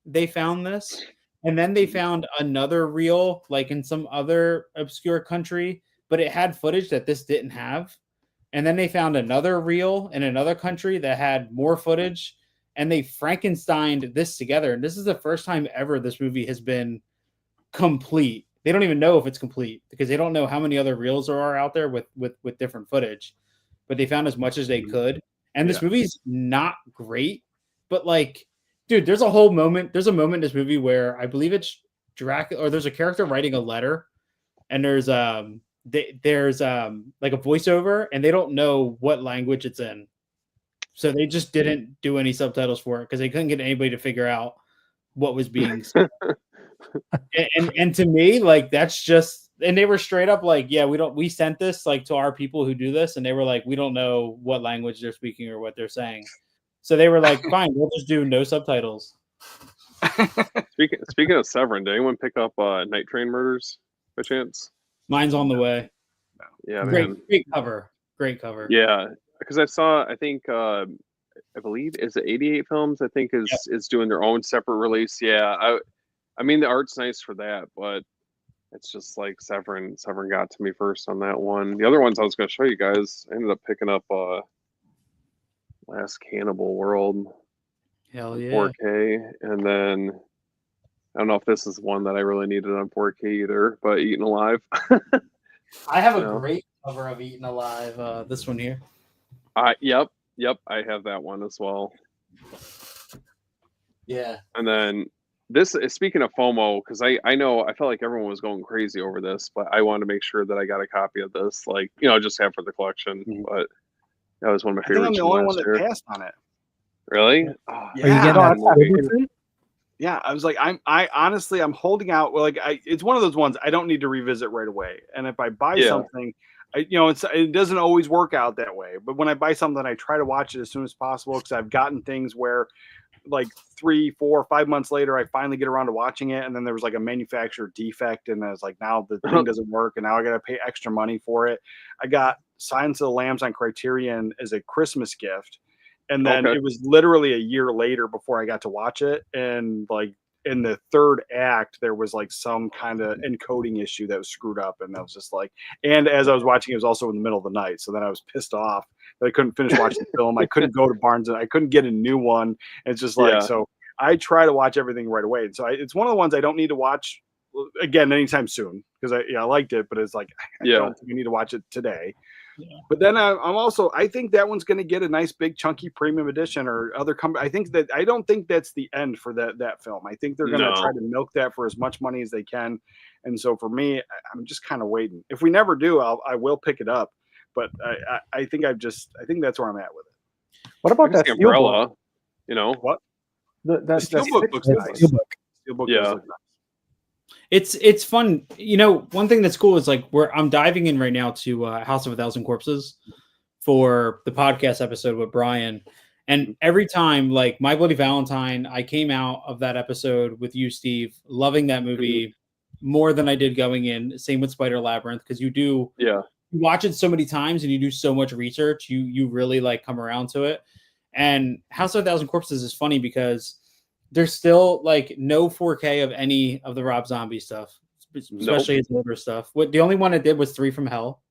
They found this, and then they found another reel like in some other obscure country, but it had footage that this didn't have. And then they found another reel in another country that had more footage. And they Frankensteined this together. And this is the first time ever this movie has been complete. They don't even know if it's complete because they don't know how many other reels there are out there with different footage. But they found as much as they could. And this movie's not great. But like, dude, there's a moment in this movie where I believe it's Dracula, or there's a character writing a letter. And there's like a voiceover, and they don't know what language it's in. So they just didn't do any subtitles for it because they couldn't get anybody to figure out what was being said. and to me, like that's just, and they were straight up like, yeah, we sent this like to our people who do this, and they were like, we don't know what language they're speaking or what they're saying. So they were like, fine, we'll just do no subtitles. Speaking of Severin, did anyone pick up Night Train Murders by chance? Mine's on the way. Yeah, Great, man. great cover. Great cover. Yeah, because I think I believe is it 88 Films. I think is doing their own separate release. Yeah, I mean the art's nice for that, but it's just like Severin got to me first on that one. The other ones I was going to show you guys, I ended up picking up Last Cannibal World Hell on yeah. 4K, and then I don't know if this is one that I really needed on 4K either, but Eaten Alive. I have a No. great cover of Eaten Alive. This one here. Yep, I have that one as well. Yeah. And then this, speaking of FOMO, because I know I felt like everyone was going crazy over this, but I wanted to make sure that I got a copy of this, like, just have for the collection. But that was one of my I think favorites. I'm the from only last one that year. passed on it. Really? Yeah. Oh, Are you getting that that movie. movie? Yeah, I was like, I honestly, I'm holding out. Like, it's one of those ones I don't need to revisit right away. And if I buy something, it doesn't always work out that way. But when I buy something, I try to watch it as soon as possible because I've gotten things where, like 3, 4, 5 months later, I finally get around to watching it, and then there was like a manufacturer defect, and I was like, now the thing doesn't work, and now I got to pay extra money for it. I got Silence of the Lambs on Criterion as a Christmas gift. And then it was literally a year later before I got to watch it. And like in the third act, there was like some kind of encoding issue that was screwed up. And I was just like, and as I was watching, it was also in the middle of the night. So then I was pissed off that I couldn't finish watching the film. I couldn't go to Barnes and I couldn't get a new one. And it's just like, so I try to watch everything right away. And so it's one of the ones I don't need to watch again anytime soon because I liked it, but it's like, I don't think I need to watch it today. Yeah. But then I think that one's going to get a nice big chunky premium edition or other company. I don't think that's the end for that film. I think they're going to try to milk that for as much money as they can. And so for me, I'm just kind of waiting. If we never do, I will pick it up. But I think I think that's where I'm at with it. What about that umbrella? What? The Steelbook looks nice. Steelbook does look nice. It's fun. One thing that's cool is like I'm diving in right now to House of a Thousand Corpses for the podcast episode with Brian. And every time, like My Bloody Valentine, I came out of that episode with you, Steve, loving that movie more than I did going in. Same with Spider Labyrinth, because you watch it so many times and you do so much research, you really like come around to it. And House of a Thousand Corpses is funny because there's still like no 4K of any of the Rob Zombie stuff, especially his older stuff. The only one I did was 3 from Hell.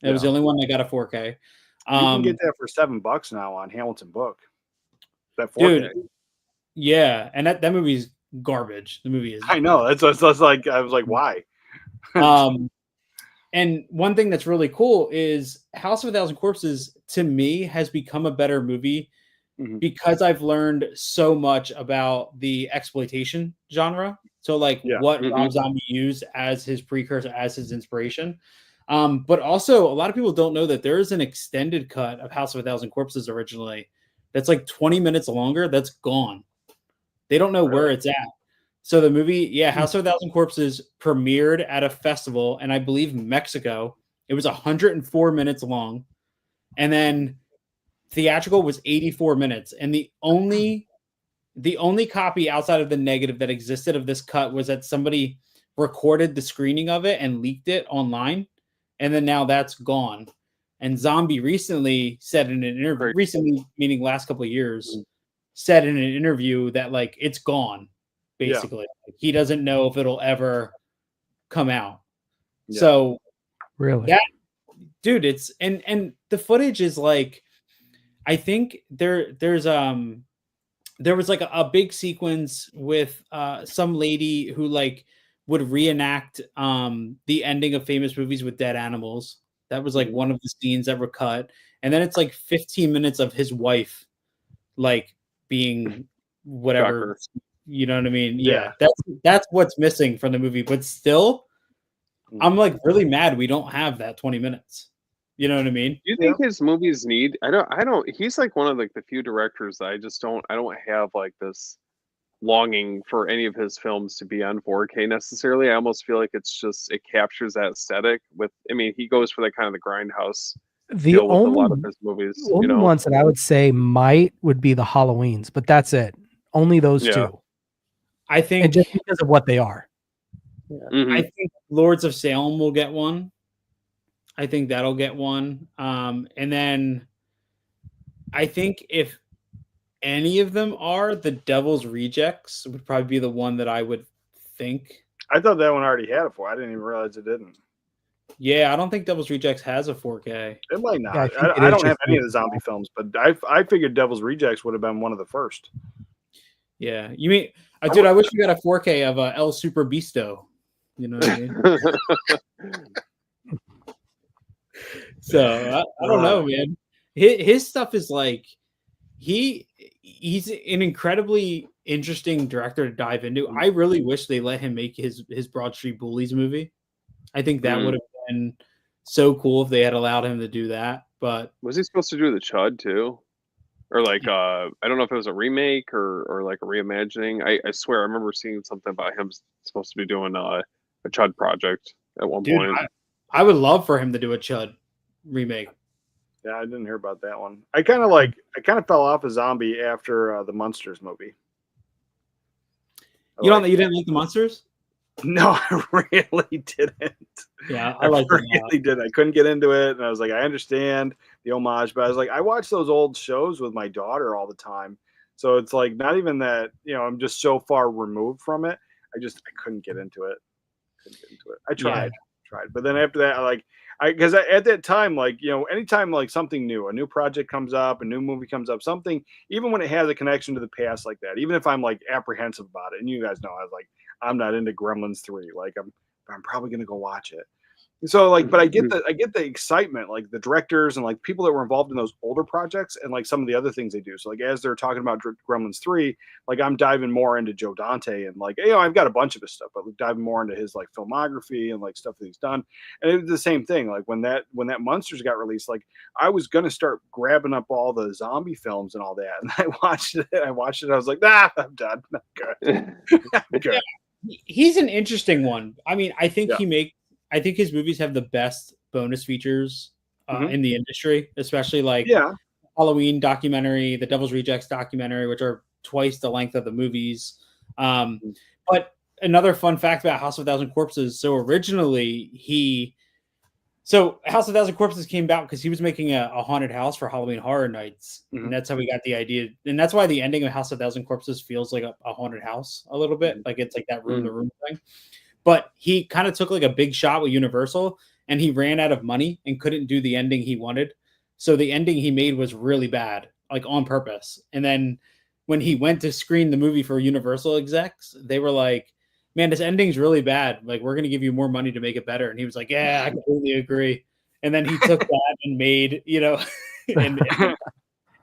It was the only one that got a 4K. You can get that for $7 now on Hamilton Book. That 4K. Dude, yeah, and that movie's garbage. The movie is. I know. That's like I was like, why? And one thing that's really cool is House of a Thousand Corpses to me has become a better movie. Because I've learned so much about the exploitation genre. So like what Rob Zombie used as his precursor, as his inspiration. But also a lot of people don't know that there is an extended cut of House of a Thousand Corpses originally. That's like 20 minutes longer. That's gone. They don't know where it's at. So the movie, House of a Thousand Corpses premiered at a festival. And I believe Mexico, it was 104 minutes long. And then theatrical was 84 minutes, and the only copy outside of the negative that existed of this cut was that somebody recorded the screening of it and leaked it online, and then now that's gone. And Zombie recently said in an interview, recently meaning last couple of years, said in an interview that like it's gone, basically. Like, he doesn't know if it'll ever come out. So really, that dude, it's and the footage is like. I think there was like a big sequence with some lady who like would reenact the ending of famous movies with dead animals. That was like one of the scenes that were cut. And then it's like 15 minutes of his wife like being whatever, you know what I mean? Yeah. That's what's missing from the movie. But still, I'm like really mad we don't have that 20 minutes. You know what I mean? Do you think his movies need? I don't. He's like one of like the few directors that I don't have like this longing for any of his films to be on 4K necessarily. I almost feel like it captures that aesthetic. He goes for that kind of the grindhouse. The only, with a lot of his movies, the only ones that I would say would be the Halloweens, but that's it. Only those two. I think and just because of what they are. Mhm. I think Lords of Salem will get one. I think that'll get one. And then I think if any of them are, the Devil's Rejects would probably be the one that I would think. I thought that one already had a 4. I didn't even realize it didn't. Yeah, I don't think Devil's Rejects has a 4K. It might not. Yeah, I think it I is don't have just any of the zombie films, but I figured Devil's Rejects would have been one of the first. Yeah, you mean, dude? I wish we got a 4K of El Super Bisto. You know what I mean? So I don't know, man. His stuff is like he's an incredibly interesting director to dive into. I really wish they let him make his Broad Street Bullies movie. I think that would have been so cool if they had allowed him to do that. But Was he supposed to do the Chud too? Or like I don't know if it was a remake or like a reimagining. I swear I remember seeing something about him supposed to be doing a Chud project at one dude, point. I would love for him to do a Chud remake. Yeah, I didn't hear about that one. I kind of fell off a zombie after the Munsters movie. You didn't like the Monsters? No, I really didn't. Yeah, I like really did. I couldn't get into it, and I was like, I understand the homage, but I was like, I watch those old shows with my daughter all the time, so it's like not even that. I'm just so far removed from it. I couldn't get into it. I tried, but then after that, because at that time, like, anytime like something new, a new project comes up, a new movie comes up, something, even when it has a connection to the past like that, even if I'm like apprehensive about it, and you guys know, I was like, I'm not into Gremlins 3. Like I'm probably gonna go watch it. So like, but I get the excitement, like the directors and like people that were involved in those older projects and like some of the other things they do. So like as they're talking about Gremlins 3, like I'm diving more into Joe Dante and like I've got a bunch of his stuff, but diving more into his like filmography and like stuff that he's done. And it was the same thing. Like when that Monsters got released, like I was gonna start grabbing up all the zombie films and all that, and I watched it. I was like, I'm done. I'm good. I'm good. He's an interesting one. I mean, I think his movies have the best bonus features in the industry, especially like Halloween documentary, the Devil's Rejects documentary, which are twice the length of the movies. But another fun fact about House of a Thousand Corpses. So originally House of a Thousand Corpses came about because he was making a haunted house for Halloween Horror Nights. And that's how we got the idea. And that's why the ending of House of a Thousand Corpses feels like a haunted house a little bit. Like it's like that room to room thing. But he kind of took like a big shot with Universal and he ran out of money and couldn't do the ending he wanted. So the ending he made was really bad, like on purpose. And then when he went to screen the movie for Universal execs, they were like, man, this ending's really bad. Like, we're going to give you more money to make it better. And he was like, yeah, I completely agree. And then he took that and made, and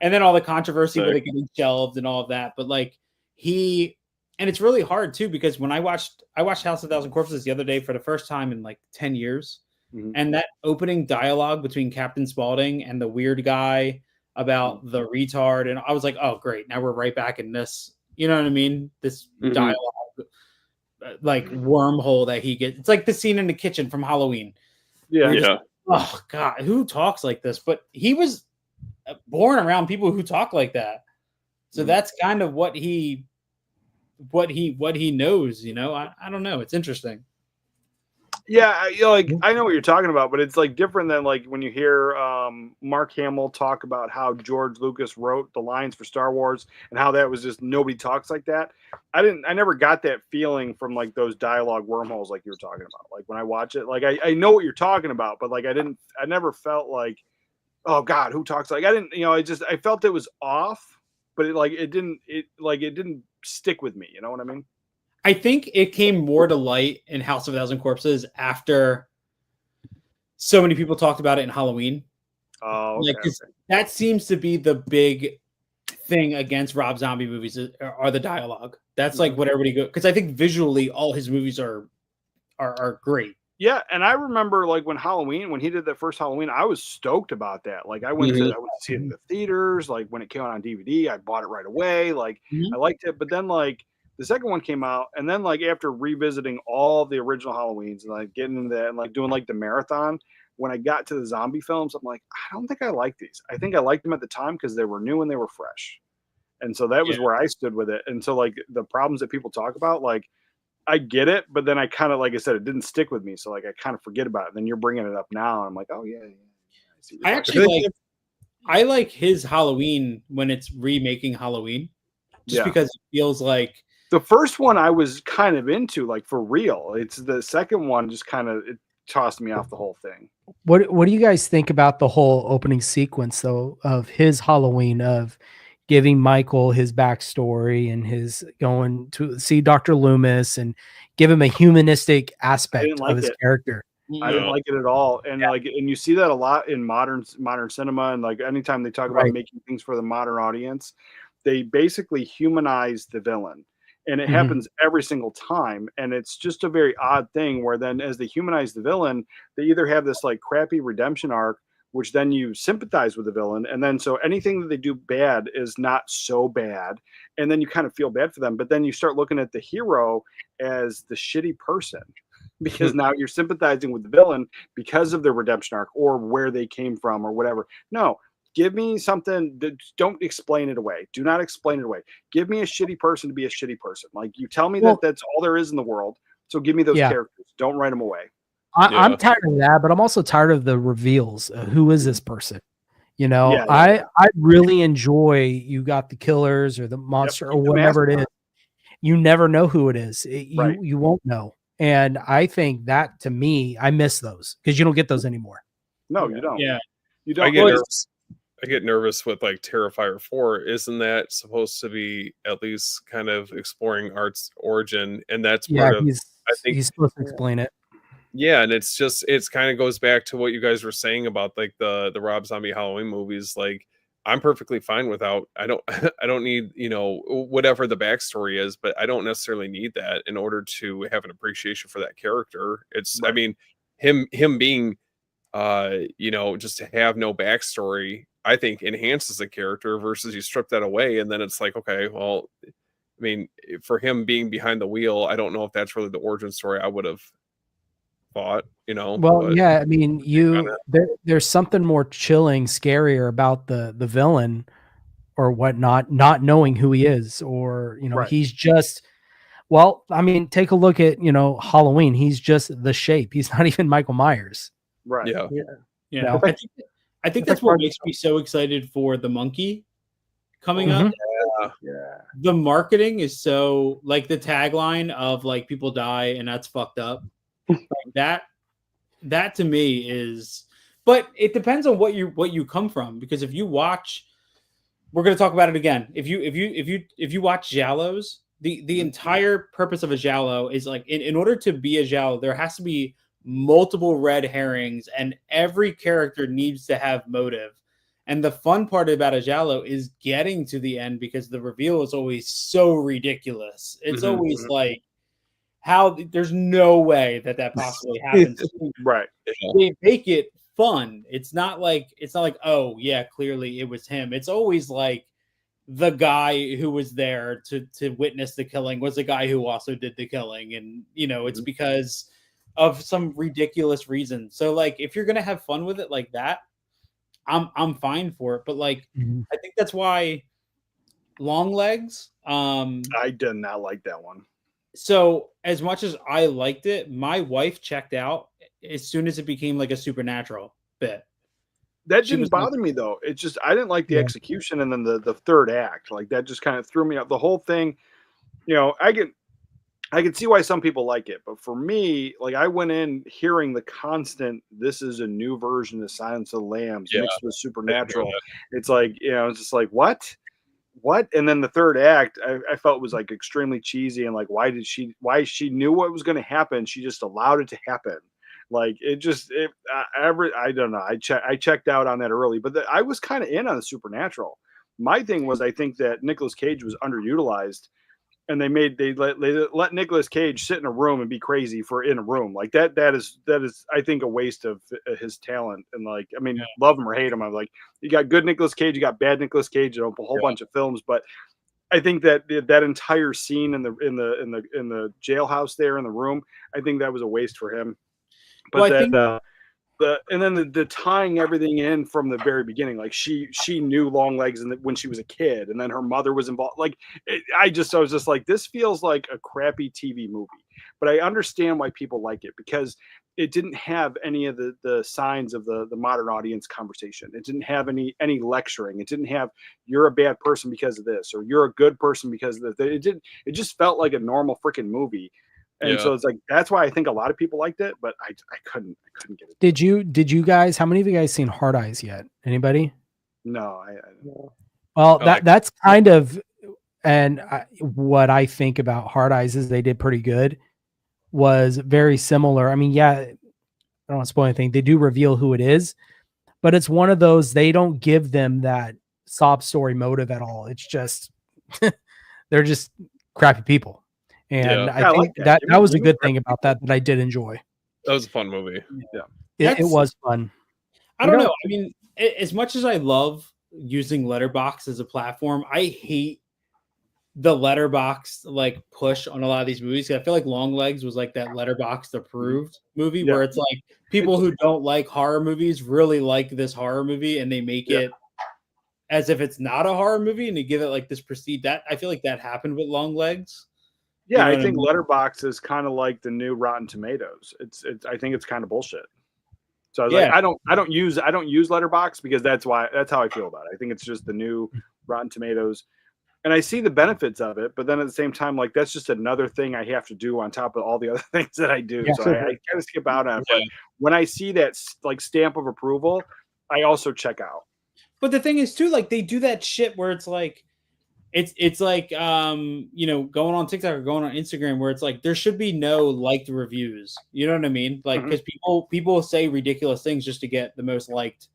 then all the controversy with it getting shelved and all of that. But like and it's really hard too, because when I watched House of a Thousand Corpses the other day for the first time in like 10 years. And that opening dialogue between Captain Spaulding and the weird guy about the retard. And I was like, oh, great. Now we're right back in this, you know what I mean? This dialogue, like wormhole that he gets. It's like the scene in the kitchen from Halloween. Yeah. Oh God, who talks like this? But he was born around people who talk like that. So that's kind of what he knows, I don't know. It's interesting. Yeah, I know what you're talking about, but it's like different than like when you hear Mark Hamill talk about how George Lucas wrote the lines for Star Wars and how that was just nobody talks like that. I never got that feeling from like those dialogue wormholes like you were talking about. Like when I watch it, like I know what you're talking about, but like I never felt like, oh God, who talks like I didn't, I felt it was off, but it didn't stick with me. You know what I mean? I think it came more to light in House of a Thousand Corpses after so many people talked about it in Halloween. Oh, okay. That seems to be the big thing against Rob Zombie movies are the dialogue. That's like what everybody goes, because I think visually all his movies are great. Yeah, and I remember like when he did that first Halloween, I was stoked about that. Like I went to see it in the theaters. Like when it came out on DVD, I bought it right away. Like I liked it, but then like the second one came out, and then like after revisiting all the original Halloweens and like getting into that and like doing like the marathon, when I got to the zombie films, I'm like, I don't think I like these. I think I liked them at the time because they were new and they were fresh. And so that was where I stood with it. And so like the problems that people talk about, like I get it, but then I kind of, like I said, it didn't stick with me. So like I kind of forget about it. And then you're bringing it up now, and I'm like, oh yeah, I see what I you're actually talking like I like his Halloween when it's remaking Halloween, just Yeah. because it feels like The first one I was kind of into, like for real. It's the second one just kind of it tossed me off the whole thing. What do you guys think about the whole opening sequence though of his Halloween, of giving Michael his backstory and his going to see Dr. Loomis and give him a humanistic I aspect didn't of like his it. character? I didn't No. like it at all. And and you see that a lot in modern cinema, and like anytime they talk about Right. making things for the modern audience, they basically humanize the villain. And it Mhm. happens every single time. And it's just a very odd thing where then as they humanize the villain, they either have this like crappy redemption arc, which then you sympathize with the villain. And then so anything that they do bad is not so bad. And then you kind of feel bad for them. But then you start looking at the hero as the shitty person because now you're sympathizing with the villain because of their redemption arc or where they came from or whatever. No, give me something that don't explain it away. Do not explain it away. Give me a shitty person to be a shitty person. Like you tell me Well- that that's all there is in the world. So give me those Yeah. characters. Don't write them away. I'm Yeah. tired of that, but I'm also tired of the reveals. Who is this person? You know, Yeah. I really enjoy you got the killers or the monster or keep the whatever mask it is. You never know who it is. Right. You won't know. And I think that to me, I miss those because you don't get those anymore. No, you don't. yeah. You I don't. get Well, nervous. I get nervous with like Terrifier 4. Isn't that supposed to be at least kind of exploring Art's origin? And that's Yeah, part of I think he's supposed to explain it. yeah, and it's kind of goes back to what you guys were saying about like the Rob Zombie Halloween movies. Like I'm perfectly fine without I don't I don't need, you know, whatever the backstory is, but I don't necessarily need that in order to have an appreciation for that character. It's I Right. mean him being you know, just to have no backstory, I think enhances the character versus you strip that away and then it's like, okay, well, I mean, for him being behind the wheel, I don't know if that's really the origin story I would have thought, you know. Well, But yeah, I mean, there's something more chilling, scarier about the villain or whatnot, not knowing who he is, or you know, Right. he's just. Well, I mean, take a look at Halloween. He's just the shape. He's not even Michael Myers. right. yeah, Yeah. No. I think It's that's like what makes me so excited for the monkey coming up. Mhm. Yeah. The marketing is so like the tagline of like people die and that's fucked up. Like that to me is, but it depends on what you come from, because if you watch, we're going to talk about it again. If you watch Giallos, the entire purpose of a Giallo is like in order to be a Giallo, there has to be multiple red herrings and every character needs to have motive. And the fun part about a Giallo is getting to the end because the reveal is always so ridiculous. It's Mhm, always like how there's no way that possibly happens. Right. They make it fun. It's not like oh yeah, clearly it was him. It's always like the guy who was there to witness the killing was the guy who also did the killing, and it's because of some ridiculous reason. So like if you're gonna have fun with it like that, I'm fine for it. But like Mhm. I think that's why Longlegs. I did not like that one. So as much as I liked it, my wife checked out as soon as it became like a supernatural bit. That She didn't was like- bother me though. It just I didn't like the Yeah. execution and then the third act. Like that just kind of threw me up. The whole thing, I can see why some people like it, but for me, like I went in hearing the constant, this is a new version of Silence of the Lambs Yeah. mixed with supernatural. It's like, it's just like what? And then the third act, I felt was like extremely cheesy and like why she knew what was going to happen, she just allowed it to happen. Like I don't know. I checked out on that early, but I was kind of in on the supernatural. My thing was I think that Nicolas Cage was underutilized, and they let Nicolas Cage sit in a room and be crazy in a room like that. That is I think a waste of his talent. And like I mean, love him or hate him, I'm like you got good Nicolas Cage, you got bad Nicolas Cage, a whole bunch of films, but I think that entire scene in the jailhouse there in the room, I think that was a waste for him. But Well, I think the tying everything in from the very beginning, like she knew Longlegs when she was a kid, and then her mother was involved. Like I was just like, this feels like a crappy TV movie, but I understand why people like it because it didn't have any of the signs of the modern audience conversation. It didn't have any lecturing. It didn't have you're a bad person because of this or you're a good person because of this. It just felt like a normal freaking movie. And so it's like that's why I think a lot of people liked it, but I couldn't get it. Did you guys? How many of you guys seen Hard Eyes yet? Anybody? No, Well, I like that's kind of what I think about Hard Eyes is they did pretty good. Was very similar. I mean, yeah, I don't want to spoil anything. They do reveal who it is, but it's one of those they don't give them that sob story motive at all. It's just they're just crappy people. And I like think that. that was a good thing about that I did enjoy. That was a fun movie. Yeah. It was fun. I don't know. I mean, as much as I love using Letterbox as a platform, I hate the Letterbox like push on a lot of these movies. I feel like Longlegs was like that Letterbox approved movie where it's like people who don't like horror movies really like this horror movie and they make it as if it's not a horror movie and they give it like this prestige. That I feel like that happened with Longlegs. Yeah, You know I what think I mean? Letterbox is kind of like the new Rotten Tomatoes. I think it's kind of bullshit. So I was like, I don't use Letterbox because that's how I feel about it. I think it's just the new Rotten Tomatoes. And I see the benefits of it, but then at the same time, like that's just another thing I have to do on top of all the other things that I do. So I kind of skip out on it. But when I see that like stamp of approval, I also check out. But the thing is too, like they do that shit where it's like it's like you know, going on TikTok or going on Instagram where it's like there should be no liked reviews. You know what I mean? Like because people say ridiculous things just to get the most liked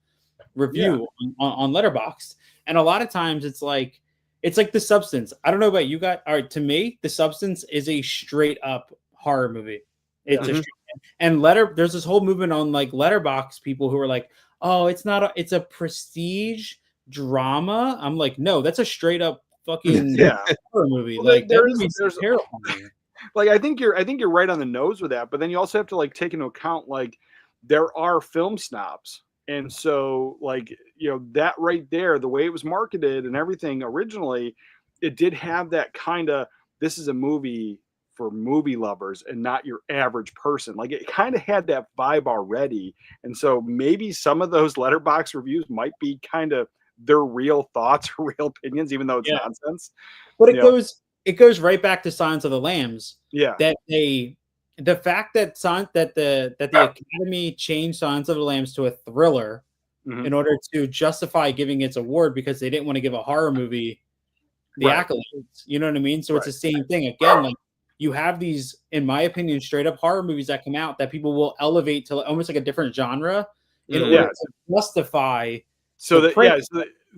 review on Letterboxd. And a lot of times it's like The Substance. I don't know about you guys. All right, to me, The Substance is a straight up horror movie. It's there's this whole movement on like Letterboxd people who are like, oh, it's a prestige drama. I'm like, no, that's a straight up fucking horror movie. Well, like there's terrifying. Like I think you're right on the nose with that, but then you also have to like take into account like there are film snobs. And so, like, you know, that right there, the way it was marketed and everything originally, it did have that kind of, this is a movie for movie lovers and not your average person. Like, it kind of had that vibe already. And so maybe some of those Letterboxd reviews might be kind of their real thoughts or real opinions, even though it's nonsense. But it goes right back to Silence of the Lambs. Yeah. That the fact that the Academy changed Silence of the Lambs to a thriller in order to justify giving its award because they didn't want to give a horror movie the accolades. You know what I mean? So it's the same thing. Again, like you have these, in my opinion, straight up horror movies that come out that people will elevate to almost like a different genre in order to justify. So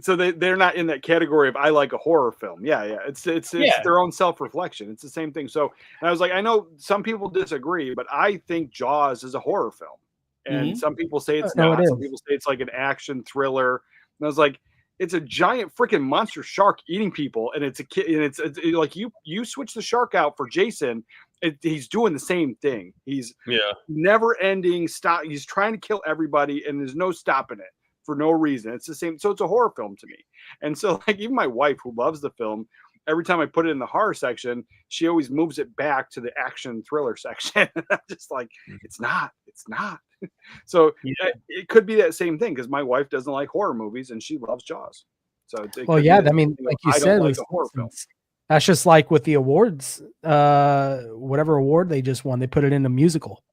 they're not in that category of I like a horror film. It's their own self-reflection. It's the same thing. So and I was like, I know some people disagree, but I think Jaws is a horror film. And some people say it's not. Some people say it's like an action thriller. And I was like, it's a giant freaking monster shark eating people, and it's a kid, and it's like you switch the shark out for Jason. He's doing the same thing. He's never ending. Stop. He's trying to kill everybody, and there's no stopping it. For no reason. It's the same. So it's a horror film to me. And so like even my wife who loves the film, every time I put it in the horror section, she always moves it back to the action thriller section. I'm just like, it's not. So it could be that same thing because my wife doesn't like horror movies and she loves Jaws. So I mean, like you said, like a horror film. That's just like with the awards, whatever award they just won, they put it in a musical.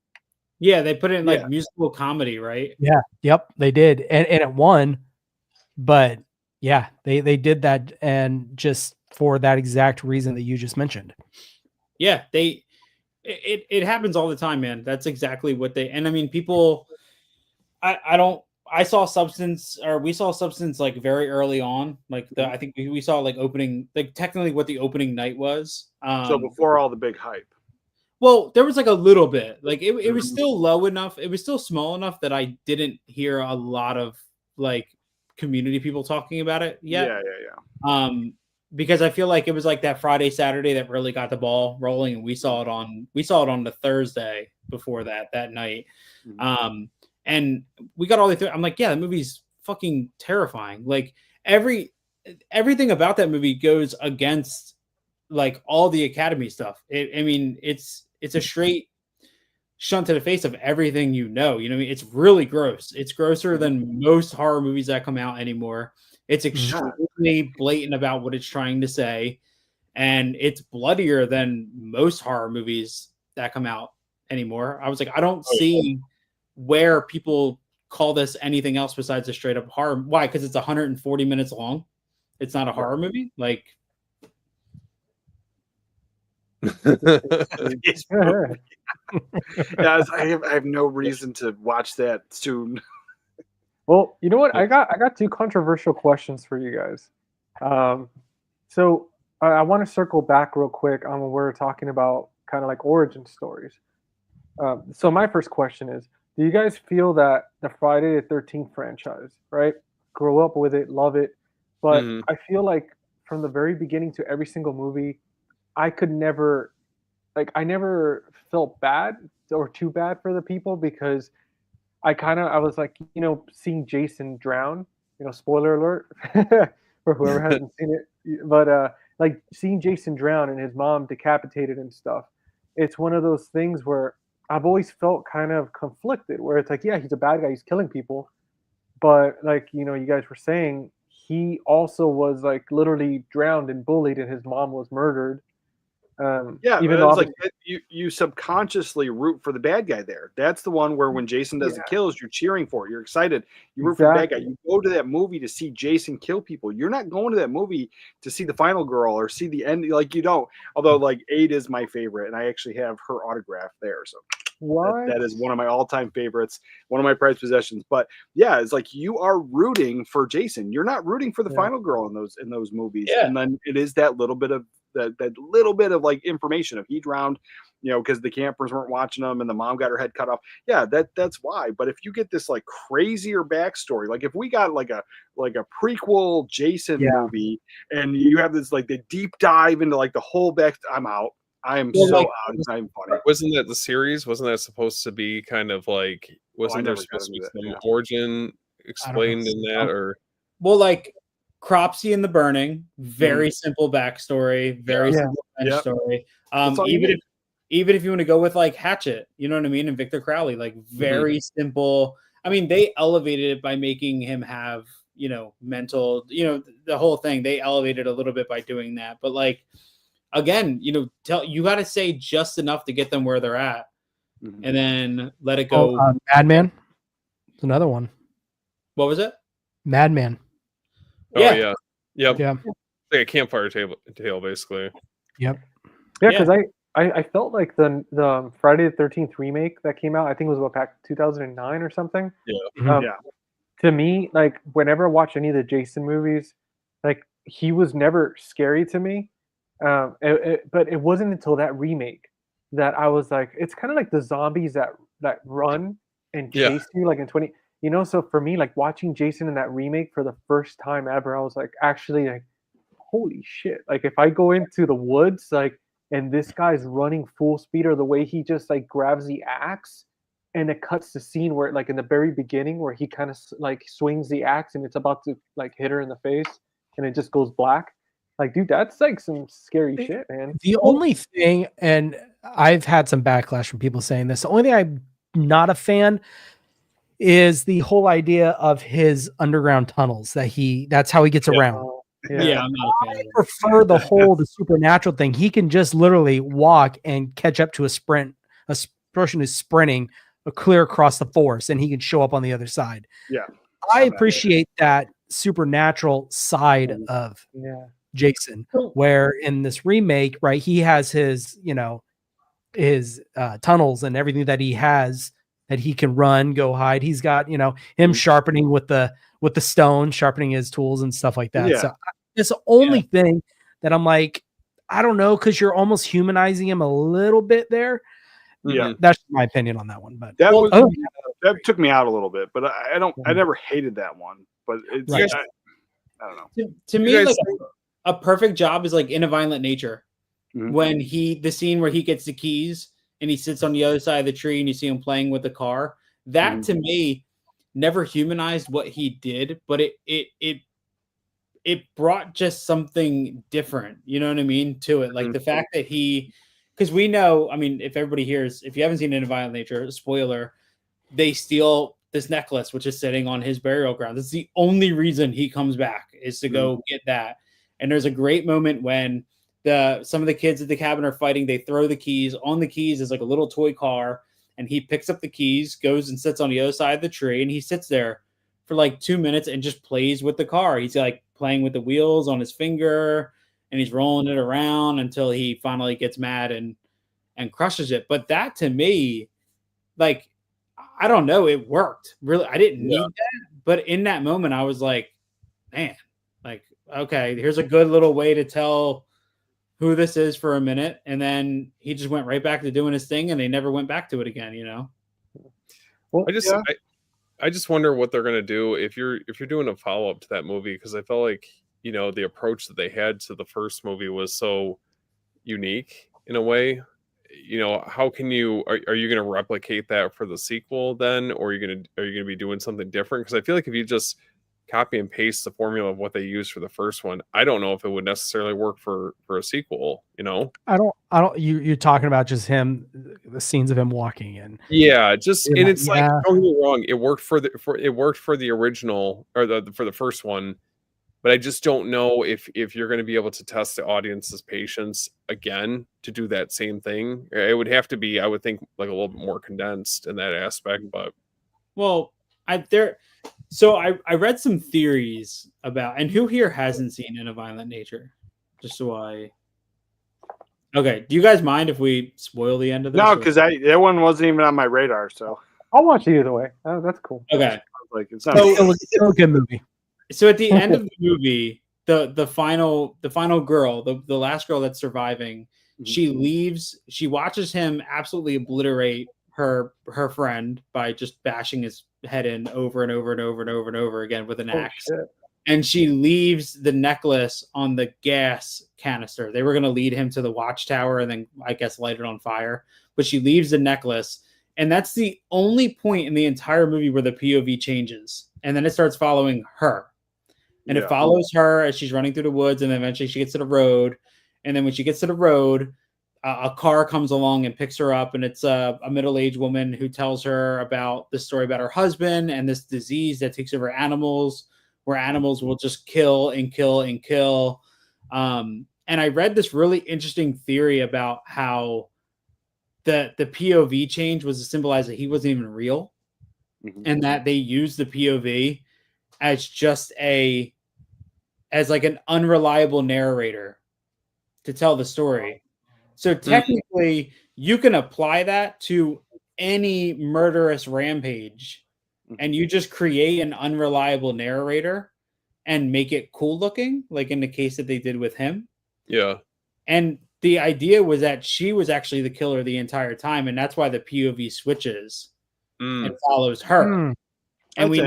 Yeah, they put it in like musical comedy, right? Yeah. Yep. They did. And it won. But yeah, they did that and just for that exact reason that you just mentioned. Yeah, it happens all the time, man. That's exactly what and I mean people we saw Substance like very early on. Like I think we saw like opening, like technically what the opening night was. So before all the big hype. Well, there was like a little bit, like it was still low enough. It was still small enough that I didn't hear a lot of like community people talking about it yet. Yeah. Because I feel like it was like that Friday, Saturday that really got the ball rolling, and we saw it on the Thursday before that night. And And we got all the way through. I'm like, yeah, the movie's fucking terrifying. Like everything about that movie goes against like all the Academy stuff. I mean, it's a straight shunt to the face of everything you know. You know what I mean? It's really gross. It's grosser than most horror movies that come out anymore. It's extremely blatant about what it's trying to say, and it's bloodier than most horror movies that come out anymore. I was like, I don't see where people call this anything else besides a straight up horror. Why? Because it's 140 minutes long. It's not a horror movie. Like, Yeah, I have no reason to watch that soon. Well, you know what? I got two controversial questions for you guys. So I want to circle back real quick on when we're talking about kind of like origin stories. So my first question is, do you guys feel that the Friday the 13th franchise, right? Grow up with it, love it, but I feel like from the very beginning to every single movie, I could never, like, I never felt bad or too bad for the people because I was like, you know, seeing Jason drown, you know, spoiler alert for whoever hasn't seen it, but like seeing Jason drown and his mom decapitated and stuff, it's one of those things where I've always felt kind of conflicted, where it's like, yeah, he's a bad guy, he's killing people, but like, you know, you guys were saying, he also was like literally drowned and bullied, and his mom was murdered. Yeah, Even but though it's like you subconsciously root for the bad guy there. That's the one where when Jason does the kills, you're cheering for it. You're excited. You root for the bad guy. You go to that movie to see Jason kill people. You're not going to that movie to see the final girl or see the end. Like, you don't. Although like 8 is my favorite, and I actually have her autograph there. So that is one of my all-time favorites, one of my prized possessions. But yeah, it's like you are rooting for Jason. You're not rooting for the final girl in those movies. Yeah. And then it is that little bit of that little bit of like information of he drowned, you know, because the campers weren't watching him and the mom got her head cut off. Yeah, that's why. But if you get this like crazier backstory, like if we got like a prequel Jason movie and you have this like the deep dive into like the whole back, I'm out. I am out. It's not even funny. Wasn't that the series? Wasn't that supposed to be kind of like, wasn't there supposed to be some origin explained in that? Or well, like Cropsy and the Burning, very simple backstory, very simple story. Even if you want to go with like Hatchet, you know what I mean, and Victor Crowley, like very simple. I mean, they elevated it by making him have, you know, mental, you know, the whole thing. They elevated a little bit by doing that, but like again, you know, you got to say just enough to get them where they're at, and then let it go. Madman, it's another one. What was it? Madman. Oh yeah. Yep. Yeah. Like a campfire tale basically. Yep. Yeah, because I felt like the Friday the 13th remake that came out, I think it was back 2009 or something. Yeah. To me, like whenever I watch any of the Jason movies, like he was never scary to me. But it wasn't until that remake that I was like, it's kind of like the zombies that run and chase you like in 20. You know, so for me, like watching Jason in that remake for the first time ever, I was like, actually, like, holy shit! Like, if I go into the woods, like, and this guy's running full speed, or the way he just like grabs the axe, and it cuts the scene where, like, in the very beginning, where he kind of like swings the axe and it's about to like hit her in the face, and it just goes black. Like, dude, that's like some scary shit, man. The only thing, and I've had some backlash from people saying this, the only thing I'm not a fan is the whole idea of his underground tunnels that's how he gets around. Yeah, I'm not a fan. I prefer the supernatural thing. He can just literally walk and catch up to a person who's sprinting clear across the forest, and he can show up on the other side. Yeah. I appreciate that supernatural side of Jason, where in this remake, right, he has his, you know, his tunnels and everything that he has that he can run, go hide. He's got, you know, him sharpening with the stone, sharpening his tools and stuff like that. So it's the only thing that I'm like, I don't know, because you're almost humanizing him a little bit there. Yeah, that's my opinion on that one. But that took me out a little bit. But I never hated that one. But it's I don't know. To me, like a perfect job is like In a Violent Nature, when the scene where he gets the keys and he sits on the other side of the tree and you see him playing with the car. that to me never humanized what he did, but it brought just something different, you know what I mean, to it. Like the fact that because we know, I mean, if everybody hears, if you haven't seen In a Violent Nature, spoiler, they steal this necklace, which is sitting on his burial ground. That's the only reason he comes back, is to go get that. And there's a great moment when some of the kids at the cabin are fighting. They throw the keys. On the keys is like a little toy car, and he picks up the keys, goes and sits on the other side of the tree, and he sits there for like 2 minutes and just plays with the car. He's like playing with the wheels on his finger, and he's rolling it around until he finally gets mad and crushes it. But that to me, like, I don't know, it worked. Really, I didn't need that. But in that moment, I was like, man, like, okay, here's a good little way to tell who this is for a minute. And then he just went right back to doing his thing, and they never went back to it again, you know? Well, I just wonder what they're gonna do if you're doing a follow-up to that movie, because I felt like, you know, the approach that they had to the first movie was so unique in a way. You know, how can you are you going to replicate that for the sequel then, or are you going to be doing something different? Because I feel like if you just copy and paste the formula of what they used for the first one, I don't know if it would necessarily work for a sequel, you know. I don't you're talking about just him, the scenes of him walking in. Yeah, just and it's like, Yeah. don't get me wrong, it worked for the original, or for the first one. But I just don't know if you're going to be able to test the audience's patience again to do that same thing. It would have to be, I would think, like a little bit more condensed in that aspect. But well, I read some theories about, and who here hasn't seen In a Violent Nature? Just so okay. Do you guys mind if we spoil the end of this? No, because that one wasn't even on my radar. So I'll watch it either way. Oh, that's cool. Okay. like, it's not. Still a good movie. So at the end of the movie, the final girl, the last girl that's surviving, she leaves. She watches him absolutely obliterate her friend by just bashing his head in over and over and over and over and over again with an axe. Shit. And she leaves the necklace on the gas canister. They were going to lead him to the watchtower and then, I guess, light it on fire. But she leaves the necklace. And that's the only point in the entire movie where the POV changes. And then it starts following her. And it follows her as she's running through the woods. And then eventually she gets to the road. And then when she gets to the road, a car comes along and picks her up. And it's a middle-aged woman who tells her about the story about her husband and this disease that takes over animals, where animals will just kill and kill and kill. And I read this really interesting theory about how the POV change was to symbolize that he wasn't even real, and that they used the POV as just as like an unreliable narrator to tell the story. So technically, you can apply that to any murderous rampage, and you just create an unreliable narrator and make it cool looking, like in the case that they did with him. Yeah. And the idea was that she was actually the killer the entire time, and that's why the POV switches and follows her. And we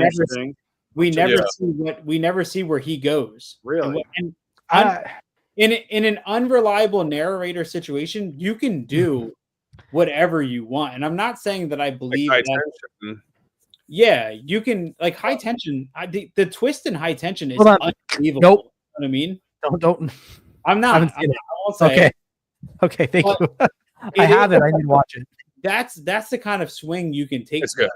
never see where he goes. Really? In an unreliable narrator situation, you can do whatever you want. And I'm not saying that I believe like that. Yeah, you can, like, High Tension. The twist in High Tension is unbelievable. Nope. You know what I mean? Don't. I'm not. I won't say okay. it. Okay. Thank you. I have it. I need to watch it. That's the kind of swing you can take. It's good.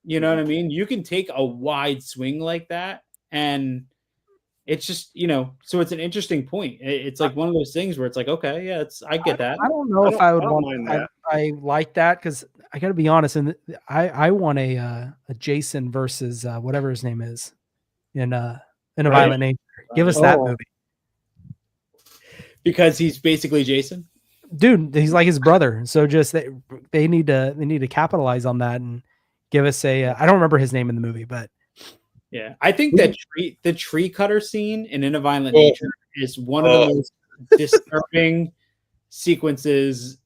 You know what I mean? You can take a wide swing like that, and it's just, so it's an interesting point. It's like one of those things where it's like, okay, yeah, I get that. I don't know if I would mind that. I like that, because I got to be honest, and I want a Jason versus whatever his name is in a Violent Nature. Give us that movie, because he's basically Jason. Dude, he's like his brother. So just they need to capitalize on that and give us I don't remember his name in the movie, but yeah, I think that the tree cutter scene in A Violent Nature is one of the most disturbing sequences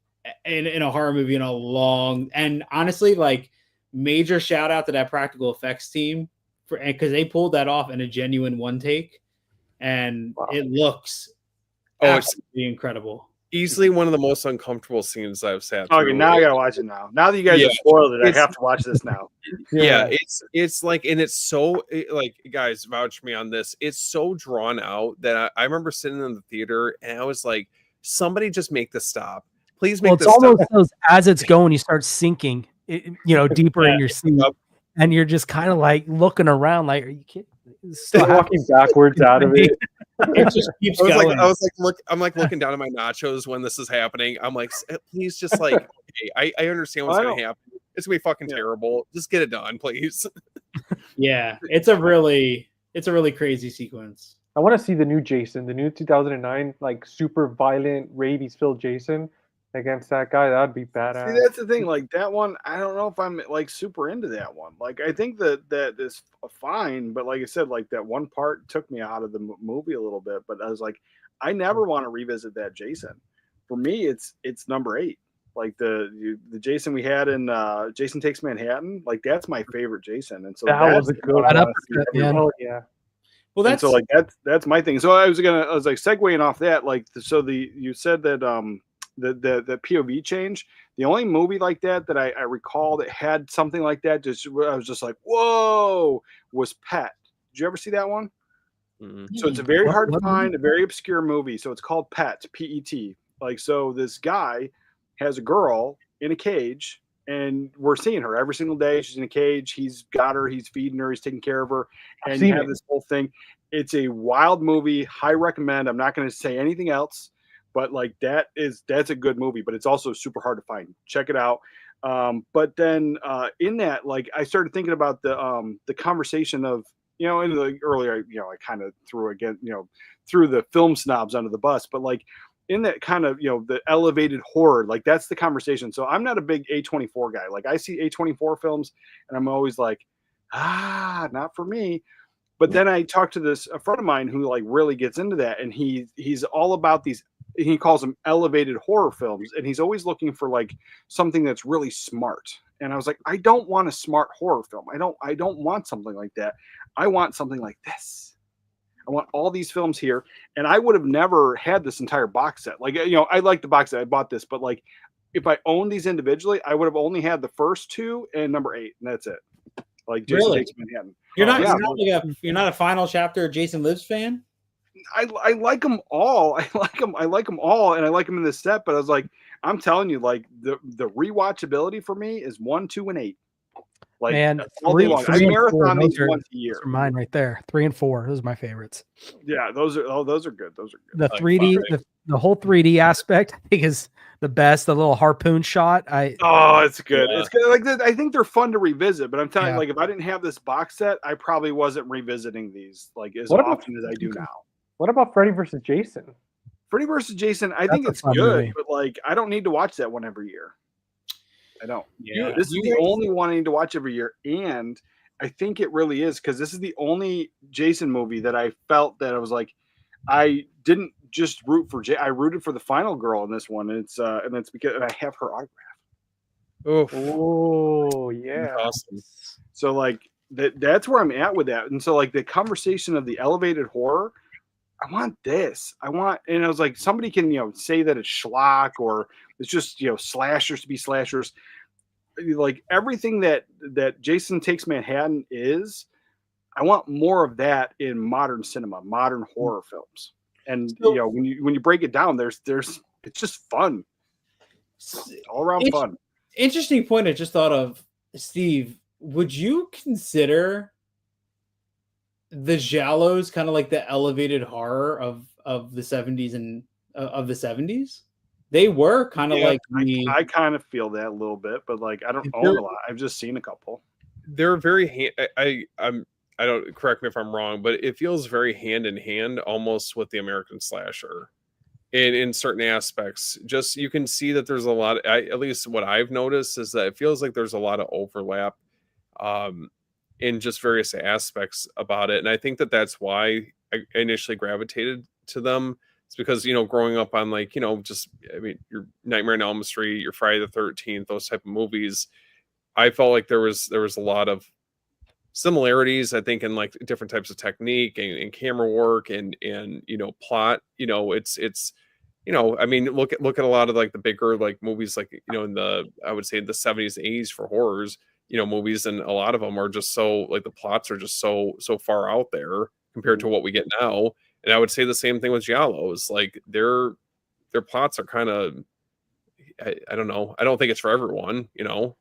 in a horror movie in a long, and honestly, like, major shout out to that practical effects team because they pulled that off in a genuine one take, and it looks absolutely incredible. easily one of the most uncomfortable scenes I've sat Okay, through. now I gotta watch it now. Now that you guys Yeah, have spoiled it, I it's- have to watch this now. Yeah, it's like, and it's so like, guys, vouch me on this. It's so drawn out that I remember sitting in the theater and I was like, somebody just make this stop. Please make Well, it's this stop. almost those as it's going, you start sinking, deeper in your seat, and you're just kind of like looking around, like, are you kidding? Walking backwards out of it. It just keeps I was going. like, looking down at my nachos when this is happening. I'm like, please, just like, okay, I understand what's going to happen. It's gonna be fucking terrible. Just get it done, please. Yeah, it's a really crazy sequence. I want to see the new Jason, the new 2009, like super violent, rabies-filled Jason against that guy. That'd be badass. See, that's the thing. Like that one, I don't know if I'm like super into that one. Like I think that is fine, but like I said, like that one part took me out of the movie a little bit. But I was like, I never want to revisit that Jason. For me, it's number 8. Like the Jason we had in Jason Takes Manhattan. Like that's my favorite Jason, and so that was a good one. Yeah. Yeah. Well, that's so like that's my thing. So I was like segueing off that. Like so you said that the POV change. The only movie like that I recall that had something like that, just I was just like, whoa, was Pet. Did you ever see that one? Mm-hmm. So it's a very hard to find, a very obscure movie. So it's called Pet, P-E-T. Like, so this guy has a girl in a cage, and we're seeing her every single day. She's in a cage. He's got her. He's feeding her. He's taking care of her. And you have this whole thing. It's a wild movie. High recommend. I'm not going to say anything else, but like that's a good movie. But it's also super hard to find. Check it out. But then in that, like, I started thinking about the conversation of, in the earlier, I kind of threw the film snobs under the bus, but like in that kind of, the elevated horror, like that's the conversation. So I'm not a big A24 guy. Like I see A24 films and I'm always like, not for me. But then I talked to a friend of mine who like really gets into that, and he's all about these. He calls them elevated horror films, and he's always looking for like something that's really smart. And I was like, I don't want a smart horror film. I don't want something like that. I want something like this. I want all these films here, and I would have never had this entire box set. Like, I like the box set. I bought this, but like, if I owned these individually, I would have only had the first 2 and number 8, and that's it. Like Jason Takes Manhattan. You're not a Final Chapter Jason Lives fan? I like them all. I like them all, and I like them in this set. But I was like, I'm telling you, like the rewatchability for me is 1, 2, and 8. Like, man, all day long. I marathon these once a year. Those are mine right there. 3 and 4. Those are my favorites. Yeah, those are good. Those are good. The 3D, the whole 3D aspect, I think, is the best. The little harpoon shot. It's good. Yeah. It's good. Like, I think they're fun to revisit. But I'm telling you, like, if I didn't have this box set, I probably wasn't revisiting these like as often as I do now. What about Freddy versus Jason? Freddy versus Jason, I think it's good, movie. But like, I don't need to watch that one every year. I don't. Yeah, this is the only one I need to watch every year, and I think it really is because this is the only Jason movie that I felt that I was like, I didn't just root for I rooted for the final girl in this one, and it's because I have her autograph. Oh yeah, awesome. So like that's where I'm at with that, and so like the conversation of the elevated horror. I want this. And I was like, somebody can, say that it's schlock or it's just, slashers to be slashers. Like everything that Jason Takes Manhattan is, I want more of that in modern cinema, modern horror films. And when you break it down, there's it's just fun. All around fun. Interesting point I just thought of, Steve. Would you consider the giallos kind of like the elevated horror of the 70s and of the 70s? They were kind of like I kind of feel that a little bit, but like I don't own a lot. I've just seen a couple. They're very I don't, correct me if I'm wrong, but it feels very hand in hand almost with the American slasher in certain aspects. Just you can see that there's a lot at least what I've noticed is that it feels like there's a lot of overlap in just various aspects about it. And I think that that's why I initially gravitated to them. It's because, growing up on like, your Nightmare on Elm Street, your Friday the 13th, those type of movies, I felt like there was a lot of similarities, I think, in like different types of technique and camera work and plot. It's you know, I mean, look at a lot of like the bigger like movies, like, you know, in the, I would say the 70s and 80s for horrors, you know, movies, and a lot of them are just so like the plots are just so far out there compared to what we get now. And I would say the same thing with Giallos. Like their plots are kind of, I don't know. I don't think it's for everyone, you know.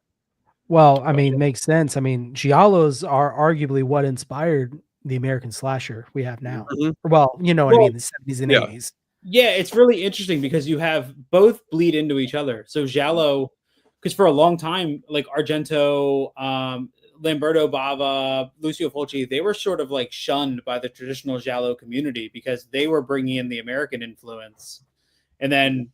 Well, I But mean, makes sense. I mean, giallos are arguably what inspired the American slasher we have now. Mhm. Well, you know what I Well, mean, the 70s and yeah. 80s. Yeah, it's really interesting because you have both bleed into each other. So Giallo, because for a long time, like Argento, Lamberto Bava, Lucio Fulci, they were sort of like shunned by the traditional Giallo community because they were bringing in the American influence, and then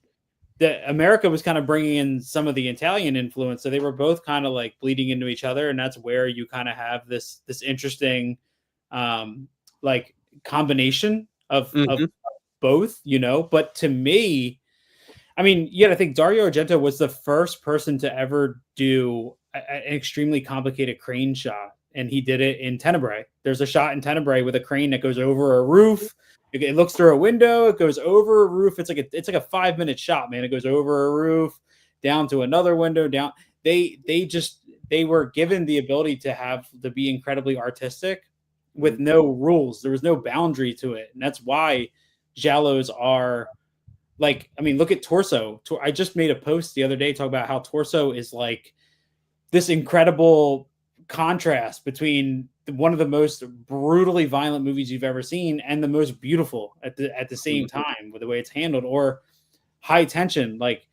the America was kind of bringing in some of the Italian influence. So they were both kind of like bleeding into each other, and that's where you kind of have this interesting, like combination of Mhm. both, you know. But to me, I mean, you got to think Dario Argento was the first person to ever do an extremely complicated crane shot, and he did it in Tenebrae. There's a shot in Tenebrae with a crane that goes over a roof. It looks through a window. It goes over a roof. It's like a 5-minute shot, man. It goes over a roof, down to another window, down. They were given the ability to be incredibly artistic with no rules. There was no boundary to it, and that's why Giallos are like, I mean, look at Torso. I just made a post the other day talking about how Torso is like this incredible contrast between one of the most brutally violent movies you've ever seen and the most beautiful at the same time with the way it's handled. Or High Tension, like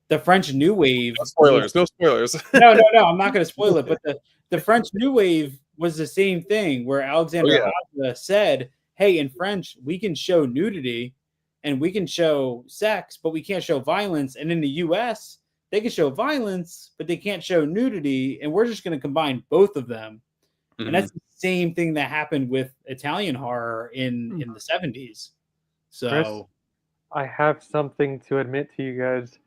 the French New Wave. No spoilers. No spoilers. No, I'm not going to spoil it. But the French New Wave was the same thing where Alexander Haga said, hey, in French, we can show nudity and we can show sex, but we can't show violence. And in the US, they can show violence, but they can't show nudity. And we're just going to combine both of them. Mhm. And that's the same thing that happened with Italian horror in the 70s. So Chris, I have something to admit to you guys.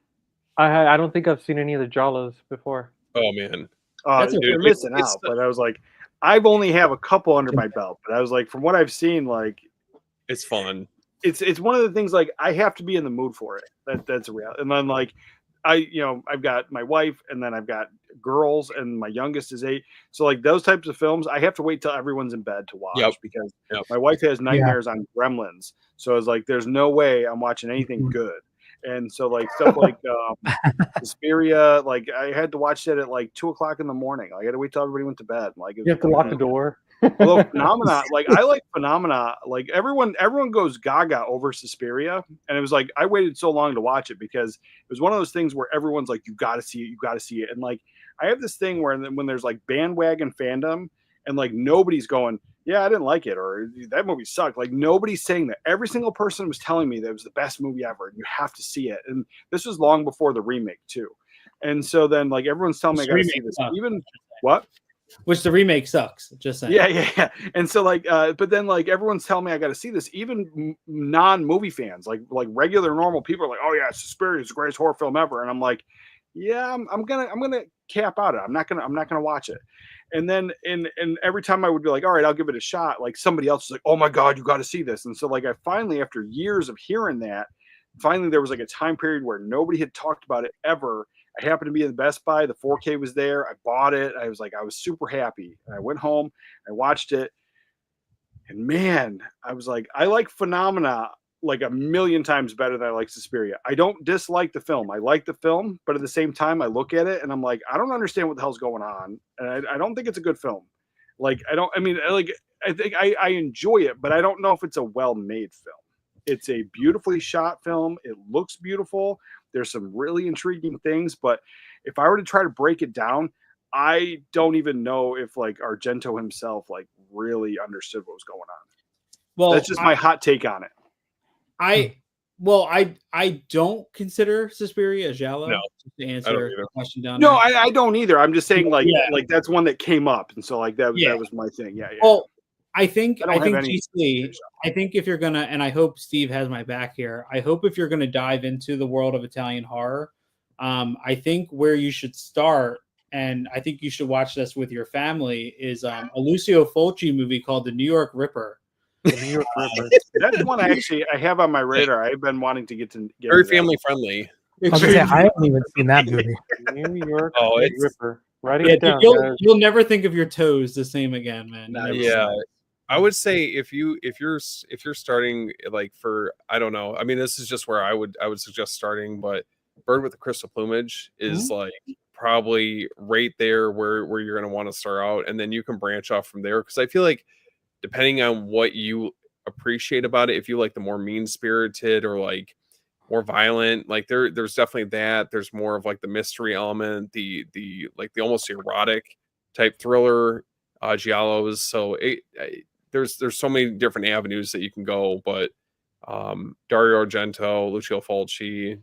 I don't think I've seen any of the Jalos before. Oh man. That's You're dude, missing it's out. But I was like, I've only have a couple under my belt. But I was like, from what I've seen, like it's fun. it's one of the things like I have to be in the mood for it. That's a reality. And then like I've got my wife and then I've got girls and my youngest is 8. So like those types of films, I have to wait till everyone's in bed to watch Yep. because Yep. my wife has nightmares on Gremlins. So it's like there's no way I'm watching anything good. And so like stuff like Suspiria, like I had to watch that at like 2:00 in the morning. I had to wait till everybody went to bed. Like You have to lock the door. Although Phenomena, like I like Phenomena, like everyone goes gaga over Suspiria, and it was like I waited so long to watch it because it was one of those things where everyone's like, "You got to see it, you got to see it," and like I have this thing where when there's like bandwagon fandom, and like nobody's going, "Yeah, I didn't like it," or "That movie sucked." Like nobody's saying that. Every single person was telling me that it was the best movie ever, and you have to see it. And this was long before the remake too. And so then like everyone's telling me I got to see this. Even what? Which the remake sucks. Just saying. Yeah. And so like, but then like everyone's telling me I got to see this. Even non-movie fans, like regular normal people, are like, "Oh yeah, Suspiria is the greatest horror film ever," and I'm like, "Yeah, I'm gonna cap out it. I'm not gonna watch it." And then and every time I would be like, "All right, I'll give it a shot," like somebody else is like, "Oh my god, you got to see this." And so like I finally, after years of hearing that, finally there was like a time period where nobody had talked about it ever. I happened to be in the Best Buy. The 4K was there. I bought it. I was super happy. And I went home. I watched it. And man, I was like, I like Phenomena like a million times better than I like Suspiria. I don't dislike the film. I like the film, but at the same time, I look at it and I'm like, I don't understand what the hell's going on. And I don't think it's a good film. Like, I think I enjoy it, but I don't know if it's a well-made film. It's a beautifully shot film. It looks beautiful. There's some really intriguing things, but if I were to try to break it down, I don't even know if like Argento himself like really understood what was going on. Well, That's just my hot take on it. I don't consider Suspiria a giallo. No, just to answer the question down No, there. I don't either. I'm just saying like Yeah. like that's one that came up, and so like that Yeah. was my thing. Yeah. Well, I think I don't have any- GC, I think if you're gonna, and I hope Steve has my back here. I hope if you're gonna dive into the world of Italian horror, I think where you should start, and I think you should watch this with your family, is a Lucio Fulci movie called The New York Ripper. The New York Ripper. That's one I have on my radar. I've been wanting to get Very into that. family friendly. I was gonna say I haven't even seen that movie. New York Oh, it's Ripper. Writing Yeah, it down, you'll guys. you'll never think of your toes the same again, man. You Nice. never yeah. will. I would say if you're starting like for I don't know. I mean, this is just where I would suggest starting, but Bird with the Crystal Plumage is like probably right there where you're going to want to start out, and then you can branch off from there. Because I feel like depending on what you appreciate about it, if you like the more mean spirited or like more violent, like there's definitely that. There's more of like the mystery element, the like the almost erotic type thriller giallos. So there's so many different avenues that you can go, but Dario Argento, Lucio Fulci,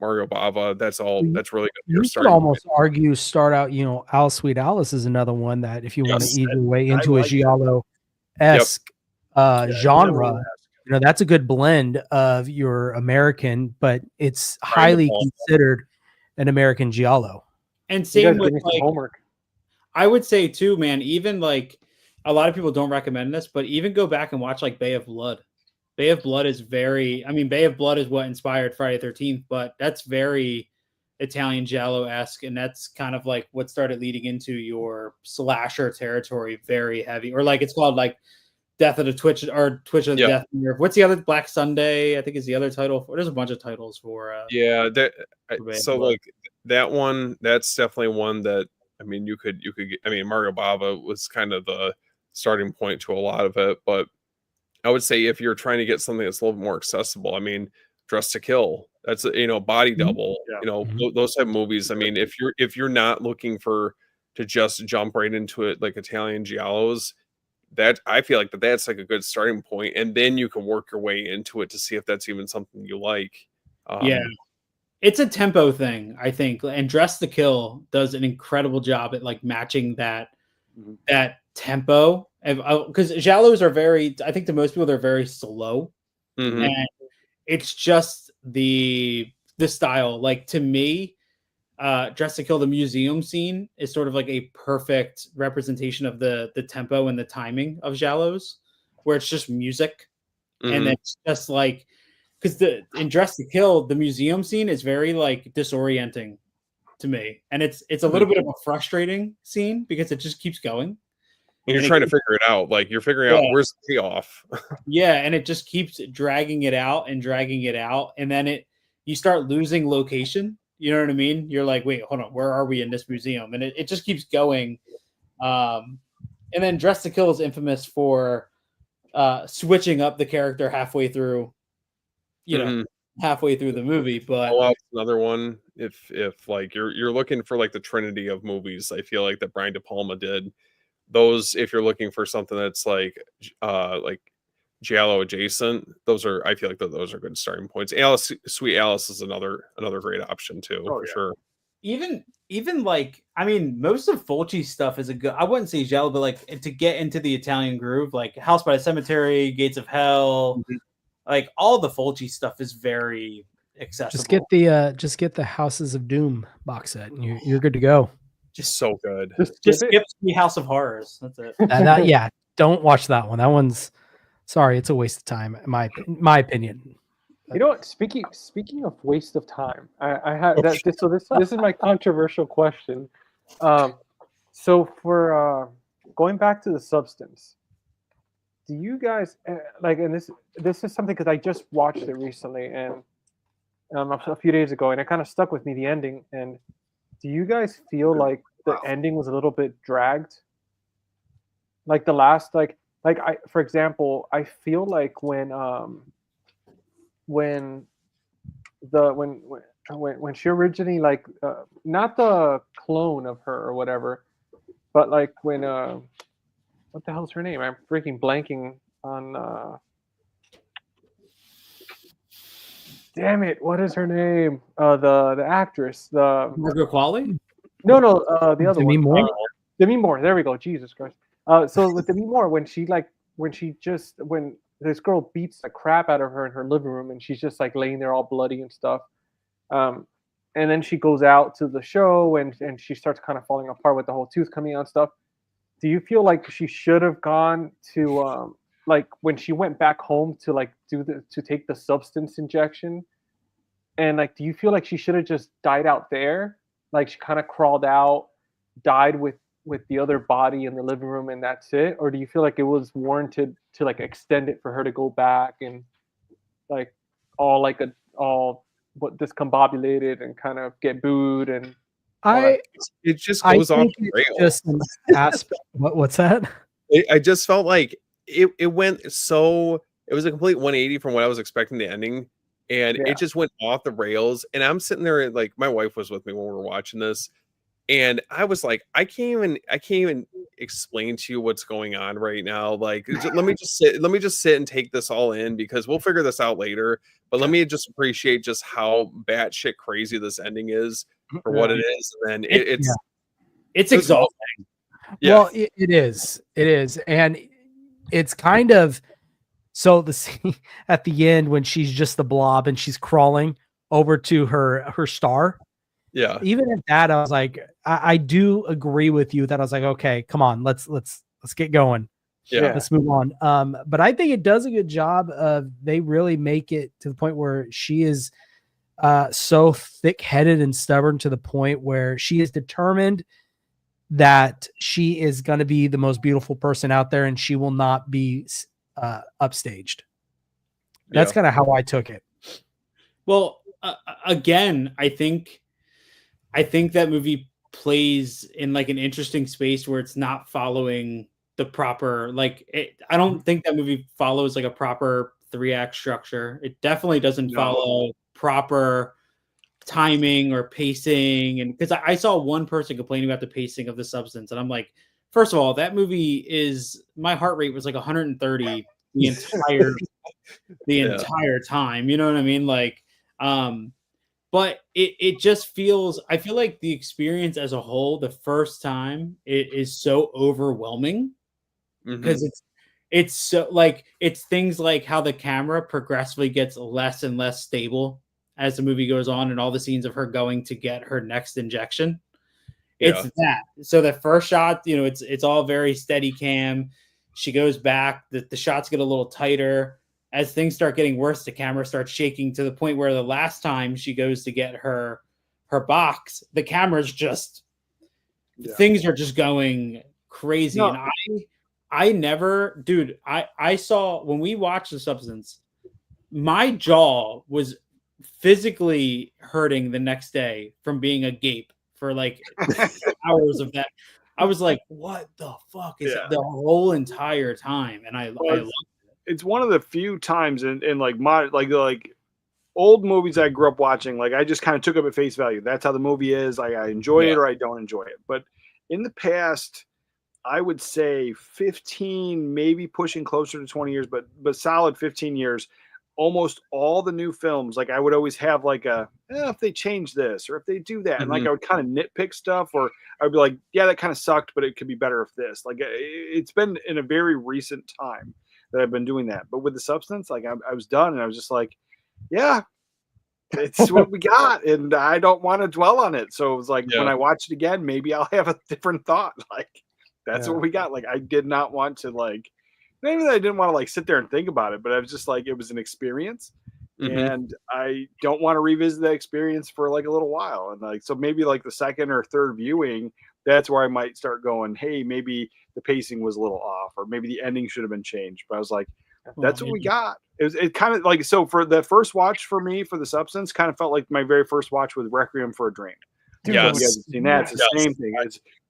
Mario Bava, that's really good for You could starting almost argue start out, Alice Sweet Alice is another one that if you want to Yes. ease your way I into a like that. giallo-esque genre, Giallo-esque. that's a good blend of your American, but it's highly Palma. considered an American giallo. And You same guys with give me some like homework. I would say too, man, even like a lot of people don't recommend this, but even go back and watch like Bay of Blood. Bay of Blood is Bay of Blood is what inspired Friday the 13th, but that's very Italian giallo-esque, and that's kind of like what started leading into your slasher territory, very heavy. Or like it's called like Death of the Twitch or Twitch of the Yeah. Death Nerve. What's the other Black Sunday? I think is the other title. There's a bunch of titles for Yeah, for Bay of so Blood. like that one, that's definitely one that I mean you could get, I mean Mario Bava was kind of the starting point to a lot of it, but I would say if you're trying to get something that's a little bit more accessible, I mean Dress to Kill, that's Body Double, Yeah. those type of movies. I mean if you're not looking to just jump right into it like Italian giallos, that I feel like that's like a good starting point, and then you can work your way into it to see if that's even something you like. Yeah. It's a tempo thing, I think, and Dress to Kill does an incredible job at like matching that tempo. Because giallos are I think to most people they're very slow, Mhm. and it's just the style. Like to me, Dress to Kill, the museum scene is sort of like a perfect representation of the tempo and the timing of giallos, where it's just music, and Mhm. it's just like because in Dress to Kill, the museum scene is very like disorienting to me, and it's a little bit of a frustrating scene because it just keeps going. And you're And trying to figure it out. Like you're figuring out where's the payoff. Yeah, and it just keeps dragging it out and dragging it out, and then you start losing location. You know what I mean? You're like, wait, hold on, where are we in this museum? And it just keeps going. And then Dress to Kill is infamous for switching up the character halfway through, halfway through the movie. But Another one, if like you're looking for like the trinity of movies, I feel like that Brian De Palma did. Those, if you're looking for something that's like giallo adjacent, I feel like those are good starting points. Sweet Alice is another great option too, for sure. Even like, I mean, most of Fulci's stuff is I wouldn't say giallo, but like to get into the Italian groove, like House by the Cemetery, Gates of Hell, like all the Fulci stuff is very accessible. Just get the Houses of Doom box set, and you're good to go. Just so good. Just skip the House of Horrors. That's it. Yeah, don't watch that one. That one's it's a waste of time. My opinion. You know what? Speaking of waste of time, I had that. So this is my controversial question. So for going back to the substance, do you guys like? And this is something because I just watched it recently and a few days ago, and it kind of stuck with me. The ending. And do you guys feel like the ending was a little bit dragged? Like the last, for example, I feel like when she originally not the clone of her or whatever, but like when what the hell's her name? I'm freaking blanking on damn it, what is her name? The actress, the Margot Qualley? No, the other Demi one. Moore? Demi Moore. There we go. Jesus Christ. So with Demi Moore, when this girl beats the crap out of her in her living room, and she's just like laying there all bloody and stuff, and then she goes out to the show, and she starts kind of falling apart with the whole tooth coming out and stuff. Do you feel like she should have gone to like when she went back home to like to take the substance injection, and like, do you feel like she should have just died out there? Like she kind of crawled out, died with the other body in the living room, and that's it? Or do you feel like it was warranted to like extend it for her to go back and like all what discombobulated and kind of get booed and all I that? It just I goes off think the it's rails. just an aspect. What's that? I just felt like it went so it was a complete 180 from what I was expecting the ending, and Yeah. it just went off the rails. And I'm sitting there like my wife was with me when we were watching this, and I was like, I can't even explain to you what's going on right now. Like, let me just sit and take this all in because we'll figure this out later. But let me just appreciate just how batshit crazy this ending is for what Yeah. it is. And then It's it was exhausting. yeah. Well, it is, and it's kind of so the scene at the end when she's just the blob and she's crawling over to her star. Yeah. Even at that, I was like, I do agree with you that I was like, okay, come on, let's get going. Yeah. Let's move on. But I think it does a good job of they really make it to the point where she is so thick-headed and stubborn to the point where she is determined that she is going to be the most beautiful person out there and she will not be upstaged. That's kind of how I took it. Well, again, I think that movie plays in like an interesting space where it's not following the proper I don't think that movie follows like a proper 3-act structure. It definitely doesn't follow proper timing or pacing, and because I saw one person complaining about the pacing of The Substance, and I'm like, first of all, that movie is my heart rate was like 130 the entire time. You know what I mean? Like, but it just feels, I feel like the experience as a whole, the first time, it is so overwhelming because it's so like it's things like how the camera progressively gets less and less stable as the movie goes on, and all the scenes of her going to get her next injection. It's that. So the first shot, it's all very steady cam. She goes back, the shots get a little tighter. As things start getting worse, the camera starts shaking to the point where the last time she goes to get her box, the camera's just things are just going crazy. No. And I never, dude, I saw when we watched The Substance, my jaw was physically hurting the next day from being agape for like hours of that. I was like, what the fuck is the whole entire time? And I loved it's one of the few times in like my like old movies I grew up watching, like I just kind of took up at face value. That's how the movie is. I enjoy it or I don't enjoy it. But in the past, I would say 15, maybe pushing closer to 20 years, but solid 15 years. Almost all the new films, like I would always have like if they change this or if they do that, and like I would kind of nitpick stuff, or I'd be like, yeah, that kind of sucked, but it could be better if this. Like it's been in a very recent time that I've been doing that. But with The Substance, like I was done, and I was just like, yeah, it's what we got, and I don't want to dwell on it. So it was like when I watch it again, maybe I'll have a different thought. Like that's what we got. Like I did not want to like. Maybe I didn't want to like sit there and think about it, but I was just like, it was an experience, and I don't want to revisit that experience for like a little while. And like, so maybe like the second or third viewing, that's where I might start going, hey, maybe the pacing was a little off, or maybe the ending should have been changed. But I was like, that's what we got. It kind of like, so for the first watch for me for The Substance kind of felt like my very first watch with Requiem for a Dream. Dude, you guys have seen that. It's the same thing.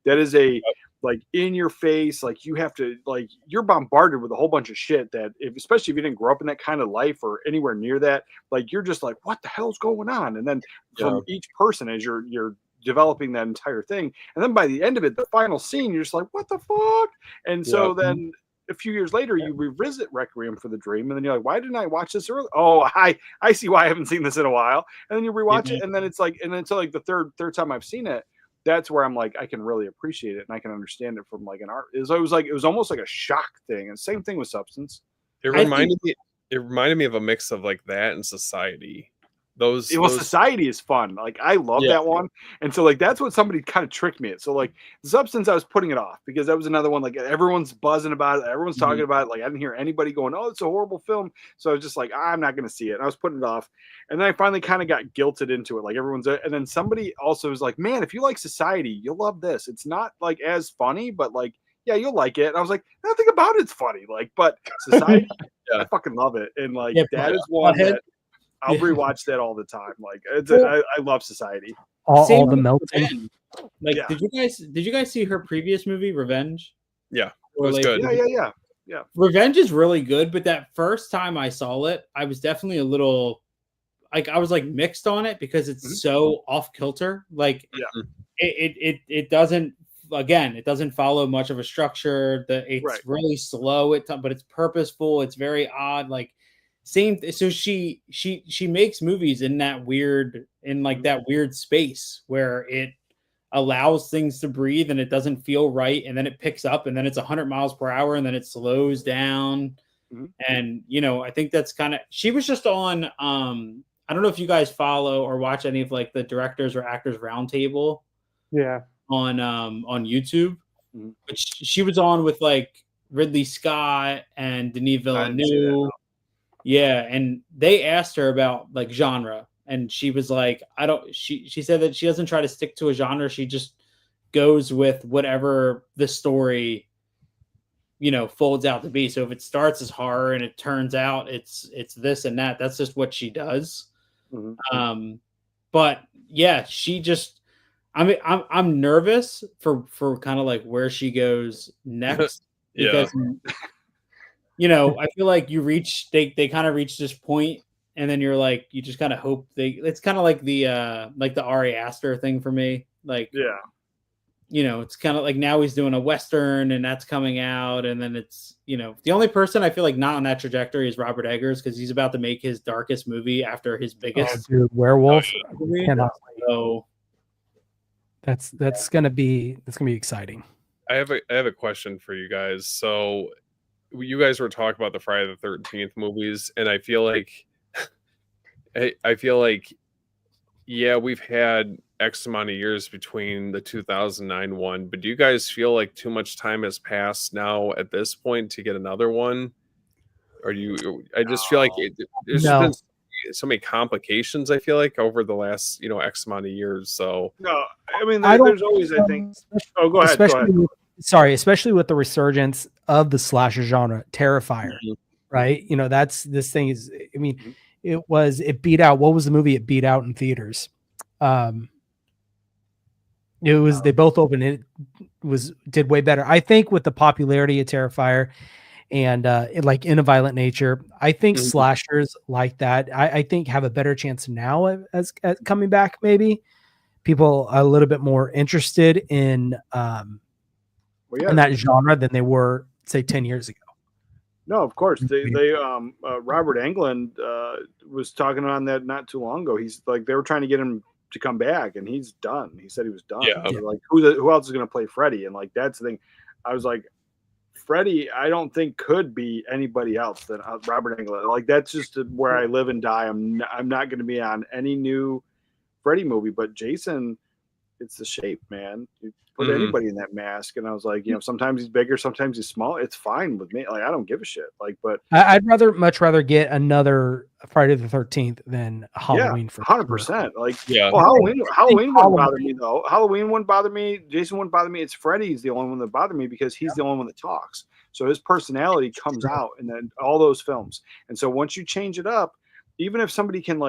That is a like in your face, like you have to, like you're bombarded with a whole bunch of shit that especially if you didn't grow up in that kind of life or anywhere near that, like you're just like, what the hell's going on? And then from each person as you're developing that entire thing, and then by the end of it, the final scene, you're just like, what the fuck? And so then a few years later, you revisit Requiem for the Dream, and then you're like, why didn't I watch this early? Oh, I see why I haven't seen this in a while. And then you rewatch it, and then it's like, and then until like the third time I've seen it, that's where I'm like, I can really appreciate it and I can understand it from like an art. It was almost like a shock thing. And same thing with Substance. It reminded me of a mix of like that and Society. those Society is fun. Like I love Yeah. that one, and so like that's what somebody kind of tricked me at. So like the Substance, I was putting it off because that was another one. Like everyone's buzzing about it, everyone's talking Mhm. about it. Like I didn't hear anybody going, "Oh, it's a horrible film." So I was just like, I'm not going to see it. And I was putting it off, and then I finally kind of got guilted into it. Like everyone's, and then somebody also was like, "Man, if you like Society, you'll love this. It's not like as funny, but like." Yeah, you'll like it. And I was like, nothing about it's funny. Like, but Society, Yeah. I fucking love it. And like, Yeah, that is one Butthead. that I'll Yeah. rewatch that all the time. Like, Well- I love Society. All Same the with melting. Revenge. Like, Yeah. did you guys see her previous movie, Revenge? Yeah, it Or was like- good. Yeah. Revenge is really good, but that first time I saw it, I was definitely a little like I was like mixed on it because it's Mhm. so off kilter. Like Yeah. it doesn't it doesn't follow much of a structure. It's Right. really slow but it's purposeful. It's very odd. Like so she makes movies in that weird that weird space where it allows things to breathe and it doesn't feel right, and then it picks up and then it's 100 miles per hour and then it slows down. Mhm. And I think that's kind of she was just on I don't know if you guys follow or watch any of like the directors or actors roundtable Yeah. on YouTube. Mhm. But she was on with like Ridley Scott and Denis I didn't see that, Villeneuve. Yeah, and they asked her about like genre, and she was like, I don't. She said that she doesn't try to stick to a genre. She just goes with whatever the story, folds out to be. So if it starts as horror and it turns out it's this and that, that's just what she does. Mhm. But yeah, she just. I mean, I'm nervous for kind of like where she goes next Yeah. because I feel like they kind of reach this point and then you're like you just kind of hope it's kind of like the Ari Aster thing for me. Like Yeah. it's kind of like now he's doing a Western and that's coming out, and then it's the only person I feel like not on that trajectory is Robert Eggers because he's about to make his darkest movie after his Oh, biggest dude, Werewolf. movie. Cannot wait. So That's gonna be exciting. I have a question for you guys. So you guys were talking about the Friday the 13th movies, and I feel like yeah, we've had X amount of years between the 2009 one, but do you guys feel like too much time has passed now at this point to get another one? Or I just feel like there's just No. been so many complications, I feel like, over the last, X amount of years. So No, I mean, I don't- there's always, I think. Oh, go ahead. Go ahead. Especially with the resurgence of the slasher genre, Terrifier, right? That's this thing is. I mean, it beat out. What was the movie it beat out in theaters? It was they both opened. It did way better. I think with the popularity of Terrifier and like In a Violent Nature, I think Mhm. slashers like that. I think have a better chance now as coming back. Maybe people are a little bit more interested in Well, yeah. in that genre than they were say 10 years ago. No, of course. They Robert Englund was talking on that not too long ago. He's like they were trying to get him to come back, and he's done. He said he was done. Yeah. They're like who else is going to play Freddy? And like that's the thing. I was like, Freddy, I don't think could be anybody else than Robert Englund. Like that's just where I live and die. I'm not going to be on any new Freddy movie, but Jason, it's the shape, man. You put Mhm. anybody in that mask, and I was like, sometimes he's bigger, sometimes he's small. It's fine with me. Like I don't give a shit. Like, but I'd much rather get another Friday the 13th than Halloween for 100%. Like, Yeah. well, Halloween wouldn't Halloween- bother me though. Halloween wouldn't bother me. Jason wouldn't bother me. It's Freddy's the only one that bothered me because he's the only one that talks. So his personality comes out in then all those films. And so once you change it up, even if somebody can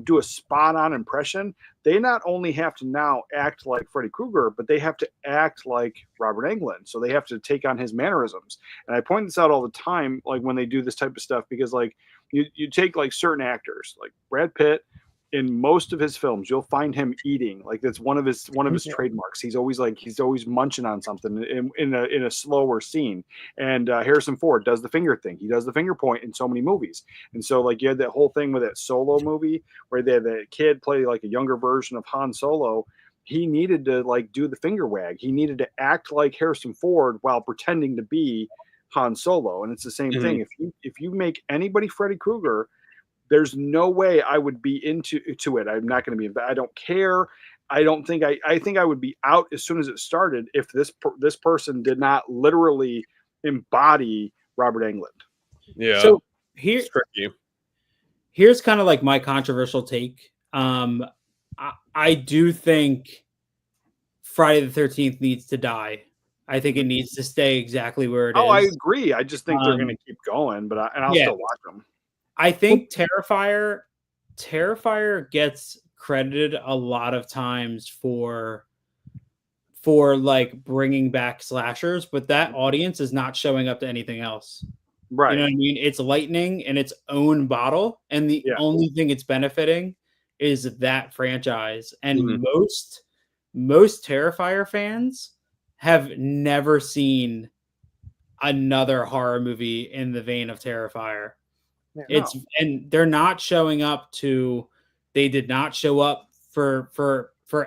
do a spot on impression, they not only have to now act like Freddy Krueger, but they have to act like Robert Englund. So they have to take on his mannerisms. And I point this out all the time, like when they do this type of stuff, because like you take like certain actors, like Brad Pitt, in most of his films, you'll find him eating. Like that's one of his trademarks. He's always munching on something in a slower scene. And Harrison Ford does the finger thing. He does the finger point in so many movies. And so like you had that whole thing with that Solo movie where they had the kid play like a younger version of Han Solo. He needed to like do the finger wag. He needed to act like Harrison Ford while pretending to be Han Solo. And it's the same thing. If you make anybody Freddy Krueger, there's no way I would be into it. I'm not going to be. I don't care. I think I would be out as soon as it started if this person did not literally embody Robert Englund. Yeah. So it's tricky. here's kind of like my controversial take. I do think Friday the 13th needs to die. I think it needs to stay exactly where it is. Oh, I agree. I just think they're going to keep going, but I'll still watch them. I think Terrifier gets credited a lot of times for like bringing back slashers, but that audience is not showing up to anything else. Right. You know what I mean? It's lightning in its own bottle, and the only thing it's benefiting is that franchise. And most Terrifier fans have never seen another horror movie in the vein of Terrifier. And they're not showing up to. They did not show up for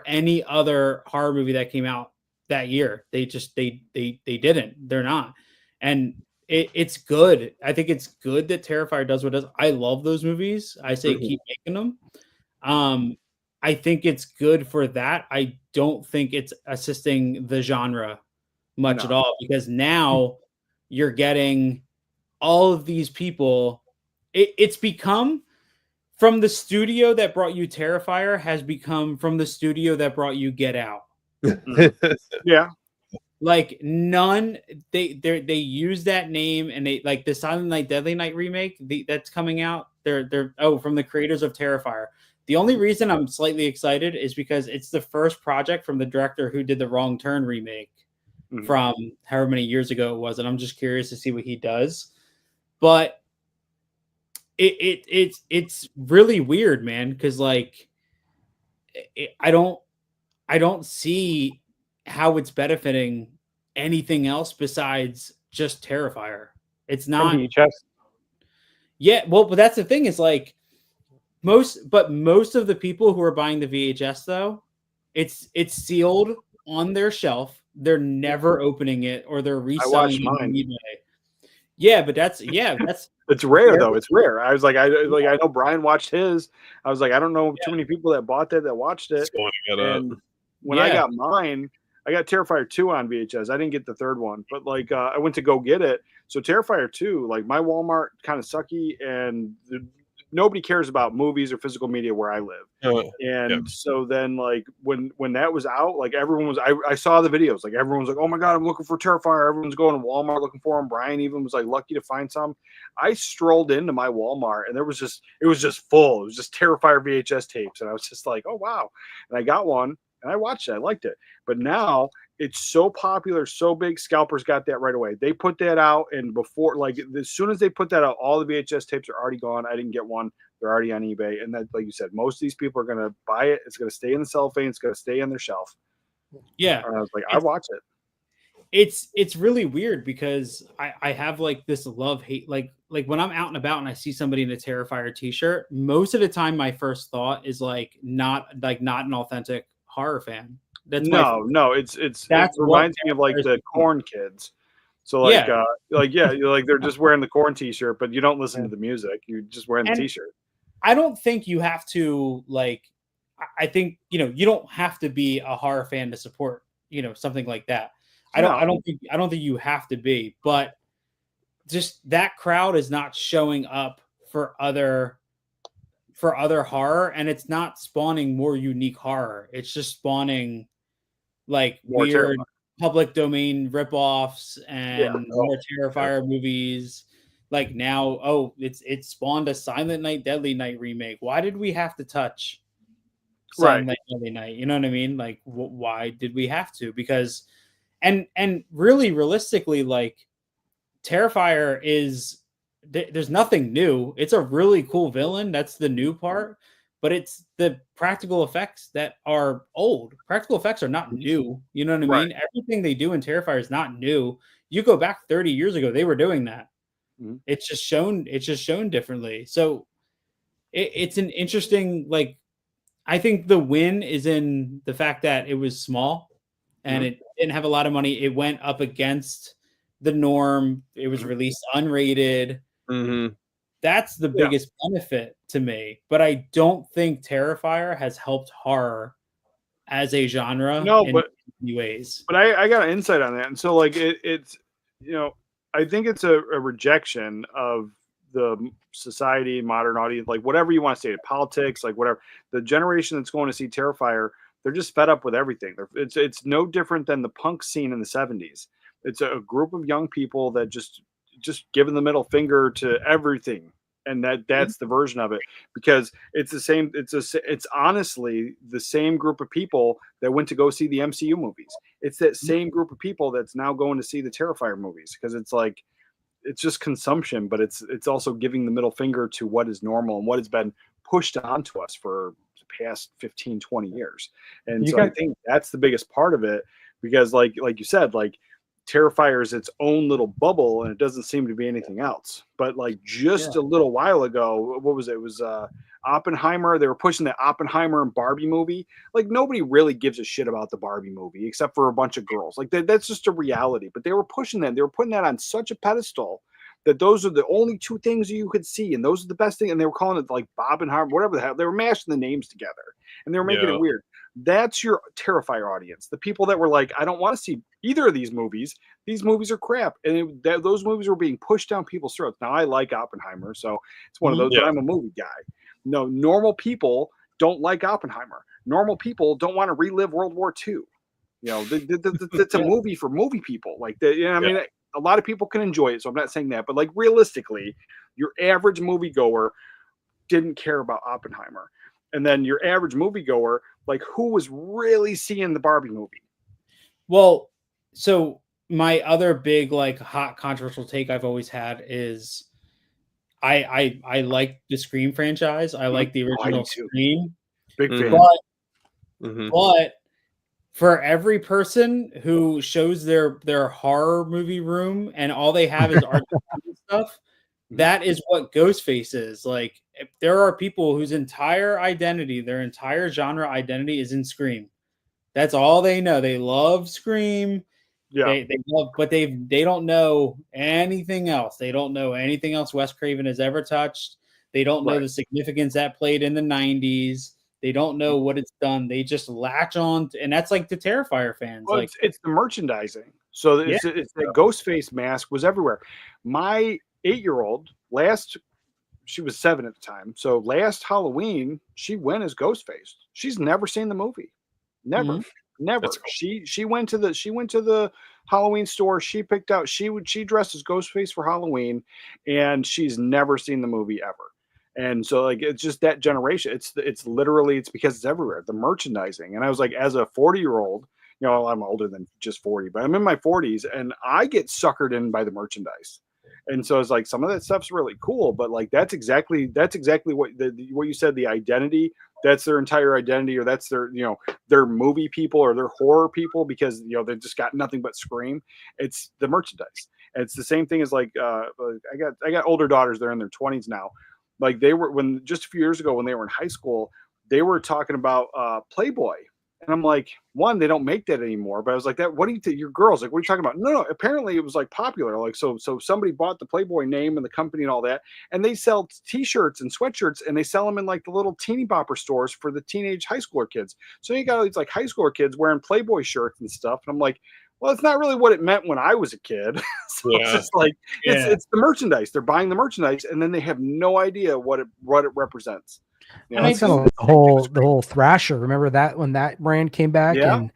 any other horror movie that came out that year. They didn't. They're not. And it's good. I think it's good that Terrifier does what it does. I love those movies. I say keep making them. I think it's good for that. I don't think it's assisting the genre much at all, because now you're getting all of these people. It's become from the studio that brought you Terrifier has become from the studio that brought you Get Out. Yeah. Like none, they use that name, and they like the Silent Night Deadly Night remake that's coming out. They're from the creators of Terrifier. The only reason I'm slightly excited is because it's the first project from the director who did the Wrong Turn remake from however many years ago it was, and I'm just curious to see what he does. But it's really weird, man, because like I don't see how it's benefiting anything else besides just Terrifier. It's not. Yeah, well, but that's the thing, is like most of the people who are buying the VHS though, it's sealed on their shelf. They're never opening it, or they're reselling it on eBay. Yeah, but that's it's rare though. It's rare. I was like, I know Brian watched his. I was like, I don't know too many people that bought that watched it. And when I got mine, I got Terrifier 2 on VHS. I didn't get the third one, but like I went to go get it. So Terrifier 2, like my Walmart kind of sucky, and nobody cares about movies or physical media where I live. So then like when that was out, like everyone was, I saw the videos, like everyone was like, oh my God, I'm looking for Terrifier. Everyone's going to Walmart looking for them. Brian even was like lucky to find some. I strolled into my Walmart and it was just full. It was just Terrifier VHS tapes. And I was just like, oh wow. And I got one and I watched it. I liked it. But now it's so popular, so big. Scalpers got that right away. They put that out, and before, like as soon as they put that out, all the VHS tapes are already gone. I didn't get one. They're already on eBay. And that, like you said, most of these people are going to buy it. It's going to stay in the cellophane. It's going to stay on their shelf. Yeah. And I was like, I watch it. It's really weird because I have like this love-hate, like when I'm out and about and I see somebody in a Terrifier t-shirt, most of the time my first thought is like not an authentic horror fan. That's it reminds me of like the Corn kids. So like they're just wearing the Corn t-shirt, but you don't listen to the music. You're just wearing the t-shirt. I don't think you have to like. I think you don't have to be a horror fan to support something like that. I don't think you have to be, but just that crowd is not showing up for other horror, and it's not spawning more unique horror. It's just spawning like more weird public domain ripoffs and more Terrifier movies. Like now, it's spawned a Silent Night Deadly Night remake. Why did we have to touch Silent Night Deadly Night? You know what I mean? Like, why did we have to? Because, and really realistically, like Terrifier is there's nothing new. It's a really cool villain. That's the new part. But it's the practical effects that are old. Practical effects are not new. You know what I mean? Everything they do in Terrifier is not new. You go back 30 years ago, they were doing that. It's just shown differently. So it's an interesting, like, I think the win is in the fact that it was small and it didn't have a lot of money. It went up against the norm. It was released unrated. That's the biggest benefit to me. But I don't think Terrifier has helped horror as a genre in many ways. But I got an insight on that, and so like it's I think it's a rejection of the society, modern audience, like whatever you want to say, politics, like whatever. The generation that's going to see Terrifier, they're just fed up with everything. It's no different than the punk scene in the 70s. It's a group of young people that just giving the middle finger to everything, and that's the version of it, because it's the same. It's honestly the same group of people that went to go see the MCU movies. It's that same group of people that's now going to see the Terrifier movies, because it's like it's just consumption, but it's also giving the middle finger to what is normal and what has been pushed onto us for the past 15, 20 years. And I think that's the biggest part of it, because like you said, like Terrifier is its own little bubble and it doesn't seem to be anything else. But like just a little while ago, what was it? It was Oppenheimer. They were pushing the Oppenheimer and Barbie movie. Like nobody really gives a shit about the Barbie movie except for a bunch of girls. Like that's just a reality. But they were pushing that. They were putting that on such a pedestal that those are the only two things you could see, and those are the best thing. And they were calling it like Bob and Harm, whatever the hell. They were mashing the names together, and they were making it weird. That's your Terrifier audience. The people that were like, I don't want to see either of these movies. These movies are crap. And those movies were being pushed down people's throats. Now, I like Oppenheimer, so it's one of those, but I'm a movie guy. No, normal people don't like Oppenheimer. Normal people don't want to relive World War II. It's a movie for movie people. Like, I mean, a lot of people can enjoy it, so I'm not saying that. But, like, realistically, your average moviegoer didn't care about Oppenheimer. And then your average moviegoer, like, who was really seeing the Barbie movie? Well, so my other big, like, hot controversial take I've always had is I like the Scream franchise. I like the original Scream. Big fan. But for every person who shows their horror movie room and all they have is art stuff, that is what Ghostface is. Like, if there are people whose entire identity, their entire genre identity is in Scream. That's all they know. They love Scream. Yeah. They love, but they don't know anything else. They don't know anything else Wes Craven has ever touched. They don't know the significance that played in the 90s. They don't know what it's done. They just latch on and that's like the Terrifier fans. Well, like it's the merchandising. So it's the Ghostface mask was everywhere. My 8-year-old she was 7 at the time. So last Halloween, she went as Ghostface. She's never seen the movie. Never. Never. Cool. She went to the Halloween store. She picked out she dressed as Ghostface for Halloween, and she's never seen the movie ever. And so like it's just that generation. It's literally because it's everywhere. The merchandising. And I was like, as a 40-year-old, I'm older than just 40, but I'm in my 40s and I get suckered in by the merchandise. And so it's like some of that stuff's really cool, but like that's exactly what you said, the identity. That's their entire identity, or that's their movie people or their horror people, because they've just got nothing but Scream. It's the merchandise. And it's the same thing as like I got older daughters. They're in their 20s now. Like they were just a few years ago when they were in high school, they were talking about Playboy. And I'm like, one, they don't make that anymore. But I was like, what do you think? Your girls, like, what are you talking about? No, apparently it was like popular. Like, so somebody bought the Playboy name and the company and all that. And they sell t-shirts and sweatshirts, and they sell them in like the little teeny bopper stores for the teenage high schooler kids. So you got all these like high schooler kids wearing Playboy shirts and stuff. And I'm like, well, it's not really what it meant when I was a kid. So it's just like, it's the merchandise. They're buying the merchandise and then they have no idea what it represents. That's kind of like the whole Thrasher. Remember that when that brand came back and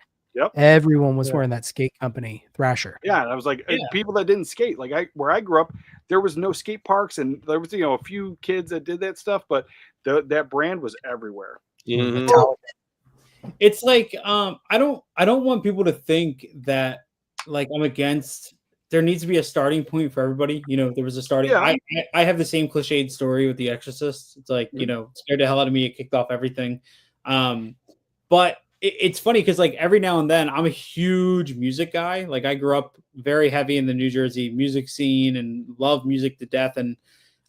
everyone was wearing that skate company Thrasher. Yeah, and I was like, people that didn't skate. Like where I grew up, there was no skate parks, and there was a few kids that did that stuff, but that brand was everywhere. It's like I don't want people to think that like I'm against. There needs to be a starting point for everybody. There was a starting. I have the same cliched story with The Exorcist. It's like scared the hell out of me. It kicked off everything. But it's funny because like every now and then I'm a huge music guy. Like I grew up very heavy in the New Jersey music scene and love music to death. And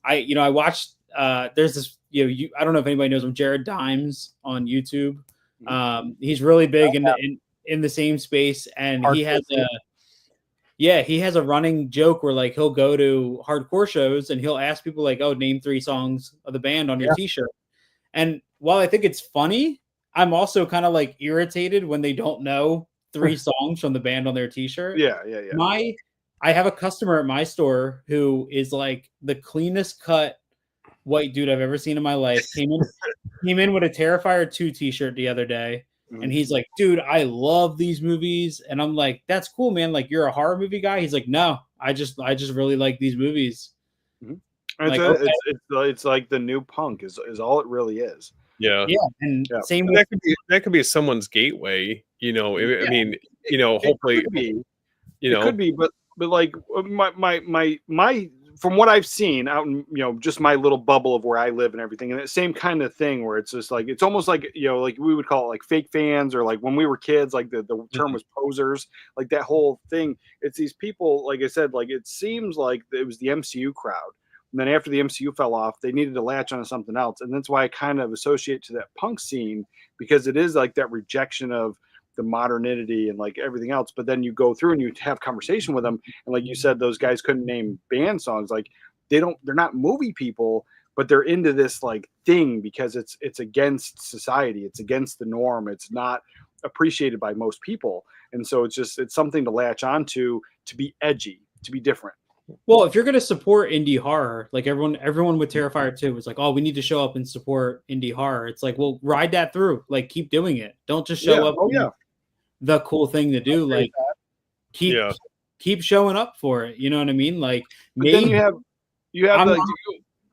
I watched. There's this. I don't know if anybody knows him, Jared Dimes on YouTube. He's really big in the same space, and he has a. Yeah, he has a running joke where like he'll go to hardcore shows and he'll ask people like, "Oh, name 3 songs of the band on your Yeah. T-shirt." And while I think it's funny, I'm also kind of like irritated when they don't know 3 songs from the band on their T-shirt. Yeah. I have a customer at my store who is like the cleanest cut white dude I've ever seen in my life. Came in with a Terrifier 2 T-shirt the other day. And Mhm. he's like, dude, I love these movies. And I'm like, that's cool, man. Like, you're a horror movie guy. He's like, no, I just really like these movies. And Like, it's, okay, it's like the new punk is all it really is. Yeah. yeah. And Yeah. same And with that could be someone's gateway, you know. I Yeah. mean, you know, hopefully, It could be. you It know, could be, but like my from what I've seen out in just my little bubble of where I live and everything, and the same kind of thing where it's just like it's almost like like we would call it like fake fans, or like when we were kids, like the term was posers, like that whole thing. It's these people, like I said, like it seems like it was the MCU crowd. And then after the MCU fell off, they needed to latch onto something else. And that's why I kind of associate to that punk scene, because it is like that rejection of the modernity and like everything else. But then you go through and you have conversation with them, and like you said, those guys couldn't name band songs. Like they're not movie people, but they're into this like thing because it's against society, it's against the norm, it's not appreciated by most people. And so it's something to latch onto, to be edgy, to be different. Well, if you're going to support indie horror, like everyone with Terrifier 2 was like, "Oh, we need to show up and support indie horror." It's like, well, ride that through. Like, keep doing it. Don't just show up. Yeah. The cool thing to do, like, keep Yeah. keep showing up for it. You know what I mean? Like, But then maybe you have I'm like not-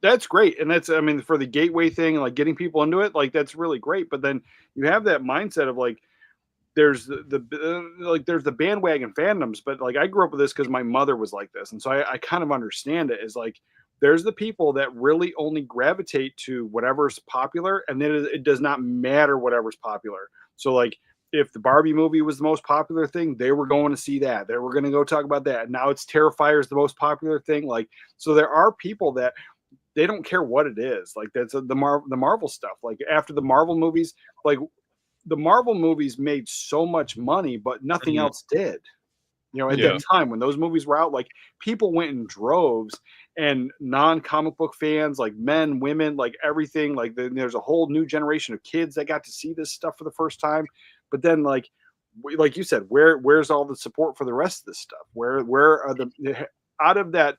that's great, and that's, I mean, for the gateway thing, like getting people into it, like that's really great. But then you have that mindset of like there's like there's the bandwagon fandoms, but like I grew up with this because my mother was like this, and so I kind of understand it. Is like there's the people that really only gravitate to whatever's popular, and then it does not matter whatever's popular. So like if the Barbie movie was the most popular thing, they were going to see that. They were going to go talk about that. Now it's Terrifier is the most popular thing. Like, so there are people that they don't care what it is. Like that's the Marvel stuff. Like after the Marvel movies, like the Marvel movies made so much money, but nothing Mhm. else did. At Yeah. that time when those movies were out, like people went in droves, and non-comic book fans, like men, women, like everything, like there's a whole new generation of kids that got to see this stuff for the first time. But then, like you said, where's all the support for the rest of this stuff? Where are the out of that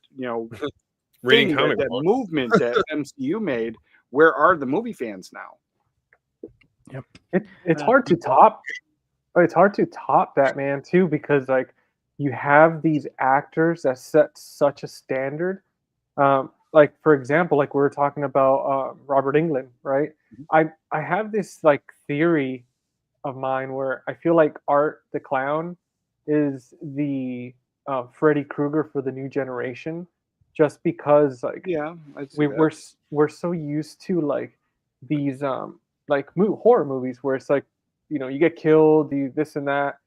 Reading thing, comic that books. movement that MCU made? Where are the movie fans now? It's hard to top. It's hard to top that, man, too, because like you have these actors that set such a standard. Like for example, like we were talking about Robert Englund, right? I have this like theory of mine where I feel like Art the Clown is the Freddy Krueger for the new generation, just because like Yeah, I'd say we that. we're so used to like these like horror movies where it's like you get killed, you this and that,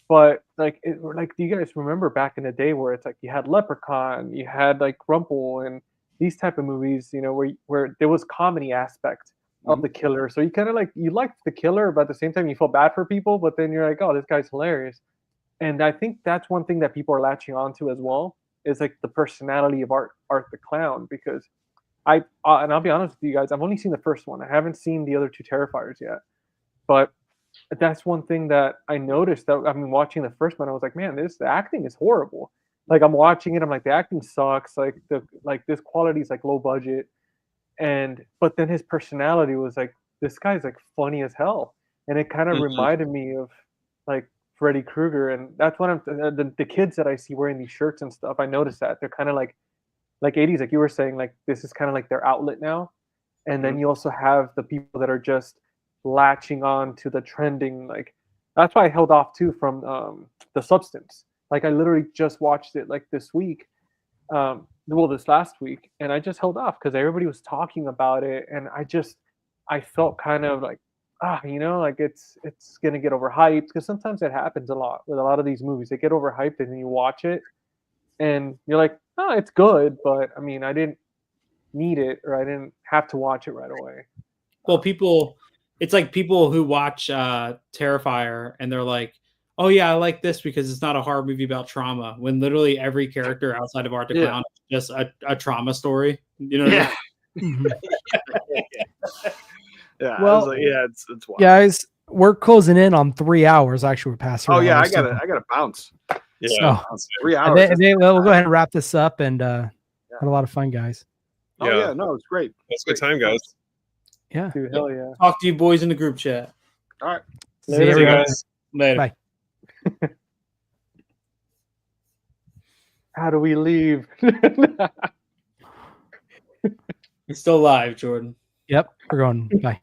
but like like do you guys remember back in the day where it's like you had Leprechaun, you had like Rumple and these type of movies, where there was comedy aspect of the killer, so you kind of like you liked the killer, but at the same time you felt bad for people, but then you're like, oh, this guy's hilarious. And I think that's one thing that people are latching onto as well, is like the personality of Art the Clown, because and I'll be honest with you guys, I've only seen the first one. I haven't seen the other two Terrifiers yet. But that's one thing that I noticed, that I mean, watching the first one, I was like, man, the acting is horrible. Like I'm watching it, I'm like, the acting sucks. Like this quality is like low budget. But then his personality was like, this guy's like funny as hell. And it kind of Mhm. reminded me of like Freddy Krueger. And that's when the kids that I see wearing these shirts and stuff, I noticed that they're kind of like 80s, like you were saying, like this is kind of like their outlet now. And then you also have the people that are just latching on to the trending. Like that's why I held off too from The Substance. Like I literally just watched it like this week, this last week, and I just held off because everybody was talking about it, and I felt kind of like like it's gonna get overhyped, because sometimes it happens a lot with a lot of these movies. They get overhyped and then you watch it and you're like, oh, it's good, but I mean, I didn't need it, or I didn't have to watch it right away. Well, it's like people who watch Terrifier and they're like, oh yeah, I like this because it's not a horror movie about trauma. When literally every character outside of Art the Yeah. Clown is just a trauma story. You know what I mean? Mhm. Yeah. I Well, was like, yeah, it's wild. Guys, we're closing in on 3 hours. Actually, we're past 3 Oh yeah, hours. I gotta bounce. So, 3 I hours. think we'll go ahead and wrap this up and had a lot of fun, guys. Oh yeah, no, it's great. That's a good Great. time, guys. Yeah. Dude, hell yeah. Talk to you boys in the group chat. All right. See you Later, everybody. guys. Later. Bye. How do we leave? You're still live, Jordan. Yep. We're going. Bye.